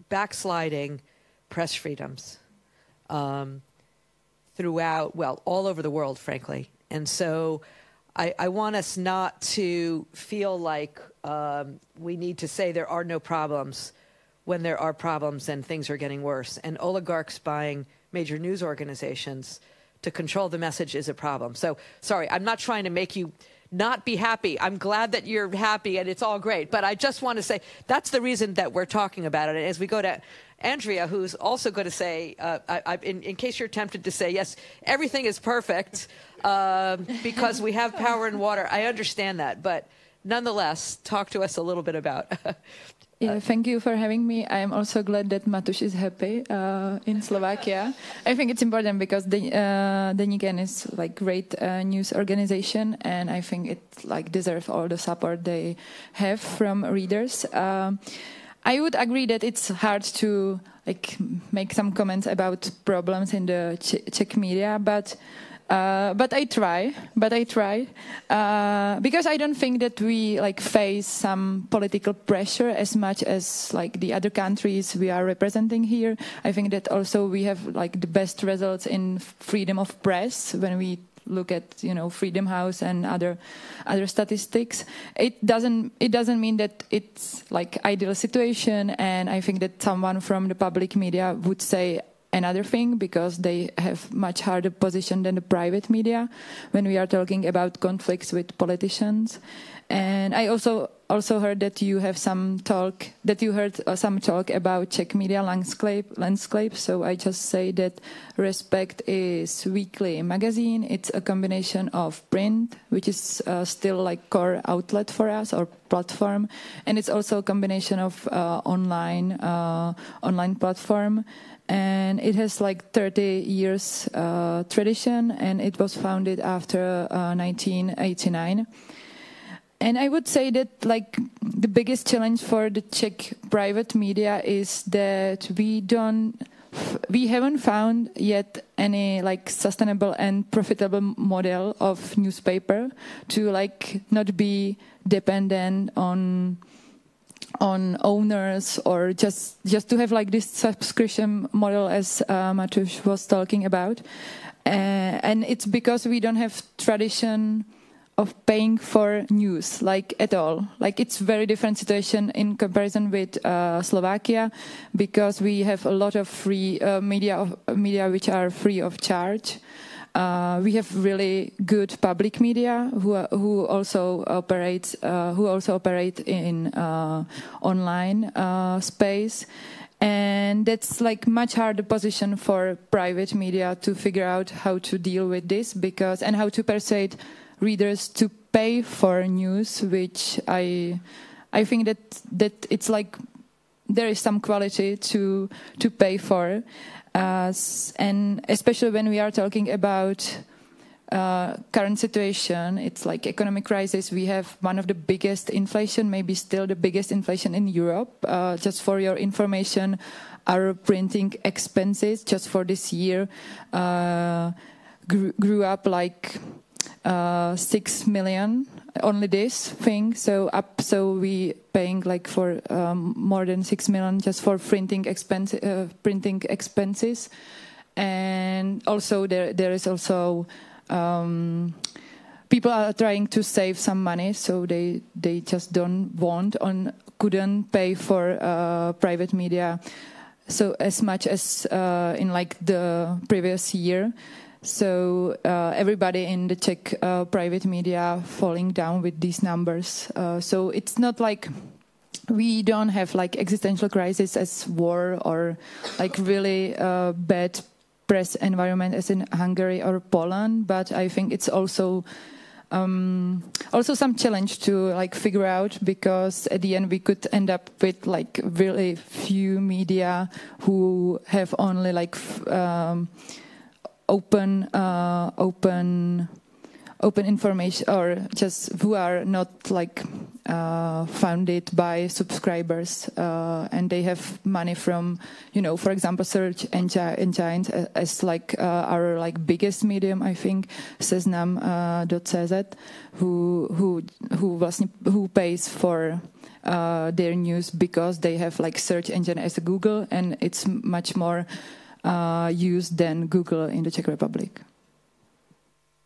backsliding press freedoms throughout, well, all over the world, frankly. And so I want us not to feel like we need to say there are no problems when there are problems and things are getting worse. And oligarchs buying major news organizations to control the message is a problem. So, sorry, I'm not trying to make you not be happy. I'm glad that you're happy and it's all great. But I just want to say that's the reason that we're talking about it. And as we go to Andrea, who's also going to say, in case you're tempted to say, yes, everything is perfect because we have power and water. I understand that. But nonetheless, talk to us a little bit about Yeah, thank you for having me. I am also glad that Matuš is happy in Slovakia. I think it's important because Deník N is like great news organization, and I think it like deserves all the support they have from readers. I would agree that it's hard to like make some comments about problems in the Czech media, but I try because I don't think that we like face some political pressure as much as like the other countries we are representing here. I think that also we have like the best results in freedom of press when we look at Freedom House and other statistics. It doesn't mean that it's like ideal situation, and I think that someone from the public media would say another thing because they have much harder position than the private media when we are talking about conflicts with politicians. And I also heard that you have some talk about Czech media landscape. So I just say that Respect is weekly magazine. It's a combination of print, which is still like core outlet for us or platform, and it's also a combination of online platform. And it has like 30 years tradition, and it was founded after 1989. And I would say that like the biggest challenge for the Czech private media is that we haven't found yet any like sustainable and profitable model of newspaper to like not be dependent on on owners, or just to have like this subscription model as Matusz was talking about. And it's because we don't have tradition of paying for news, like at all. Like it's very different situation in comparison with Slovakia, because we have a lot of free media which are free of charge. We have really good public media who also operate in online space. And that's like much harder position for private media to figure out how to deal with this, and how to persuade readers to pay for news, which I think that it's like there is some quality to pay for, and especially when we are talking about current situation, it's like economic crisis. We have one of the biggest inflation, maybe still the biggest inflation in Europe. Just for your information, our printing expenses just for this year grew up like 6 million, only this thing. So we paying like for more than 6 million just for printing expenses, and also there is also people are trying to save some money, so they just couldn't pay for private media so as much as in like the previous year. So everybody in the Czech private media falling down with these numbers. So it's not like we don't have like existential crisis as war or like really bad press environment as in Hungary or Poland, but I think it's also some challenge to like figure out, because at the end we could end up with like really few media who have only like open information, or just who are not like funded by subscribers, and they have money from, for example, search engines as like our like biggest medium, I think, seznam.cz, who pays for their news because they have like search engine as a Google, and it's much more used than Google in the Czech Republic.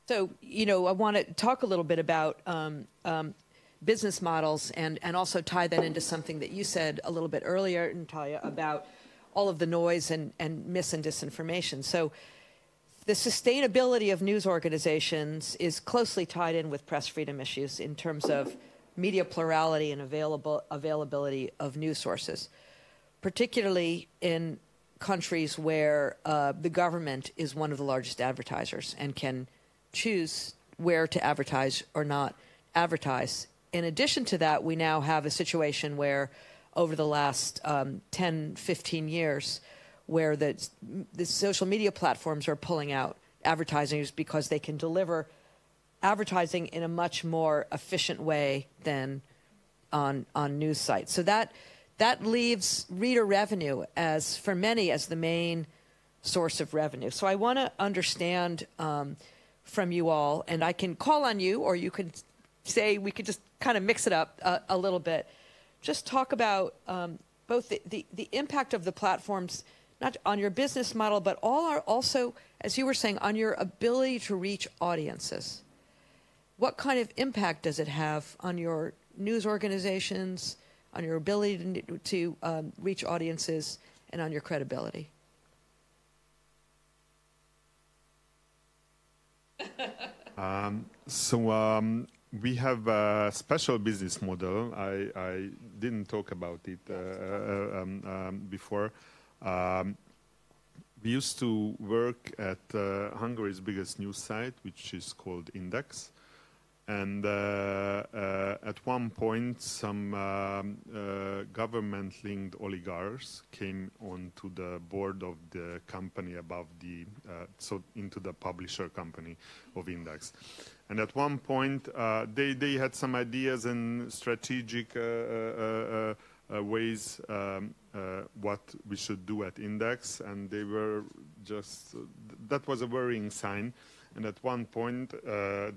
So, I want to talk a little bit about business models and also tie that into something that you said a little bit earlier, Natalia, about all of the noise and mis and disinformation. So the sustainability of news organizations is closely tied in with press freedom issues in terms of media plurality and availability of news sources, particularly in countries where the government is one of the largest advertisers and can choose where to advertise or not advertise. In addition to that, we now have a situation where over the last 10, 15 years, where the social media platforms are pulling out advertisers because they can deliver advertising in a much more efficient way than on news sites. So that leaves reader revenue as, for many, as the main source of revenue. So I want to understand from you all, and I can call on you, or you can say we could just kind of mix it up a little bit. Just talk about both the impact of the platforms, not on your business model, but also, as you were saying, on your ability to reach audiences. What kind of impact does it have on your news organizations, on your ability to reach audiences, and on your credibility? We have a special business model. I didn't talk about it before. We used to work at Hungary's biggest news site, which is called Index. And at one point, some government-linked oligarchs came onto the board of the company above into the publisher company of Index. And at one point, they had some ideas and strategic ways what we should do at Index, and they were just, that was a worrying sign. And at one point,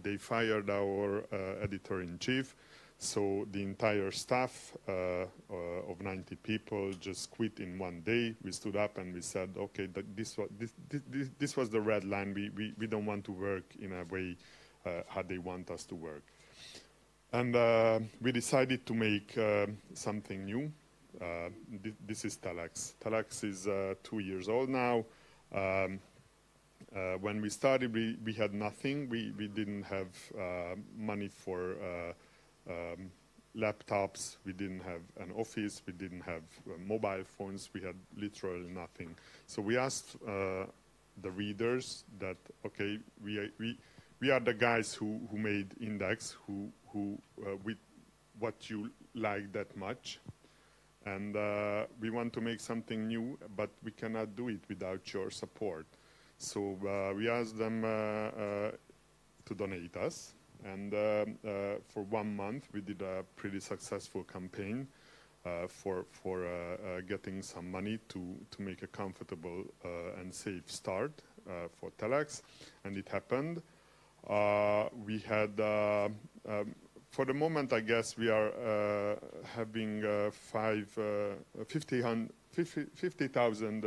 they fired our editor-in-chief, So the entire staff of 90 people just quit in one day. We stood up and we said, okay, this was the red line. We don't want to work in a way how they want us to work. And we decided to make something new. This is Telex. Telex is 2 years old now. When we started, we had nothing. We didn't have money for laptops. We didn't have an office. We didn't have mobile phones. We had literally nothing. So we asked the readers that, okay, we are the guys who made Index, with what you like that much. And we want to make something new, but we cannot do it without your support. So we asked them to donate us. And for 1 month, we did a pretty successful campaign for getting some money to make a comfortable and safe start for Telex. And it happened. We had, for the moment, I guess we are having 50,000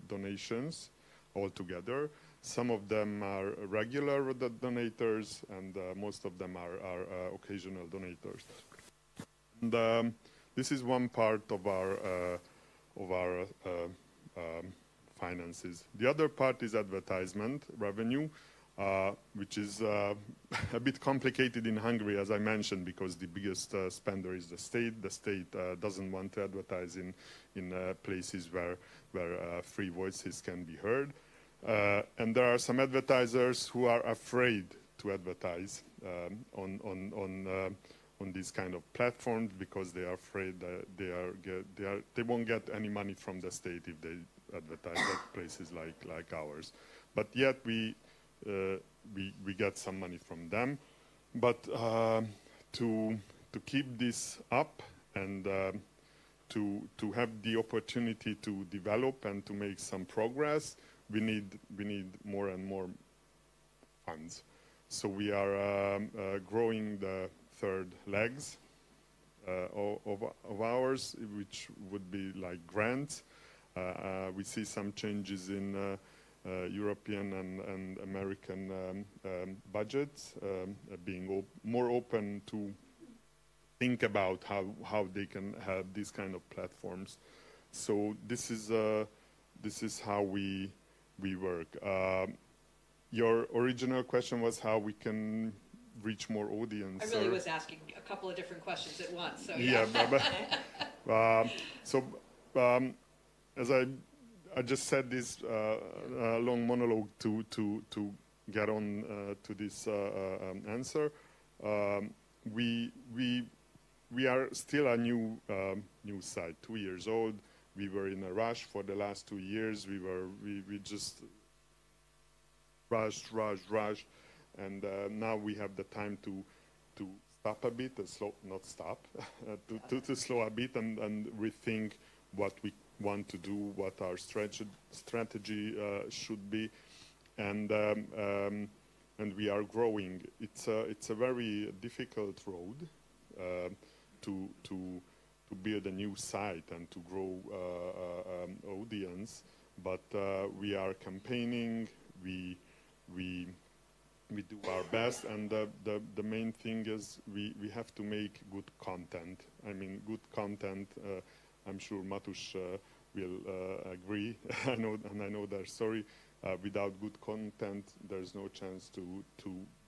donations altogether. Some of them are regular donators, and most of them are occasional donators. And this is one part of our finances. The other part is advertisement revenue, which is a bit complicated in Hungary, as I mentioned, because the biggest spender is the state. The state doesn't want to advertise in places where free voices can be heard. And there are some advertisers who are afraid to advertise on these kind of platforms because they are afraid that they won't get any money from the state if they advertise at places like ours. But yet we get some money from them. But to keep this up and to have the opportunity to develop and to make some progress, we need more and more funds. So we are growing the third legs of ours, which would be like grants. We see some changes in European and American budgets, being more open to think about how they can have these kind of platforms. So this is how we work. Your original question was how we can reach more audience. I really was asking a couple of different questions at once. So yeah. As I just said this long monologue to get on to this answer. We are still a new site, 2 years old. We were in a rush for the last 2 years. We just rushed, and now we have the time to stop a bit, not stop, to slow a bit and rethink what we want to do, what our strategy should be, and we are growing. It's a very difficult road to build a new site and to grow audience, but we are campaigning. We do our best, and the main thing is we have to make good content. I mean, good content. I'm sure Matus will agree. I know their story. Without good content, there's no chance to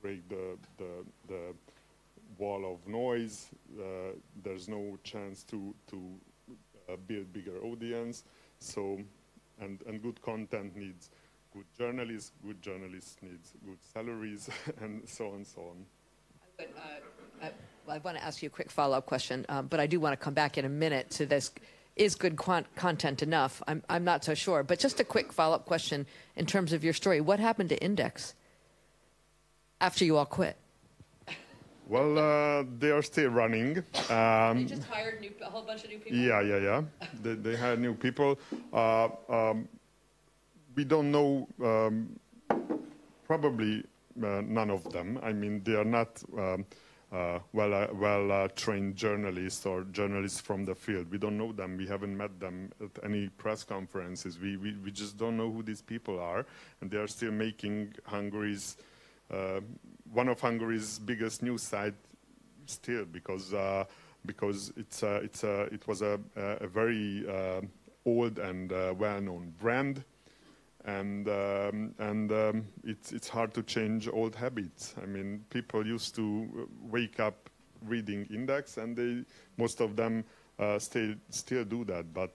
break the wall of noise. There's no chance to build bigger audience. So, and good content needs good journalists needs good salaries, and so on and so on. I want to ask you a quick follow-up question, but I do want to come back in a minute to this. Is good content enough? I'm not so sure, but just a quick follow-up question in terms of your story. What happened to Index after you all quit? Well, they are still running. They just hired a whole bunch of new people? Yeah. They hired new people. We don't know, probably none of them. I mean, they are not trained journalists or journalists from the field. We don't know them. We haven't met them at any press conferences. We just don't know who these people are, and they are still making Hungary's one of Hungary's biggest news site still, because it was a very old and well-known brand. And it's hard to change old habits. I mean, people used to wake up reading Index, and most of them still do that. But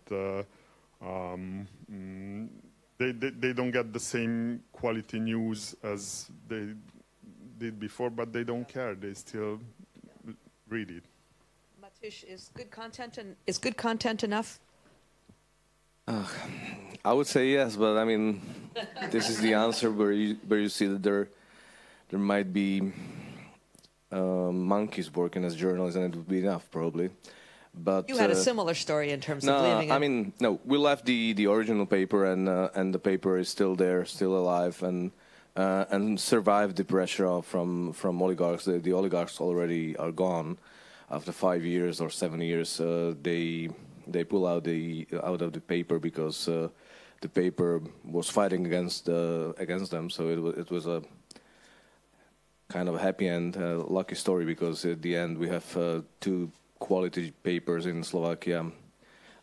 they don't get the same quality news as they did before, but they don't care. They still read it. Matusz, is good content enough? I would say yes, but I mean, this is the answer where you see that there might be monkeys working as journalists, and it would be enough probably. But you had a similar story in terms of leaving. I mean, no, we left the original paper, and the paper is still there, still alive, and survived the pressure from oligarchs. The oligarchs already are gone. After 5 years or 7 years, they pull out of the paper because the paper was fighting against them. So it was a kind of a happy and lucky story, because at the end we have 2 quality papers in Slovakia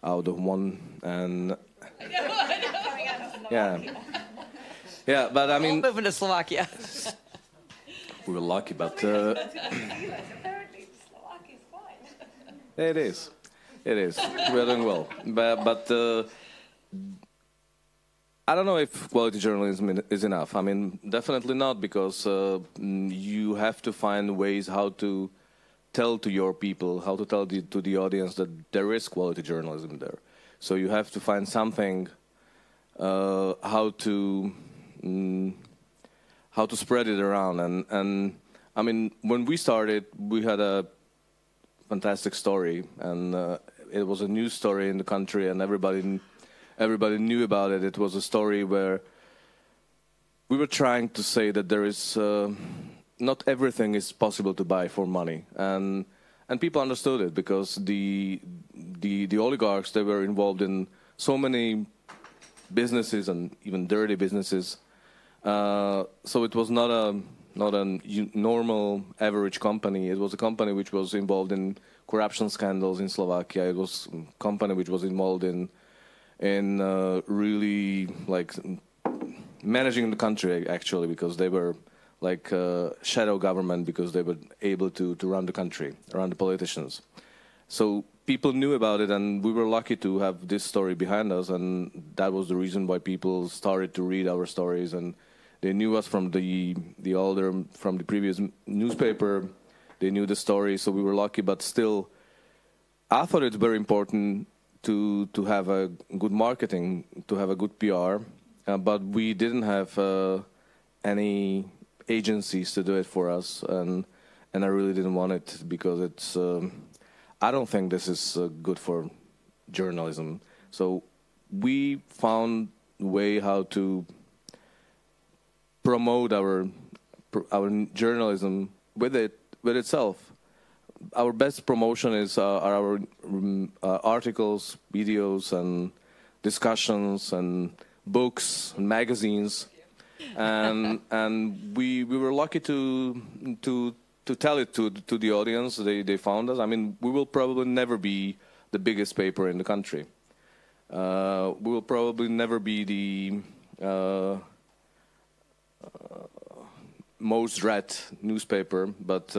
out of 1, and yeah, but I mean, all moving to Slovakia. We were lucky, but it is. It is. We're doing well. But I don't know if quality journalism is enough. I mean, definitely not, because you have to find ways how to tell to your people, how to tell to the audience that there is quality journalism there. So you have to find something, how to spread it around. And I mean, when we started, we had a fantastic story, and it was a news story in the country, and everybody knew about it. It was a story where we were trying to say that there is not everything is possible to buy for money, and people understood it, because the oligarchs, they were involved in so many businesses, and even dirty businesses. So it was not a normal average company. It was a company which was involved in corruption scandals in Slovakia. It was a company which was involved in really like managing the country, actually, because they were like shadow government, because they were able to run the country, run the politicians. So people knew about it, and we were lucky to have this story behind us, and that was the reason why people started to read our stories, and they knew us from the previous newspaper. They knew the story, so we were lucky. But still, I thought it's very important to have a good marketing, to have a good PR. But we didn't have any agencies to do it for us, and I really didn't want it, because it's. I don't think this is good for journalism. So we found a way how to promote our journalism with itself. Our best promotion is our articles, videos, and discussions, and books, and magazines, and we were lucky to tell it to the audience. They found us. I mean, we will probably never be the biggest paper in the country. We will probably never be the most read newspaper, but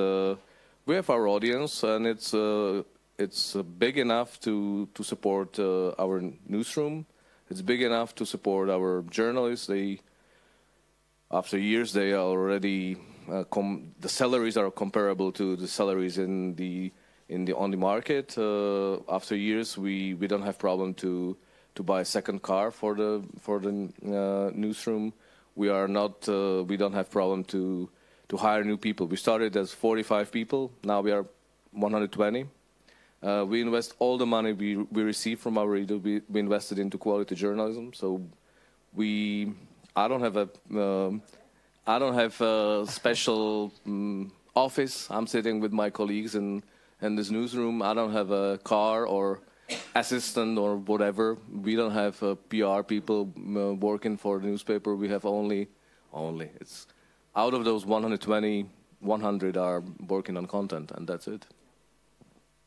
we have our audience, and it's big enough to support our newsroom. It's big enough to support our journalists. After years, they are already the salaries are comparable to the salaries on the market. After years, we don't have problem to buy a second car for the newsroom. We don't have problem to hire new people. We started as 45 people. Now we are 120. We invest all the money we receive from our reader. We invested into quality journalism. So I don't have a special office. I'm sitting with my colleagues in this newsroom. I don't have a car or assistant or whatever. We don't have PR people working for the newspaper. We have only it's out of those 120, 100 are working on content, and that's it.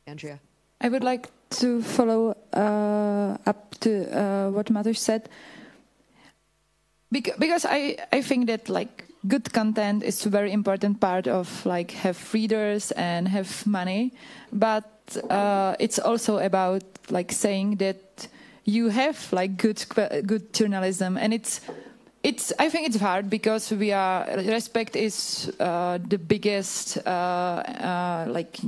Andrea. I would like to follow up to what Mother said, because I think that like good content is a very important part of like have readers and have money, but it's also about like saying that you have like good journalism, and it's I think it's hard because Respect is the biggest like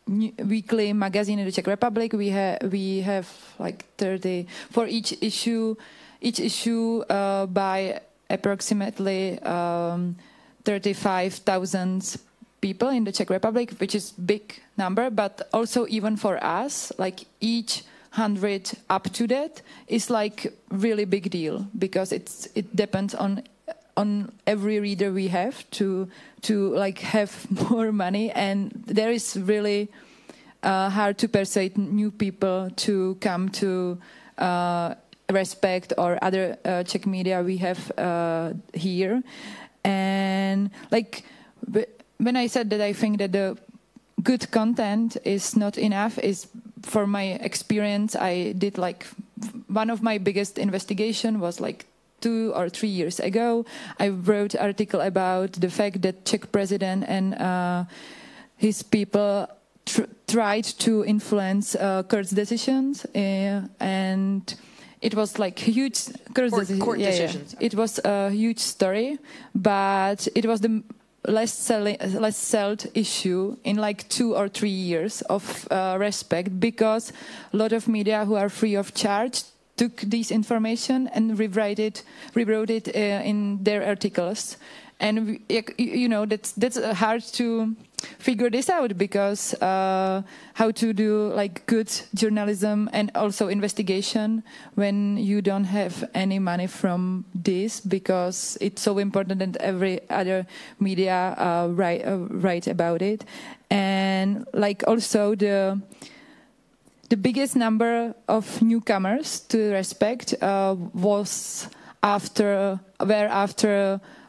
weekly magazine in the Czech Republic. We have like 30 for each issue by approximately 35,000 people in the Czech Republic, which is big number. But also even for us, like each 100 up to that is like really big deal, because it depends on every reader we have to like have more money, and there is really hard to persuade new people to come to Respect or other Czech media we have here. And like when I said that I think that the good content is not enough, is for my experience, I did like one of my biggest investigation was like 2 or 3 years ago. I wrote an article about the fact that Czech president and his people tried to influence Kurds' decisions, and it was like huge court decisions. It was a huge story, but it was the less sold issue in like 2 or 3 years of Respect, because a lot of media who are free of charge took this information and rewrote it in their articles. And you know that's hard to figure this out, because how to do like good journalism and also investigation when you don't have any money from this, because it's so important that every other media write about it. And like also the biggest number of newcomers to Respect was after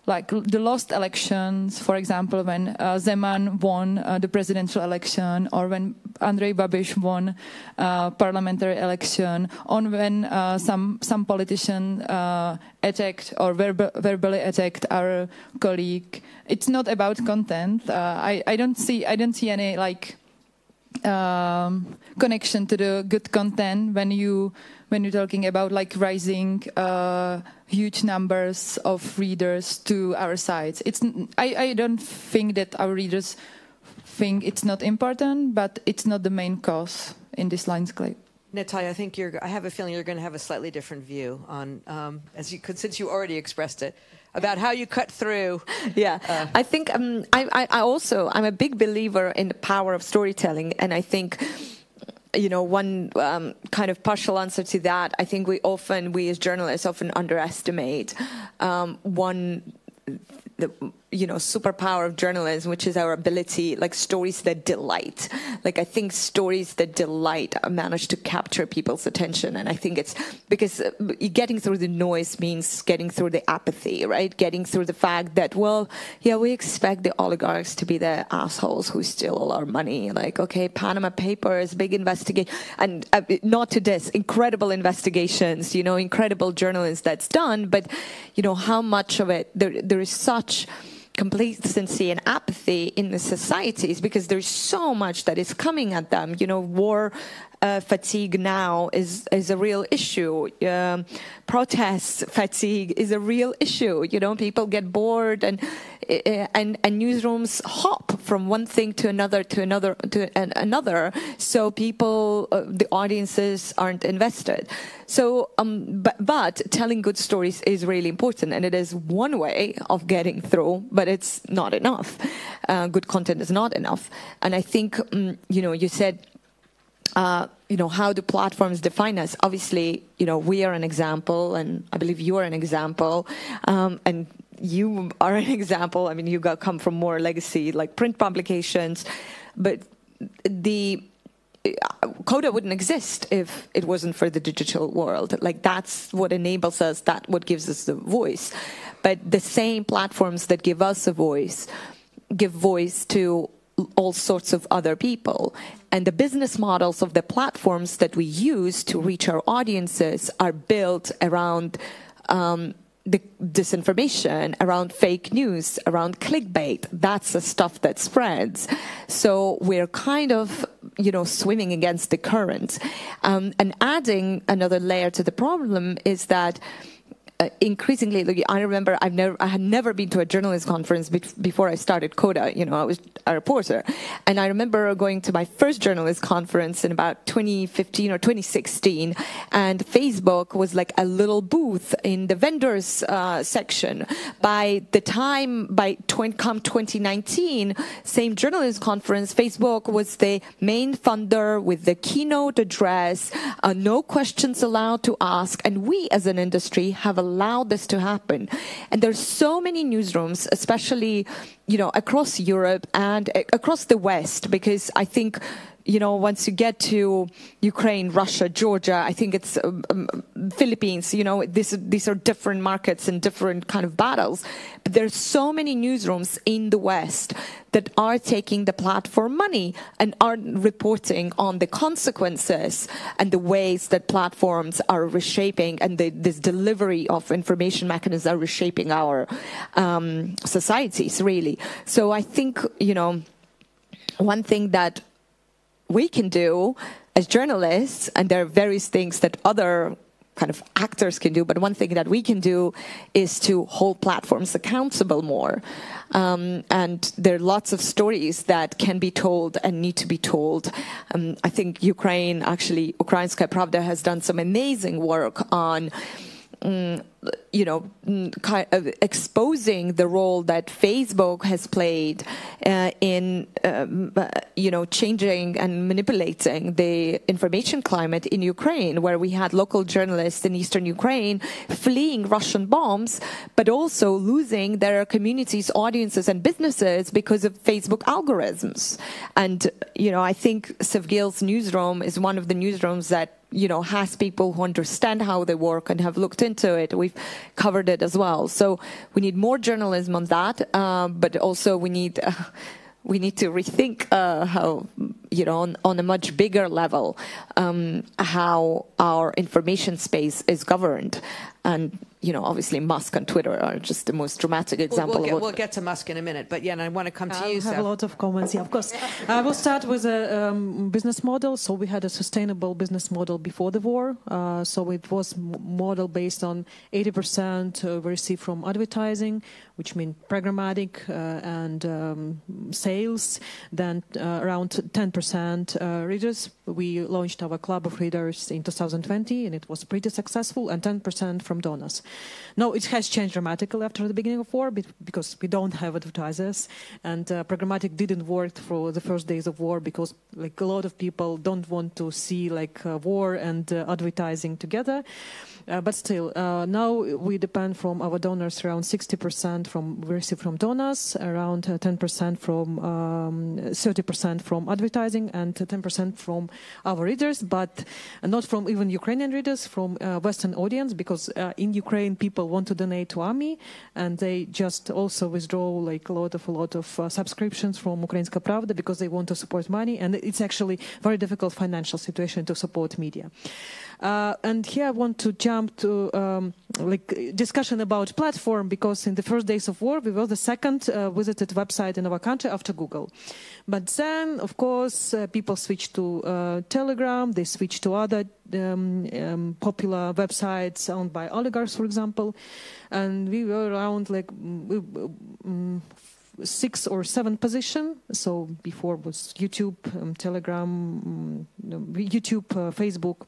like the lost elections, for example, when Zeman won the presidential election, or when Andrej Babiš won parliamentary election, or when some politician attacked or verbally attacked our colleague. It's not about content. I don't see any like connection to the good content when you're talking about like rising huge numbers of readers to our sites. I don't think that our readers think it's not important, but it's not the main cause in this landscape. Natalia, I have a feeling you're going to have a slightly different view on, since you already expressed it, about how you cut through. Yeah, I think I'm a big believer in the power of storytelling, and I think, you know, one kind of partial answer to that, I think we as journalists often underestimate the superpower of journalism, which is our ability, like stories that delight. Like I think stories that delight manage to capture people's attention, and I think it's because getting through the noise means getting through the apathy, right? Getting through the fact that, well, yeah, we expect the oligarchs to be the assholes who steal all our money. Like, okay, Panama Papers, big investigation, and not to this, incredible investigations, you know, incredible journalism that's done, but you know how much of it there is such complacency and apathy in the societies, because there's so much that is coming at them. You know, war fatigue now is a real issue. Protest fatigue is a real issue. You know, people get bored, and newsrooms hop from one thing to another to another. So people, the audiences aren't invested. So, but telling good stories is really important, and it is one way of getting through, but it's not enough. Good content is not enough, and I think you know, you said how do platforms define us? Obviously, we are an example, and I believe you are an example, and you are an example. I mean, you come from more legacy, like print publications, but the Coda wouldn't exist if it wasn't for the digital world. Like, that's what enables us, that's what gives us the voice. But the same platforms that give us a voice give voice to all sorts of other people. And the business models of the platforms that we use to reach our audiences are built around the disinformation, around fake news, around clickbait. That's the stuff that spreads. So we're kind of, swimming against the current. And adding another layer to the problem is that increasingly, I remember I had never been to a journalist conference before I started Coda. I was a reporter, and I remember going to my first journalist conference in about 2015 or 2016, and Facebook was like a little booth in the vendors section. By 2019, same journalist conference, Facebook was the main funder with the keynote address, no questions allowed to ask, and we as an industry have allowed this to happen. And there's so many newsrooms, especially, across Europe and across the West, because I think, once you get to Ukraine, Russia, Georgia, I think it's Philippines, these are different markets and different kind of battles. But there's so many newsrooms in the West that are taking the platform money and are reporting on the consequences and the ways that platforms are reshaping and this delivery of information mechanisms are reshaping our societies, really. So I think, one thing that we can do as journalists, and there are various things that other kind of actors can do, but one thing that we can do is to hold platforms accountable more. And there are lots of stories that can be told and need to be told. I think Ukrainskая Pravda has done some amazing work on kind of exposing the role that Facebook has played in, changing and manipulating the information climate in Ukraine, where we had local journalists in eastern Ukraine fleeing Russian bombs, but also losing their communities, audiences, and businesses because of Facebook algorithms. And, I think Sevgil's newsroom is one of the newsrooms that has people who understand how they work and have looked into it. We've covered it as well. So we need more journalism on that, but also we need to rethink how, on a much bigger level, how our information space is governed. And, obviously Musk and Twitter are just the most dramatic example. We'll get to Musk in a minute, but and I want to come to you, I have a lot of comments, of course. I will start with a business model. So we had a sustainable business model before the war. So it was model based on 80% we received from advertising, which means programmatic and sales, then around 10% readers. We launched our club of readers in 2020, and it was pretty successful, and 10% from donors. Now, it has changed dramatically after the beginning of war because we don't have advertisers, and programmatic didn't work for the first days of war because a lot of people don't want to see war and advertising together. But still, now we depend from our donors, around 60% we receive from donors, around 10% from 30% from advertising, and 10% from our readers, but not from even Ukrainian readers, from Western audience, because in Ukraine people want to donate to army, and they just also withdraw a lot of subscriptions from Ukrainskая Pravda because they want to support money, and it's actually very difficult financial situation to support media. And here I want to jump to discussion about platform, because in the first days of war we were the second visited website in our country after Google. But then, of course, people switched to Telegram, they switched to other popular websites owned by oligarchs, for example, and we were around 6 or 7 position. So before was YouTube, Telegram, YouTube, Facebook,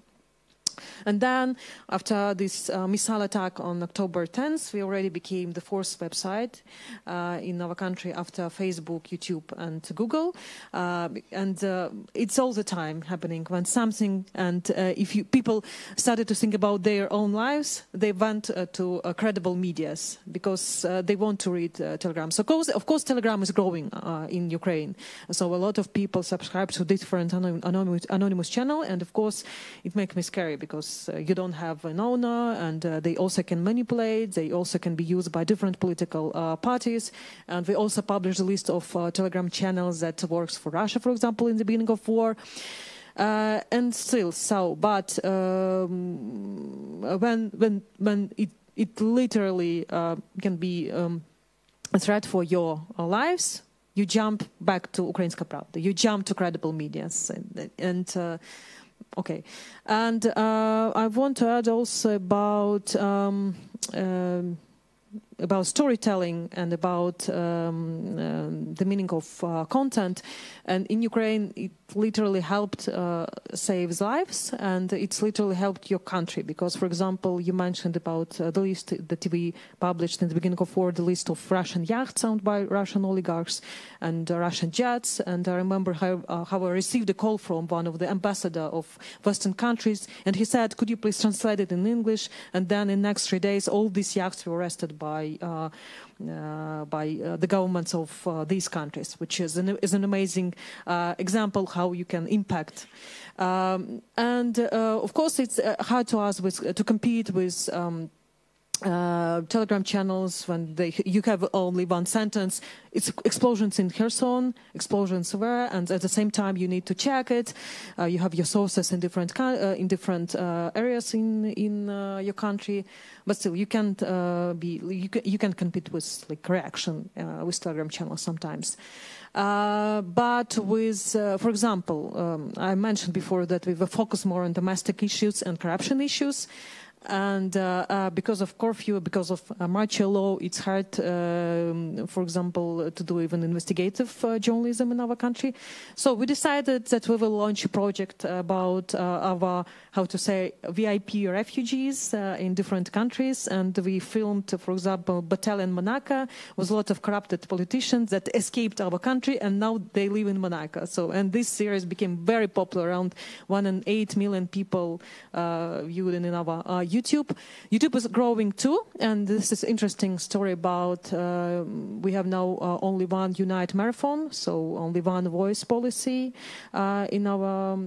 And then, after this missile attack on October 10th, we already became the fourth website in our country after Facebook, YouTube, and Google. And it's all the time happening when something, and if people started to think about their own lives, they went to credible medias because they want to read Telegram. So, of course, Telegram is growing in Ukraine. So a lot of people subscribe to different anonymous channel, and of course, it makes me scary because you don't have an owner, and they also can manipulate. They also can be used by different political parties. And we also published a list of Telegram channels that works for Russia, for example, in the beginning of war. And still, but when it literally can be a threat for your lives, you jump back to Ukrainska Pravda. You jump to credible medias, okay. And I want to add also about storytelling and about the meaning of content. And in Ukraine, it literally helped save lives, and it's literally helped your country. Because, for example, you mentioned about the list that we published in the beginning of war, the list of Russian yachts owned by Russian oligarchs and Russian jets. And I remember how I received a call from one of the ambassador of Western countries, and he said, "Could you please translate it in English?" And then in the next 3 days, all these yachts were arrested by the governments of these countries, which is an amazing example how you can impact. And of course, it's hard to us to compete with Telegram channels when you have only one sentence. It's explosions in Kherson, explosions where, and at the same time you need to check it. You have your sources in different areas in your country, but still you can't you can compete with like reaction with Telegram channels sometimes. But with, for example, I mentioned before that we were focused more on domestic issues and corruption issues. And because of curfew, because of martial law, it's hard, for example, to do even investigative journalism in our country. So we decided that we will launch a project about our, how to say, VIP refugees in different countries. And we filmed, for example, Battalion Monaco with a lot of corrupted politicians that escaped our country and now they live in Monaco. So, and this series became very popular. Around 1.8 million people viewed in our YouTube. YouTube is growing too, and this is interesting story about we have now only one Unite marathon, so only one voice policy in our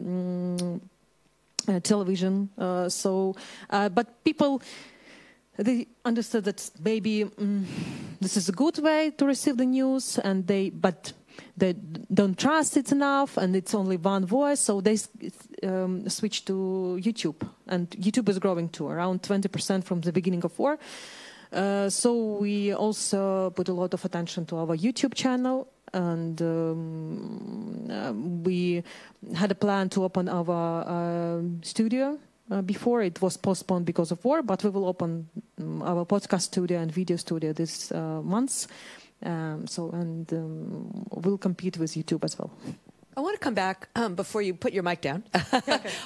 television. But people, they understood that maybe this is a good way to receive the news, and but they don't trust it enough, and it's only one voice, so they switch to YouTube. And YouTube is growing too, around 20% from the beginning of war. So we also put a lot of attention to our YouTube channel, and we had a plan to open our studio. Before it was postponed because of war, but we will open our podcast studio and video studio this month. We'll compete with YouTube as well. I want to come back before you put your mic down.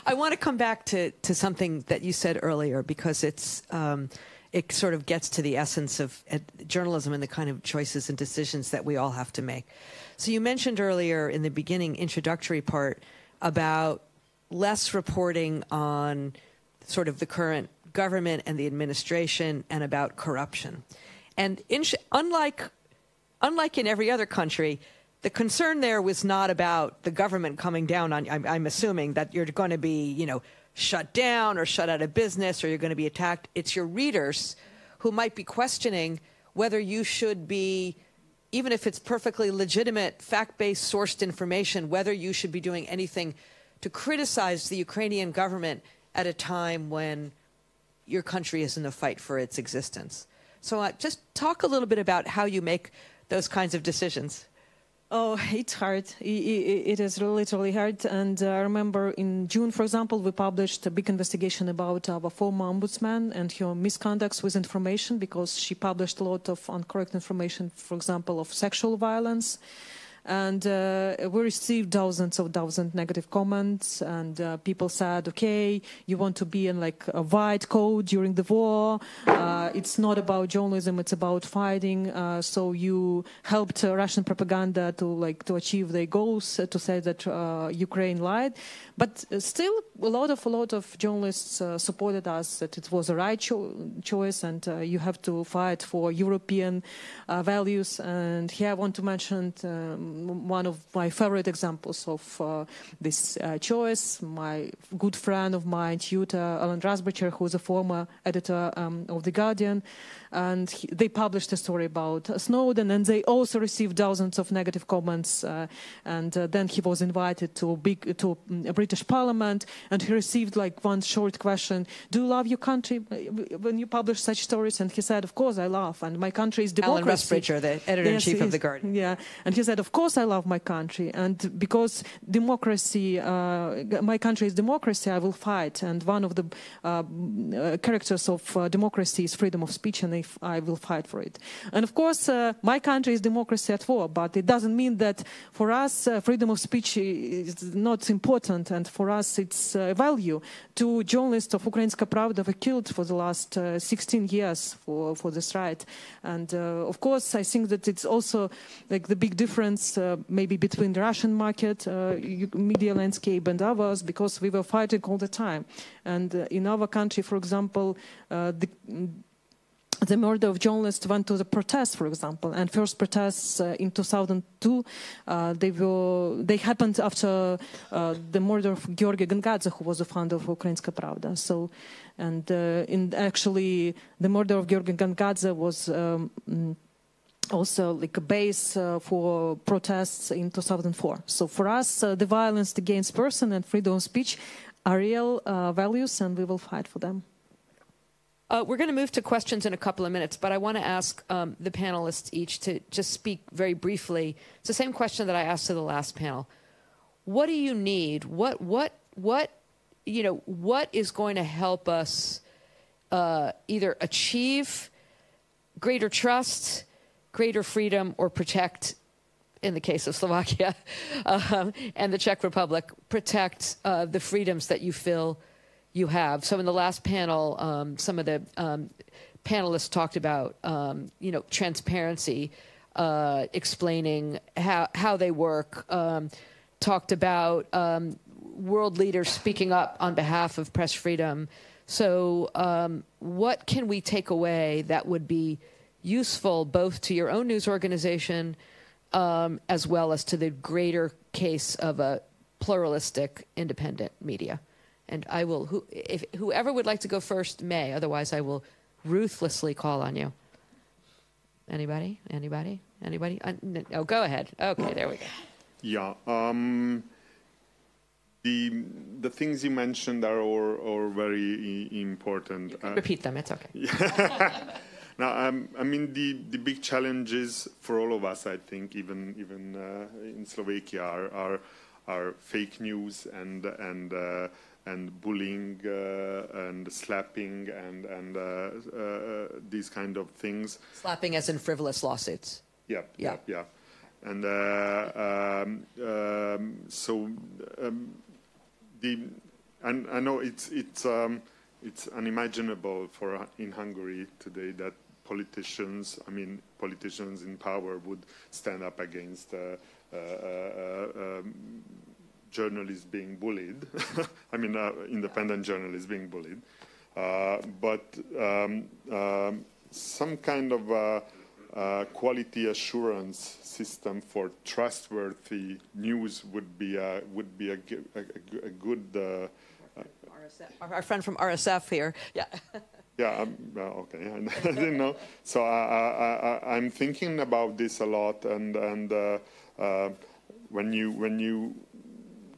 I want to come back to something that you said earlier, because it sort of gets to the essence of journalism and the kind of choices and decisions that we all have to make. So you mentioned earlier in the beginning introductory part about less reporting on sort of the current government and the administration and about corruption. And unlike in every other country, the concern there was not about the government coming down on, I'm assuming that you're going to be, shut down or shut out of business or you're going to be attacked. It's your readers who might be questioning whether you should be, even if it's perfectly legitimate, fact-based, sourced information, whether you should be doing anything to criticize the Ukrainian government at a time when your country is in a fight for its existence. So just talk a little bit about how you make those kinds of decisions. Oh, it's hard. It is literally hard. And I remember in June, for example, we published a big investigation about our former ombudsman and her misconducts with information, because she published a lot of incorrect information, for example, of sexual violence. And we received thousands negative comments, and people said, okay, you want to be in like a white coat during the war. It's not about journalism, it's about fighting. So you helped Russian propaganda to achieve their goals, to say that Ukraine lied. But still, a lot of journalists supported us, that it was a right choice, and you have to fight for European values. And here I want to mention one of my favorite examples of this choice. My good friend of mine, tutor Alan Rasbacher, who is a former editor of The Guardian, and they published a story about Snowden, and they also received thousands of negative comments. And then he was invited to a British Parliament, and he received like one short question: "Do you love your country when you publish such stories?" And he said, "Of course I love, and my country is democracy." Alan Rasbacher, the editor-in-chief of The Guardian. Yeah, and he said, "Of course I love my country, and because democracy, my country is democracy, I will fight. And one of the characters of democracy is freedom of speech, and I will fight for it." And of course, my country is democracy at war, but it doesn't mean that for us freedom of speech is not important, and for us it's a value. Two journalists of Ukrainska Pravda were killed for the last 16 years for this right. And of course, I think that it's also like the big difference maybe between the Russian market, media landscape and ours, because we were fighting all the time. And in our country, for example, the murder of journalists went to the protests, for example, and first protests in 2002, they happened after the murder of Georgi Gangadze, who was the founder of Ukrainska Pravda. So, and actually, the murder of Georgi Gangadze was also like a base for protests in 2004. So for us, the violence against person and freedom of speech are real values, and we will fight for them. We're going to move to questions in a couple of minutes, but I want to ask the panelists each to just speak very briefly. It's the same question that I asked to the last panel. What do you need? What is going to help us either achieve greater trust, greater freedom, or protect, in the case of Slovakia and the Czech Republic, protect the freedoms that you feel you have? So in the last panel, some of the panelists talked about, transparency, explaining how they work, talked about world leaders speaking up on behalf of press freedom. So what can we take away that would be useful both to your own news organization as well as to the greater case of a pluralistic, independent media? And I will, if whoever would like to go first may, otherwise I will ruthlessly call on you. Anybody? Oh, go ahead. Okay, there we go. Yeah. The things you mentioned are all very important. You can repeat them, it's okay. Now, I mean, the big challenges for all of us, I think, even in Slovakia, are fake news and bullying and slapping and these kind of things. Slapping as in frivolous lawsuits. Yeah. And I know it's unimaginable in Hungary today that politicians in power would stand up against journalists being bullied. I mean, independent journalists being bullied. But some kind of quality assurance system for trustworthy news would be a good. Our friend from RSF here, yeah. Yeah. Okay. I didn't know. So I'm thinking about this a lot, and when you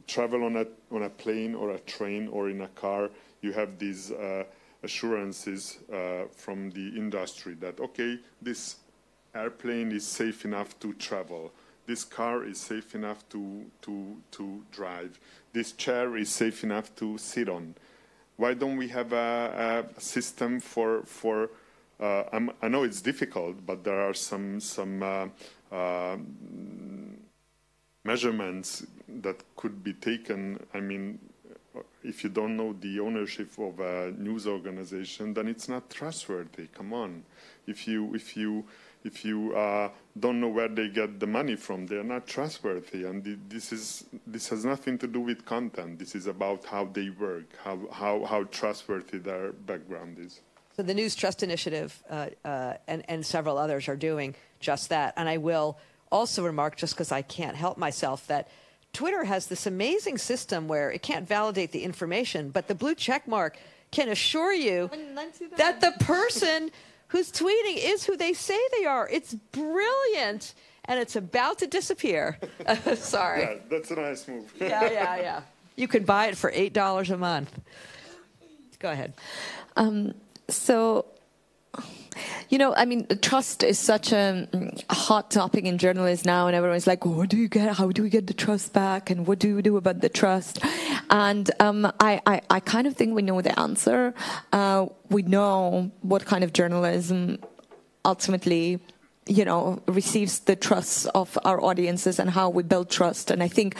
travel on a plane or a train or in a car, you have these assurances from the industry that, okay, this airplane is safe enough to travel, this car is safe enough to drive, this chair is safe enough to sit on. Why don't we have a system for I know it's difficult, but there are some measurements that could be taken. I mean, if you don't know the ownership of a news organization, then it's not trustworthy. Come on, if you don't know where they get the money from, they're not trustworthy. And this has nothing to do with content. This is about how they work, how trustworthy their background is. So the News Trust Initiative and several others are doing just that. And I will also remark, just because I can't help myself, that Twitter has this amazing system where it can't validate the information, but the blue check mark can assure you that the person who's tweeting is who they say they are. It's brilliant, and it's about to disappear. Sorry. Yeah, that's a nice move. Yeah. You can buy it for $8 a month. Go ahead. So, you know, I mean, trust is such a hot topic in journalism now, and everyone's like, "What do you get? How do we get the trust back? And what do we do about the trust?" And I kind of think we know the answer. We know what kind of journalism ultimately, you know, receives the trust of our audiences and how we build trust. And I think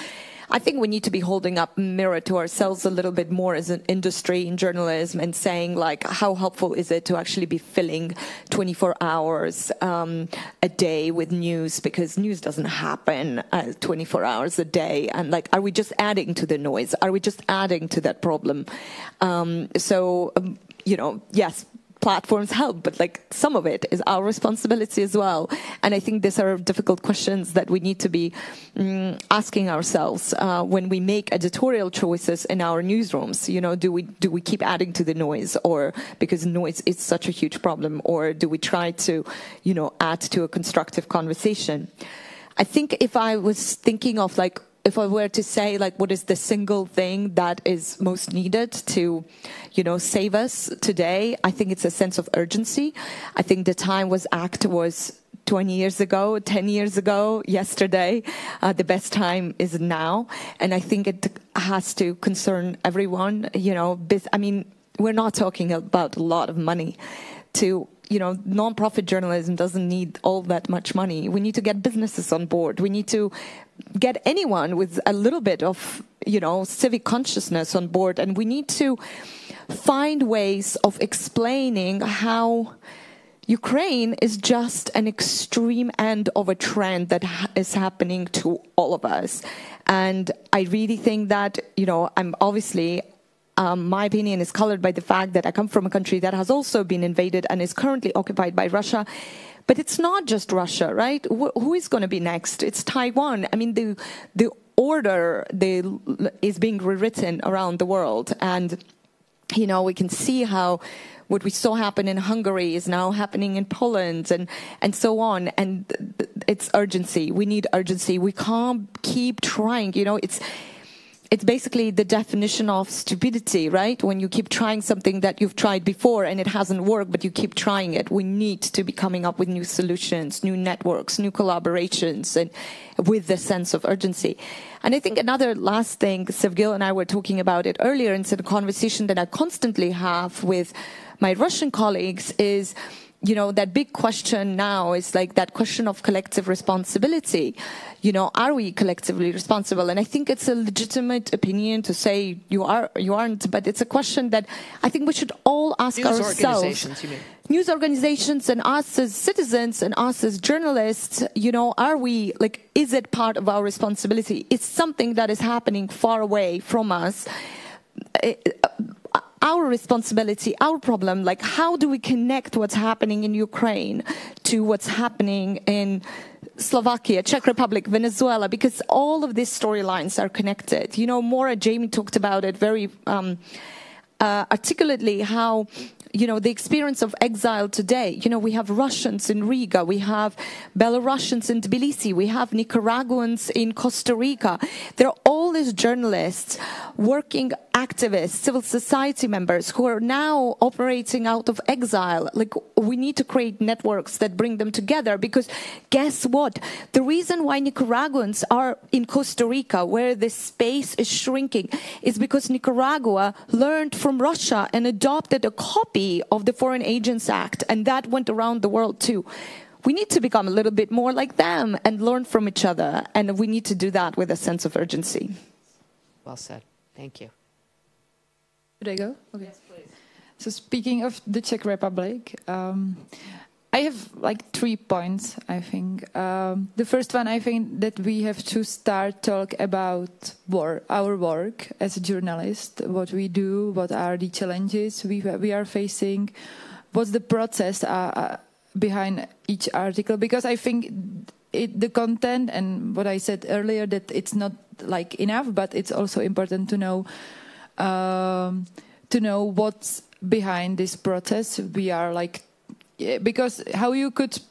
we need to be holding up a mirror to ourselves a little bit more as an industry in journalism and saying, like, how helpful is it to actually be filling 24 hours a day with news, because news doesn't happen 24 hours a day. And, like, are we just adding to the noise? Are we just adding to that problem? You know, yes, platforms help, but like some of it is our responsibility as well. And I think these are difficult questions that we need to be asking ourselves when we make editorial choices in our newsrooms. You know, do we keep adding to the noise, or because noise is such a huge problem, or do we try to, you know, add to a constructive conversation? I think if I was thinking of, like, if I were to say, like, what is the single thing that is most needed to, you know, save us today, I think it's a sense of urgency. I think the time was 20 years ago, 10 years ago, yesterday. The best time is now. And I think it has to concern everyone. You know, I mean, we're not talking about a lot of money to, you know, non-profit journalism doesn't need all that much money. We need to get businesses on board. We need to get anyone with a little bit of, you know, civic consciousness on board. And we need to find ways of explaining how Ukraine is just an extreme end of a trend that is happening to all of us. And I really think that, you know, I'm obviously... my opinion is colored by the fact that I come from a country that has also been invaded and is currently occupied by Russia. But it's not just Russia, right? Who is going to be next? It's Taiwan. I mean, the order is being rewritten around the world. And, you know, we can see how what we saw happen in Hungary is now happening in Poland and so on. And it's urgency. We need urgency. We can't keep trying. You know, it's basically the definition of stupidity, right? When you keep trying something that you've tried before and it hasn't worked, but you keep trying it. We need to be coming up with new solutions, new networks, new collaborations, and with the sense of urgency. And I think another last thing, Sevgil and I were talking about it earlier, and it's a conversation that I constantly have with my Russian colleagues is, you know, that big question now is like that question of collective responsibility. You know, are we collectively responsible? And I think it's a legitimate opinion to say you aren't, but it's a question that I think we should all ask ourselves. News organizations, you mean? News organizations and us as citizens and us as journalists, you know, are we, like, is it part of our responsibility? It's something that is happening far away from us. Our responsibility, our problem, like, how do we connect what's happening in Ukraine to what's happening in Slovakia, Czech Republic, Venezuela, because all of these storylines are connected. You know, Jamie talked about it very articulately, how, you know, the experience of exile today. You know, we have Russians in Riga, we have Belarusians in Tbilisi, we have Nicaraguans in Costa Rica. There are all these journalists, working activists, civil society members who are now operating out of exile. Like, we need to create networks that bring them together, because guess what? The reason why Nicaraguans are in Costa Rica, where this space is shrinking, is because Nicaragua learned from Russia and adopted a copy of the Foreign Agents Act, and that went around the world too. we need to become a little bit more like them and learn from each other. And we need to do that with a sense of urgency. Well said. Thank you. Should I go? Okay. Yes, please. So speaking of the Czech Republic, I have like 3 points, I think. The first one, I think that we have to start talk about our work as a journalist, what we do, what are the challenges we are facing, what's the process behind each article. Because I think the content and what I said earlier, that it's not like enough, but it's also important to know what's behind this process. We are like, because how you could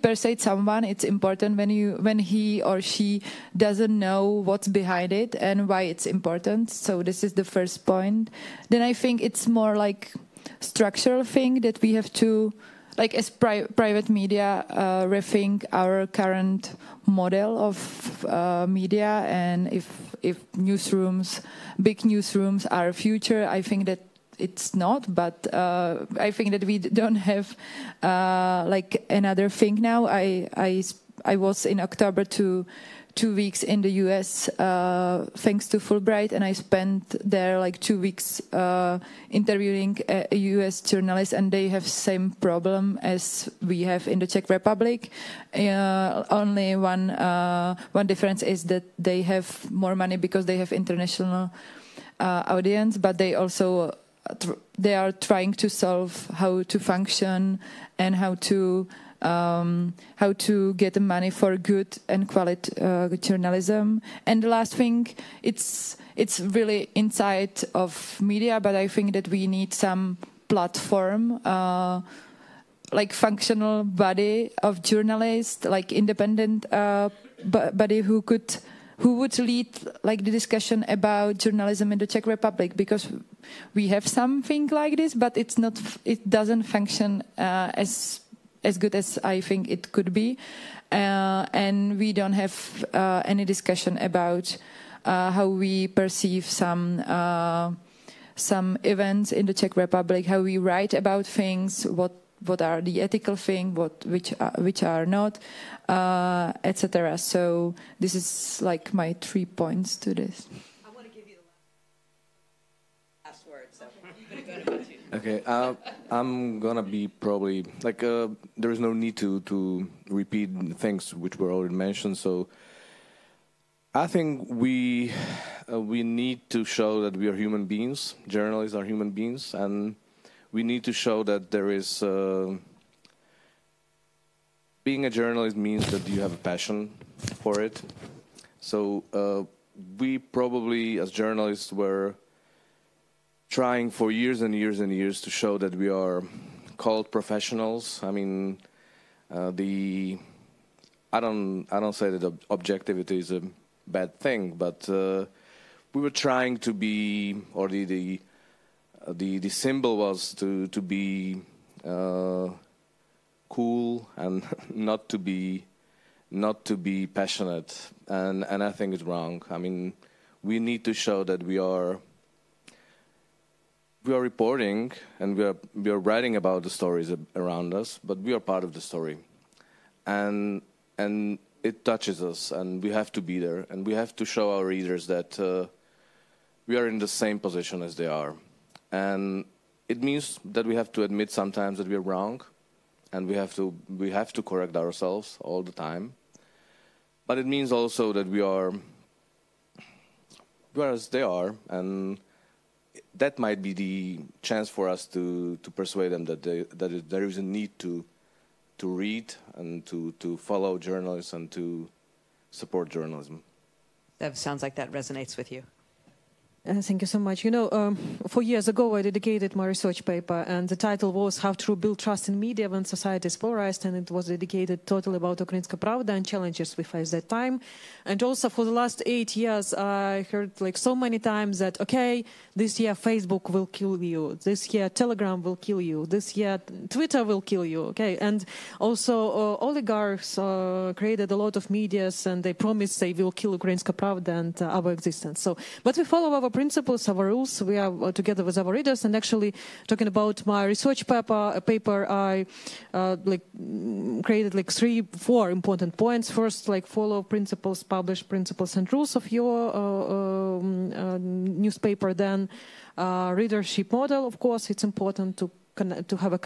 persuade someone, it's important when he or she doesn't know what's behind it and why it's important. So this is the first point. Then I think it's more like structural thing that we have to, like as private media, rethink our current model of media, and if newsrooms, big newsrooms are future, I think that it's not, but I think that we don't have like another thing now. I was in October 2 weeks in the US thanks to Fulbright, and I spent there like 2 weeks interviewing a US journalist, and they have same problem as we have in the Czech Republic. Only one difference is that they have more money because they have international audience, but they also they are trying to solve how to function and how to get the money for good and quality journalism. And the last thing, it's really inside of media, but I think that we need some platform, like functional body of journalists, like independent body who would lead like the discussion about journalism in the Czech Republic, because we have something like this, but it doesn't function as good as I think it could be, and we don't have any discussion about how we perceive some events in the Czech Republic, how we write about things, what are the ethical things, which are not, etc. So this is like my 3 points to this. I want to give you the last word. So I'm going to go to you. Okay, I'm gonna be probably like there is no need to repeat things which were already mentioned. So I think we need to show that we are human beings. Journalists are human beings, and we need to show that there is being a journalist means that you have a passion for it. So we probably, as journalists, were trying for years and years and years to show that we are called professionals. I mean, I don't say that objectivity is a bad thing, but we were trying to be, or the symbol was to be cool and not to be passionate, and I think it's wrong. I mean, we need to show that we are reporting and we are writing about the stories around us, but we are part of the story, and it touches us, and we have to be there, and we have to show our readers that we are in the same position as they are. And it means that we have to admit sometimes that we are wrong, and we have to correct ourselves all the time. But it means also that we are as they are, and that might be the chance for us to persuade them that there is a need to read and to follow journalists and to support journalism. That sounds like that resonates with you. Thank you so much. You know, 4 years ago, I dedicated my research paper, and the title was "How to Build Trust in Media When Society is Polarized," and it was dedicated totally about Ukrainska Pravda and challenges we faced that time. And also for the last 8 years, I heard like so many times that, okay, this year Facebook will kill you, this year Telegram will kill you, this year Twitter will kill you, okay? And also oligarchs created a lot of medias, and they promised they will kill Ukrainska Pravda and our existence. So, but we follow our principles, our rules. We are together with our readers, and actually talking about my research paper, I created 3-4 important points. First, follow principles, publish principles and rules of your newspaper. Then readership model, of course, it's important to have a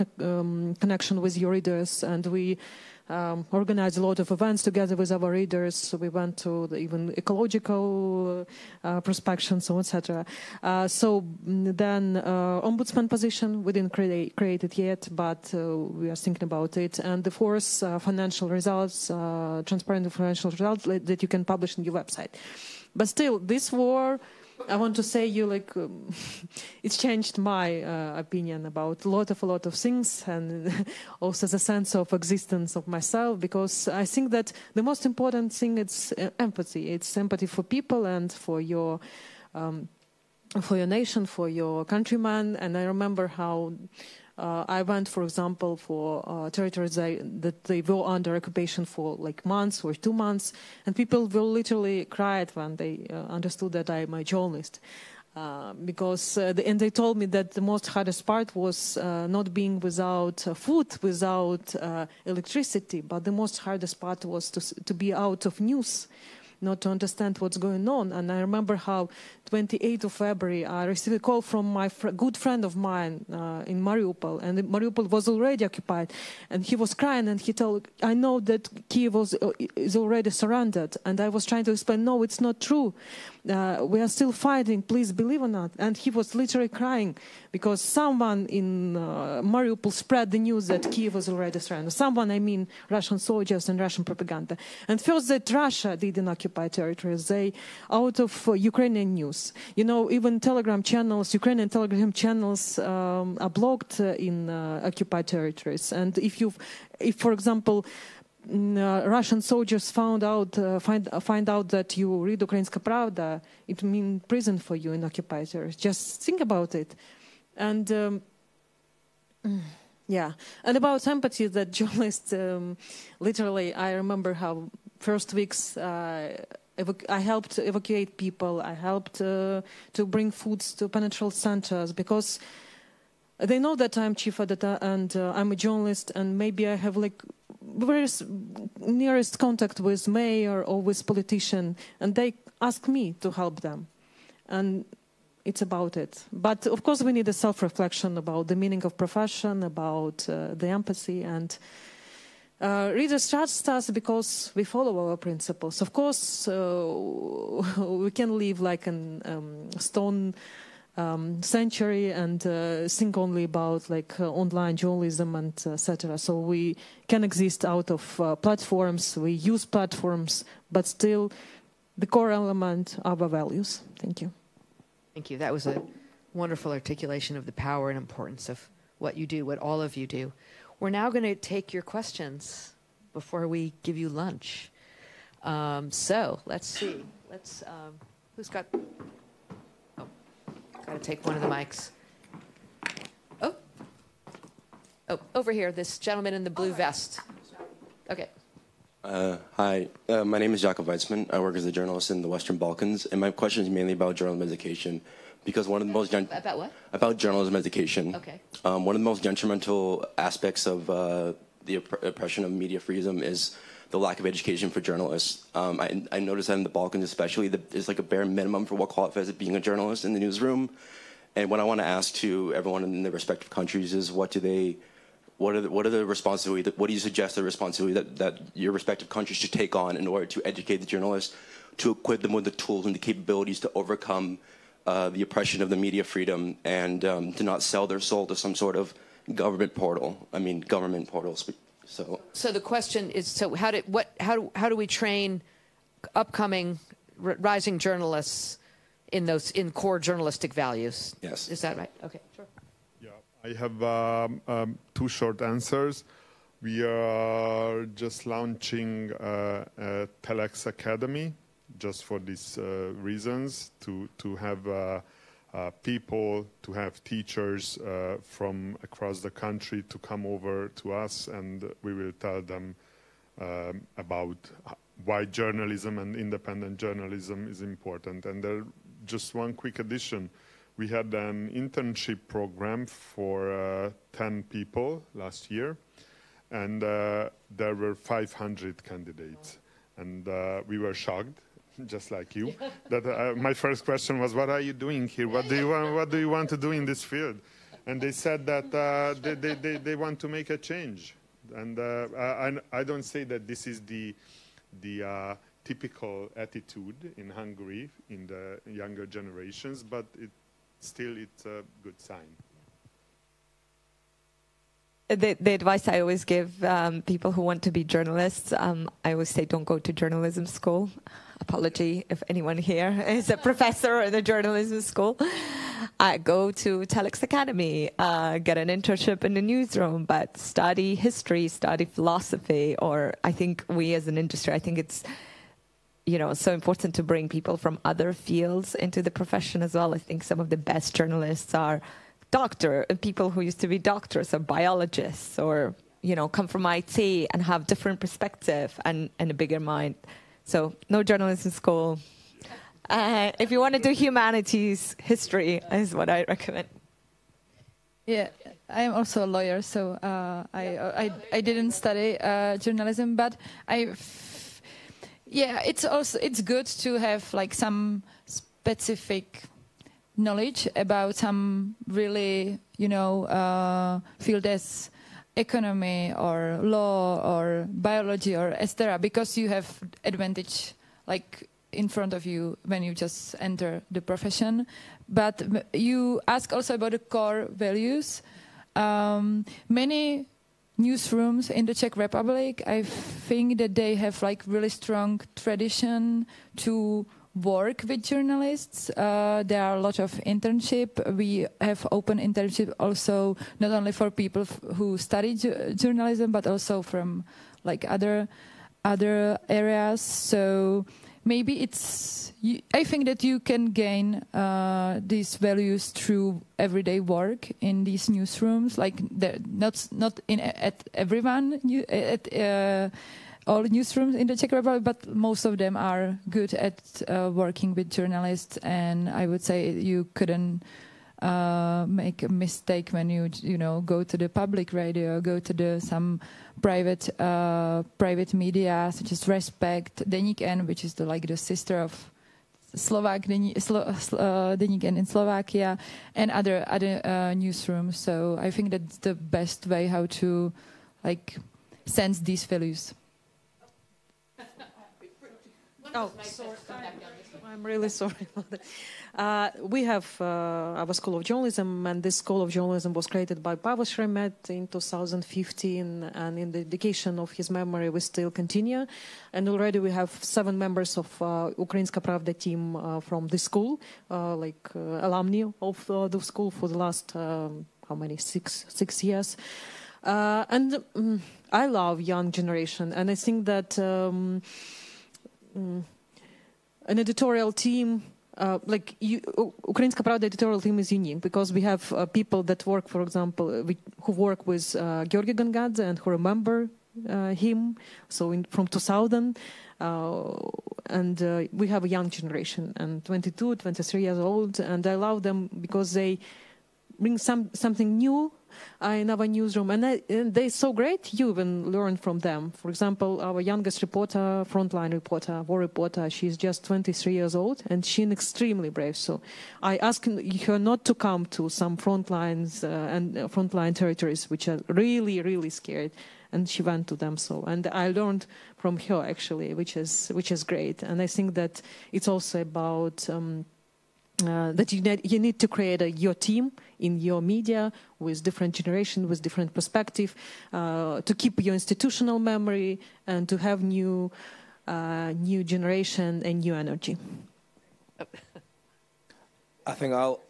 connection with your readers, and we organized a lot of events together with our readers. We went to even ecological prospection, so etc. So then ombudsman position, we didn't create it yet, but we are thinking about it. And the fourth, financial results, transparent financial results that you can publish on your website. But still, this war, I want to say it's changed my opinion about a lot of things, and also the sense of existence of myself, because I think that the most important thing is empathy. It's empathy for people and for your nation, for your countrymen. And I remember how I went, for example, for territories that they were under occupation for months or 2 months, and people will literally cried when they understood that I'm a journalist. Because and they told me that the most hardest part was not being without food, without electricity, but the most hardest part was to be out of news, not to understand what's going on. And I remember how 28th of February, I received a call from my good friend of mine in Mariupol, and Mariupol was already occupied. And he was crying, and he told, I know that Kiev is already surrounded. And I was trying to explain, no, it's not true. We are still fighting, please believe or not. And he was literally crying because someone in Mariupol spread the news that Kiev was already surrounded. Someone, I mean Russian soldiers and Russian propaganda. And first that Russia didn't occupy territories, they out of Ukrainian news. You know, even Telegram channels, Ukrainian Telegram channels are blocked in occupied territories. And if, for example, Russian soldiers find out that you read Ukrainska Pravda, it means prison for you in occupied territories. Just think about it. And yeah, and about empathy, that journalists, literally, I remember how first weeks I helped evacuate people. I helped to bring foods to penetral centers, because they know that I'm chief editor and I'm a journalist, and maybe I have very nearest contact with mayor or with politician, and they ask me to help them, and it's about it. But of course we need a self-reflection about the meaning of profession, about the empathy, and readers trust us because we follow our principles. Of course we can live like a stone century and think only about online journalism and etc. So we can exist out of platforms, we use platforms, but still the core element are our values. Thank you. Thank you. That was a wonderful articulation of the power and importance of what you do, what all of you do. We're now going to take your questions before we give you lunch. So let's see. Who's got... Got to take one of the mics. Oh, over here, this gentleman in the blue vest. Okay. Hi, my name is Jakob Weitzman. I work as a journalist in the Western Balkans, and my question is mainly about journalism education, because one of the most... About what? About journalism education. Okay. One of the most detrimental aspects of the oppression of media freedom is the lack of education for journalists. I noticed that in the Balkans especially, there's a bare minimum for what qualifies as being a journalist in the newsroom. And what I want to ask to everyone in their respective countries is what are the responsibilities, what do you suggest the responsibility that your respective countries should take on in order to educate the journalists, to equip them with the tools and the capabilities to overcome the oppression of the media freedom, and to not sell their soul to some sort of government portal. So the question is, how do we train upcoming rising journalists in core journalistic values? Yes. Is that right? Okay, sure. Yeah, I have 2 short answers. We are just launching a Telex Academy, just for these reasons, to have people, to have teachers from across the country to come over to us, and we will tell them about why journalism and independent journalism is important. And there just one quick addition. We had an internship program for 10 people last year, and there were 500 candidates. And we were shocked, just like you, that my first question was, what are you doing here? What do you want to do in this field? And they said that they want to make a change. And I don't say that this is the typical attitude in Hungary in the younger generations, but still it's a good sign. The advice I always give people who want to be journalists, I always say don't go to journalism school. Apology if anyone here is a professor in a journalism school. Go to Telex Academy, get an internship in the newsroom, but study history, study philosophy, or I think we as an industry, I think it's so important to bring people from other fields into the profession as well. I think some of the best journalists are people who used to be doctors or biologists or, come from IT and have different perspective and a bigger mind. So no journalism school. If you want to do humanities, history is what I recommend. Yeah, I am also a lawyer, so I didn't study journalism, but it's good to have like some specific knowledge about some really field as economy or law or biology or etc. because you have advantage like in front of you when you just enter the profession. But you ask also about the core values. Many newsrooms in the Czech Republic, I think that they have like really strong tradition to work with journalists. There are a lot of internship. We have open internship also not only for people who study journalism, but also from like other areas. So maybe I think that you can gain these values through everyday work in these newsrooms. Like not at everyone at all newsrooms in the Czech Republic, but most of them are good at working with journalists. And I would say you couldn't make a mistake when you go to the public radio, go to some private media such as Respect, Deník N, which is the sister of Slovak Deník N in Slovakia, and other newsrooms. So I think that's the best way how to sense these values. Oh, sorry. I'm really sorry about that. We have our School of Journalism, and this School of Journalism was created by Pavel Shremet in 2015, and in the dedication of his memory, we still continue. And already we have 7 members of Ukrainska Pravda team from the school, alumni of the school for the last, 6 years. And I love young generation, and I think that an editorial team, Ukrainska Pravda editorial team is unique because we have people that work, for example, who work with Georgi Gangadze and who remember him, from 2000, and we have a young generation, and 22, 23 years old, and I love them because they bring something new in our newsroom, and they're so great. You even learn from them. For example, our youngest reporter, frontline reporter, war reporter, she's just 23 years old, and she's extremely brave. So I asked her not to come to some front lines and frontline territories, which are really, really scared, and she went to them. So, and I learned from her actually, which is great. And I think that it's also about that you need to create your team in your media with different generation, with different perspective, to keep your institutional memory and to have new generation and new energy. I think I'll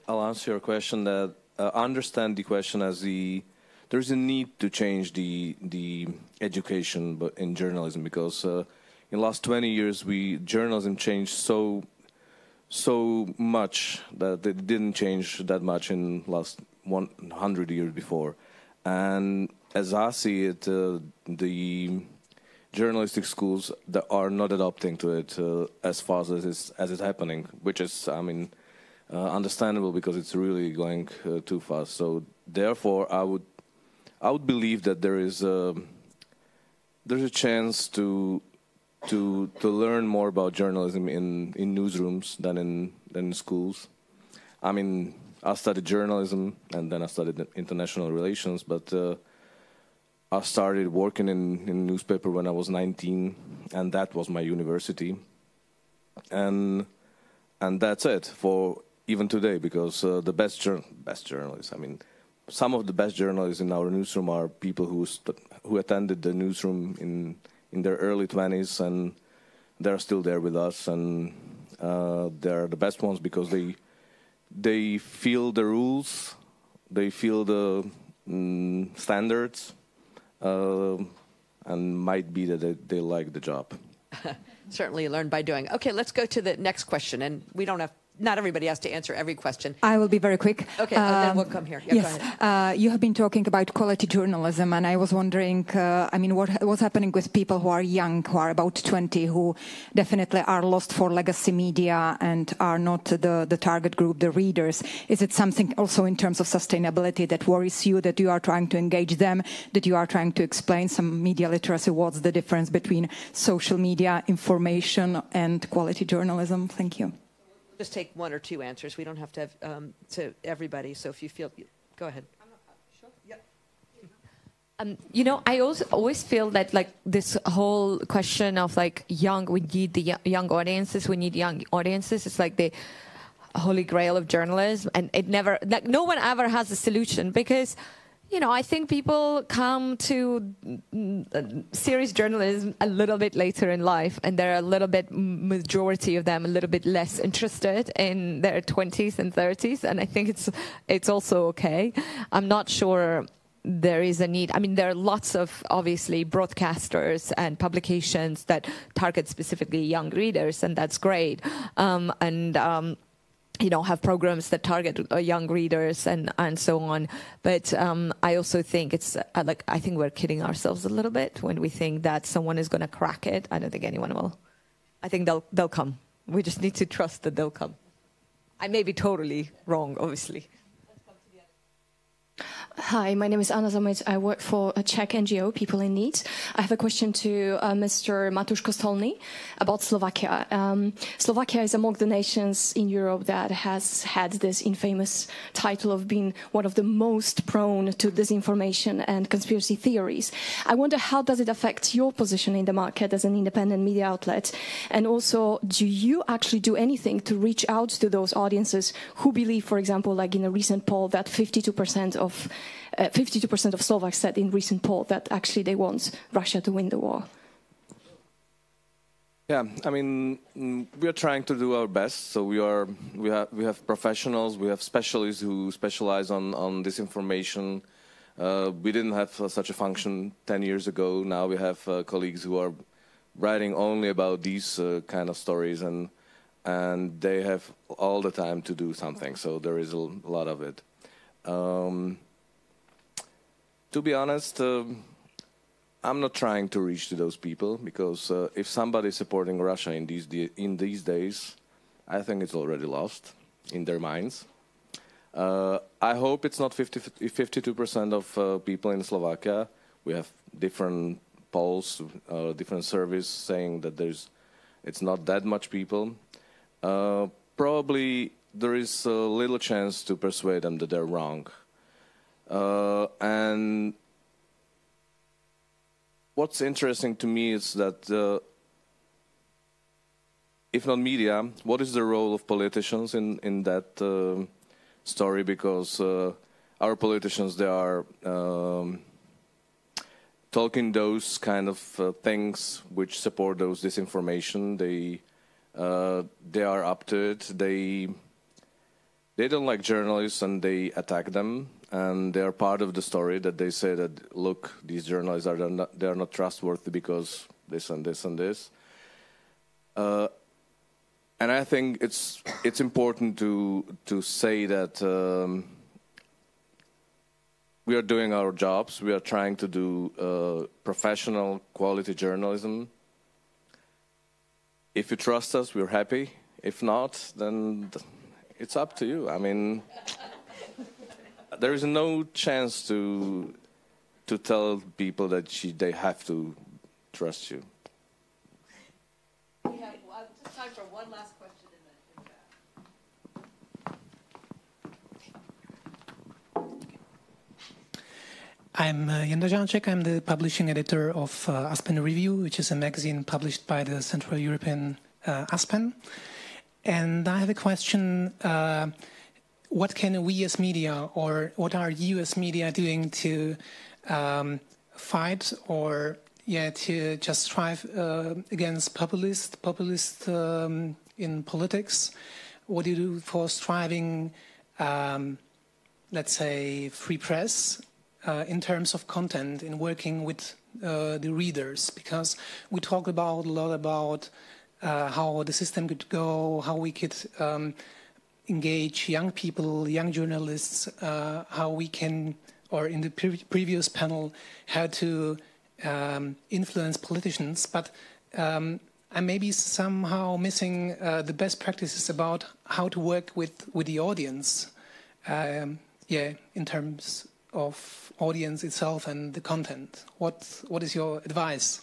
answer your question. That understand the question as there's a need to change the education, but in journalism, because in the last 20 years journalism changed so much that it didn't change that much in last 100 years before. And as I see it, the journalistic schools that are not adopting to it as fast as it's happening, which is, I mean, understandable because it's really going too fast. So therefore, I would believe that there's a chance to learn more about journalism in newsrooms than in schools. I mean, I studied journalism and then I studied international relations, but I started working in newspaper when I was 19, and that was my university. And that's it for even today, because the best journalists, I mean, some of the best journalists in our newsroom are people who attended the newsroom in their early 20s, and they're still there with us, and they're the best ones because they feel the rules, they feel the standards, and might be that they like the job. Certainly learn by doing. Okay, let's go to the next question, and not everybody has to answer every question. I will be very quick. Okay, then we'll come here. Yeah, yes, go ahead. You have been talking about quality journalism, and I was wondering, I mean, what's happening with people who are young, who are about 20, who definitely are lost for legacy media and are not the target group, the readers. Is it something also in terms of sustainability that worries you, that you are trying to engage them, that you are trying to explain some media literacy? What's the difference between social media, information, and quality journalism? Thank you. Just take one or two answers. We don't have to have to everybody. So if you feel, go ahead. Sure. Yep. You know, I also always feel that like this whole question of like we need the young audiences. We need young audiences. It's like the holy grail of journalism, and it never, like, no one ever has a solution, because, you know, I think people come to serious journalism a little bit later in life, and they're majority of them a little bit less interested in their 20s and 30s, and I think it's also okay. I'm not sure there is a need. I mean, there are lots of, obviously, broadcasters and publications that target specifically young readers, and that's great. You know, have programs that target young readers and so on. But I also think it's I think we're kidding ourselves a little bit when we think that someone is going to crack it. I don't think anyone will. I think they'll come. We just need to trust that they'll come. I may be totally wrong, obviously. Hi, my name is Anna Zamec. I work for a Czech NGO, People in Need. I have a question to Mr. Matouš Kostelný about Slovakia. Slovakia is among the nations in Europe that has had this infamous title of being one of the most prone to disinformation and conspiracy theories. I wonder, how does it affect your position in the market as an independent media outlet? And also, do you actually do anything to reach out to those audiences who believe, for example, like in a recent poll, that 52% of Slovaks said in recent poll that actually they want Russia to win the war? Yeah, I mean, we are trying to do our best. So we have professionals, we have specialists who specialize on disinformation. We didn't have such a function 10 years ago. Now we have colleagues who are writing only about these kind of stories, and they have all the time to do something. So there is a lot of it. To be honest, I'm not trying to reach to those people, because if somebody is supporting Russia in these days, I think it's already lost in their minds. I hope it's not 52% of people in Slovakia. We have different polls, different surveys saying that it's not that much people. Probably there is a little chance to persuade them that they're wrong. And what's interesting to me is that if not media, what is the role of politicians in that story? Because our politicians, they are talking those kind of things which support those disinformation. They are up to it. They don't like journalists, and they attack them. And they are part of the story, that they say that, look, these journalists are not trustworthy because this and this and this. And I think it's important to say that we are doing our jobs. We are trying to do professional quality journalism. If you trust us, we're happy. If not, then it's up to you. I mean, there is no chance to tell people that they have to trust you. We have just time for one last question in the I'm Jan Dvořák. I'm the publishing editor of Aspen Review, which is a magazine published by the Central European Aspen. And I have a question. What can we as media, or what are you as media doing to fight or to just strive against populist in politics? What do you do for striving, let's say, free press in terms of content, in working with the readers? Because we talk a lot about how the system could go, how we could engage young people, young journalists, how we can, or in the previous panel, how to influence politicians. But I'm maybe somehow missing the best practices about how to work with the audience, in terms of audience itself and the content. What is your advice?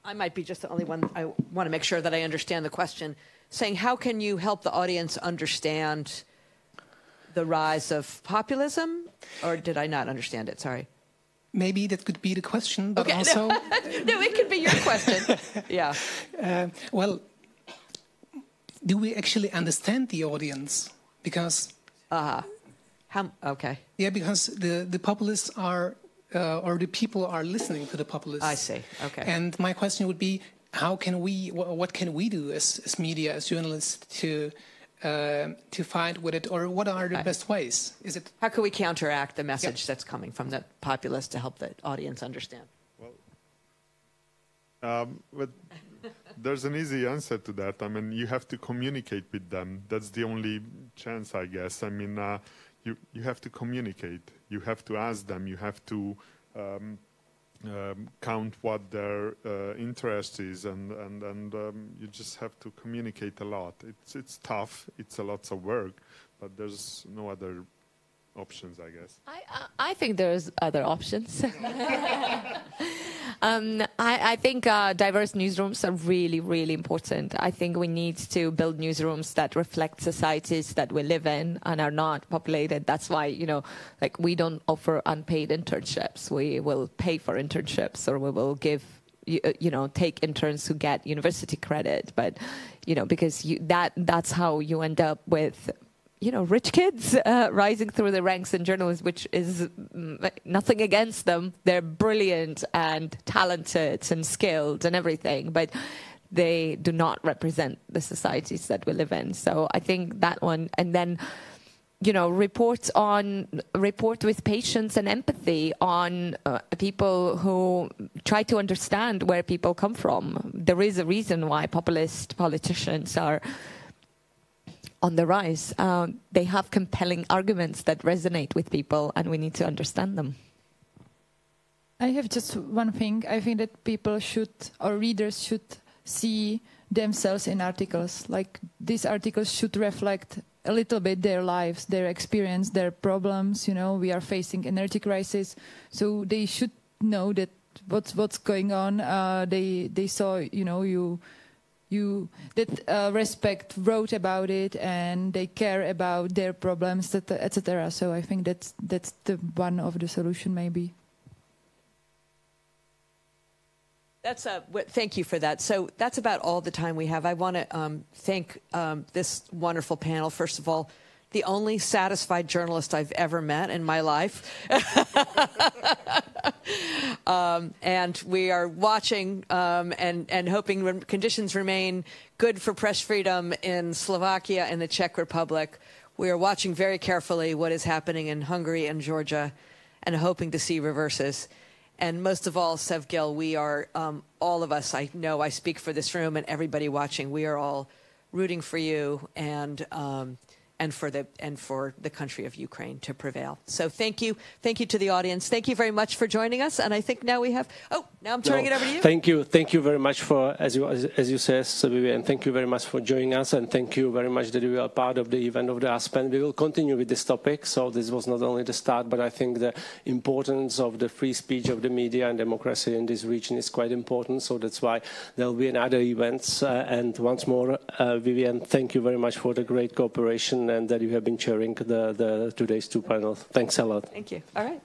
I might be just the only one. I want to make sure that I understand the question. Saying, how can you help the audience understand the rise of populism? Or did I not understand it? Sorry. Maybe that could be the question, but okay, also... No, it could be your question. Yeah. Well, do we actually understand the audience? Because... Okay. Yeah, because the populists are... or the people are listening to the populists. I see. Okay. And my question would be, what can we do as media, as journalists, to fight with it, or what are the best ways? Is it? How can we counteract the message that's coming from the populists to help the audience understand? Well, but there's an easy answer to that. I mean, you have to communicate with them. That's the only chance, I guess. I mean, you have to communicate. You have to ask them. You have to count what their interest is, and you just have to communicate a lot. It's tough. It's a lot of work, but there's no other options, I guess. I think there's other options. I think diverse newsrooms are really, really important. I think we need to build newsrooms that reflect societies that we live in and are not populated. That's why, we don't offer unpaid internships. We will pay for internships, or we will give, take interns who get university credit. But, because that's how you end up with rich kids rising through the ranks in journalism, which is nothing against them. They're brilliant and talented and skilled and everything, but they do not represent the societies that we live in. So I think that one, and then, report with patience and empathy on people who try to understand where people come from. There is a reason why populist politicians are on the rise. They have compelling arguments that resonate with people, and we need to understand them. I have just one thing. I think that people should, or readers should, see themselves in articles. Like, these articles should reflect a little bit their lives, their experience, their problems. We are facing energy crisis, so they should know that what's going on. They saw, that Respect wrote about it, and they care about their problems, etc. So I think that's the one of the solution, maybe. Thank you for that. So that's about all the time we have. I want to thank this wonderful panel. First of all, the only satisfied journalist I've ever met in my life. And we are watching and hoping conditions remain good for press freedom in Slovakia and the Czech Republic. We are watching very carefully what is happening in Hungary and Georgia and hoping to see reverses. And most of all, Sevgil, we are, all of us, I know I speak for this room and everybody watching, we are all rooting for you and and for the country of Ukraine to prevail. So thank you to the audience. Thank you very much for joining us. And I think now we have. Oh, now I'm turning it over to you. Thank you very much for, as you said, Vivian. Thank you very much for joining us, and thank you very much that you are part of the event of the Aspen. We will continue with this topic. So this was not only the start, but I think the importance of the free speech of the media and democracy in this region is quite important. So that's why there will be another events. And once more, Vivian, thank you very much for the great cooperation and that you have been chairing today's two panels. Thanks a lot. Thank you. All right.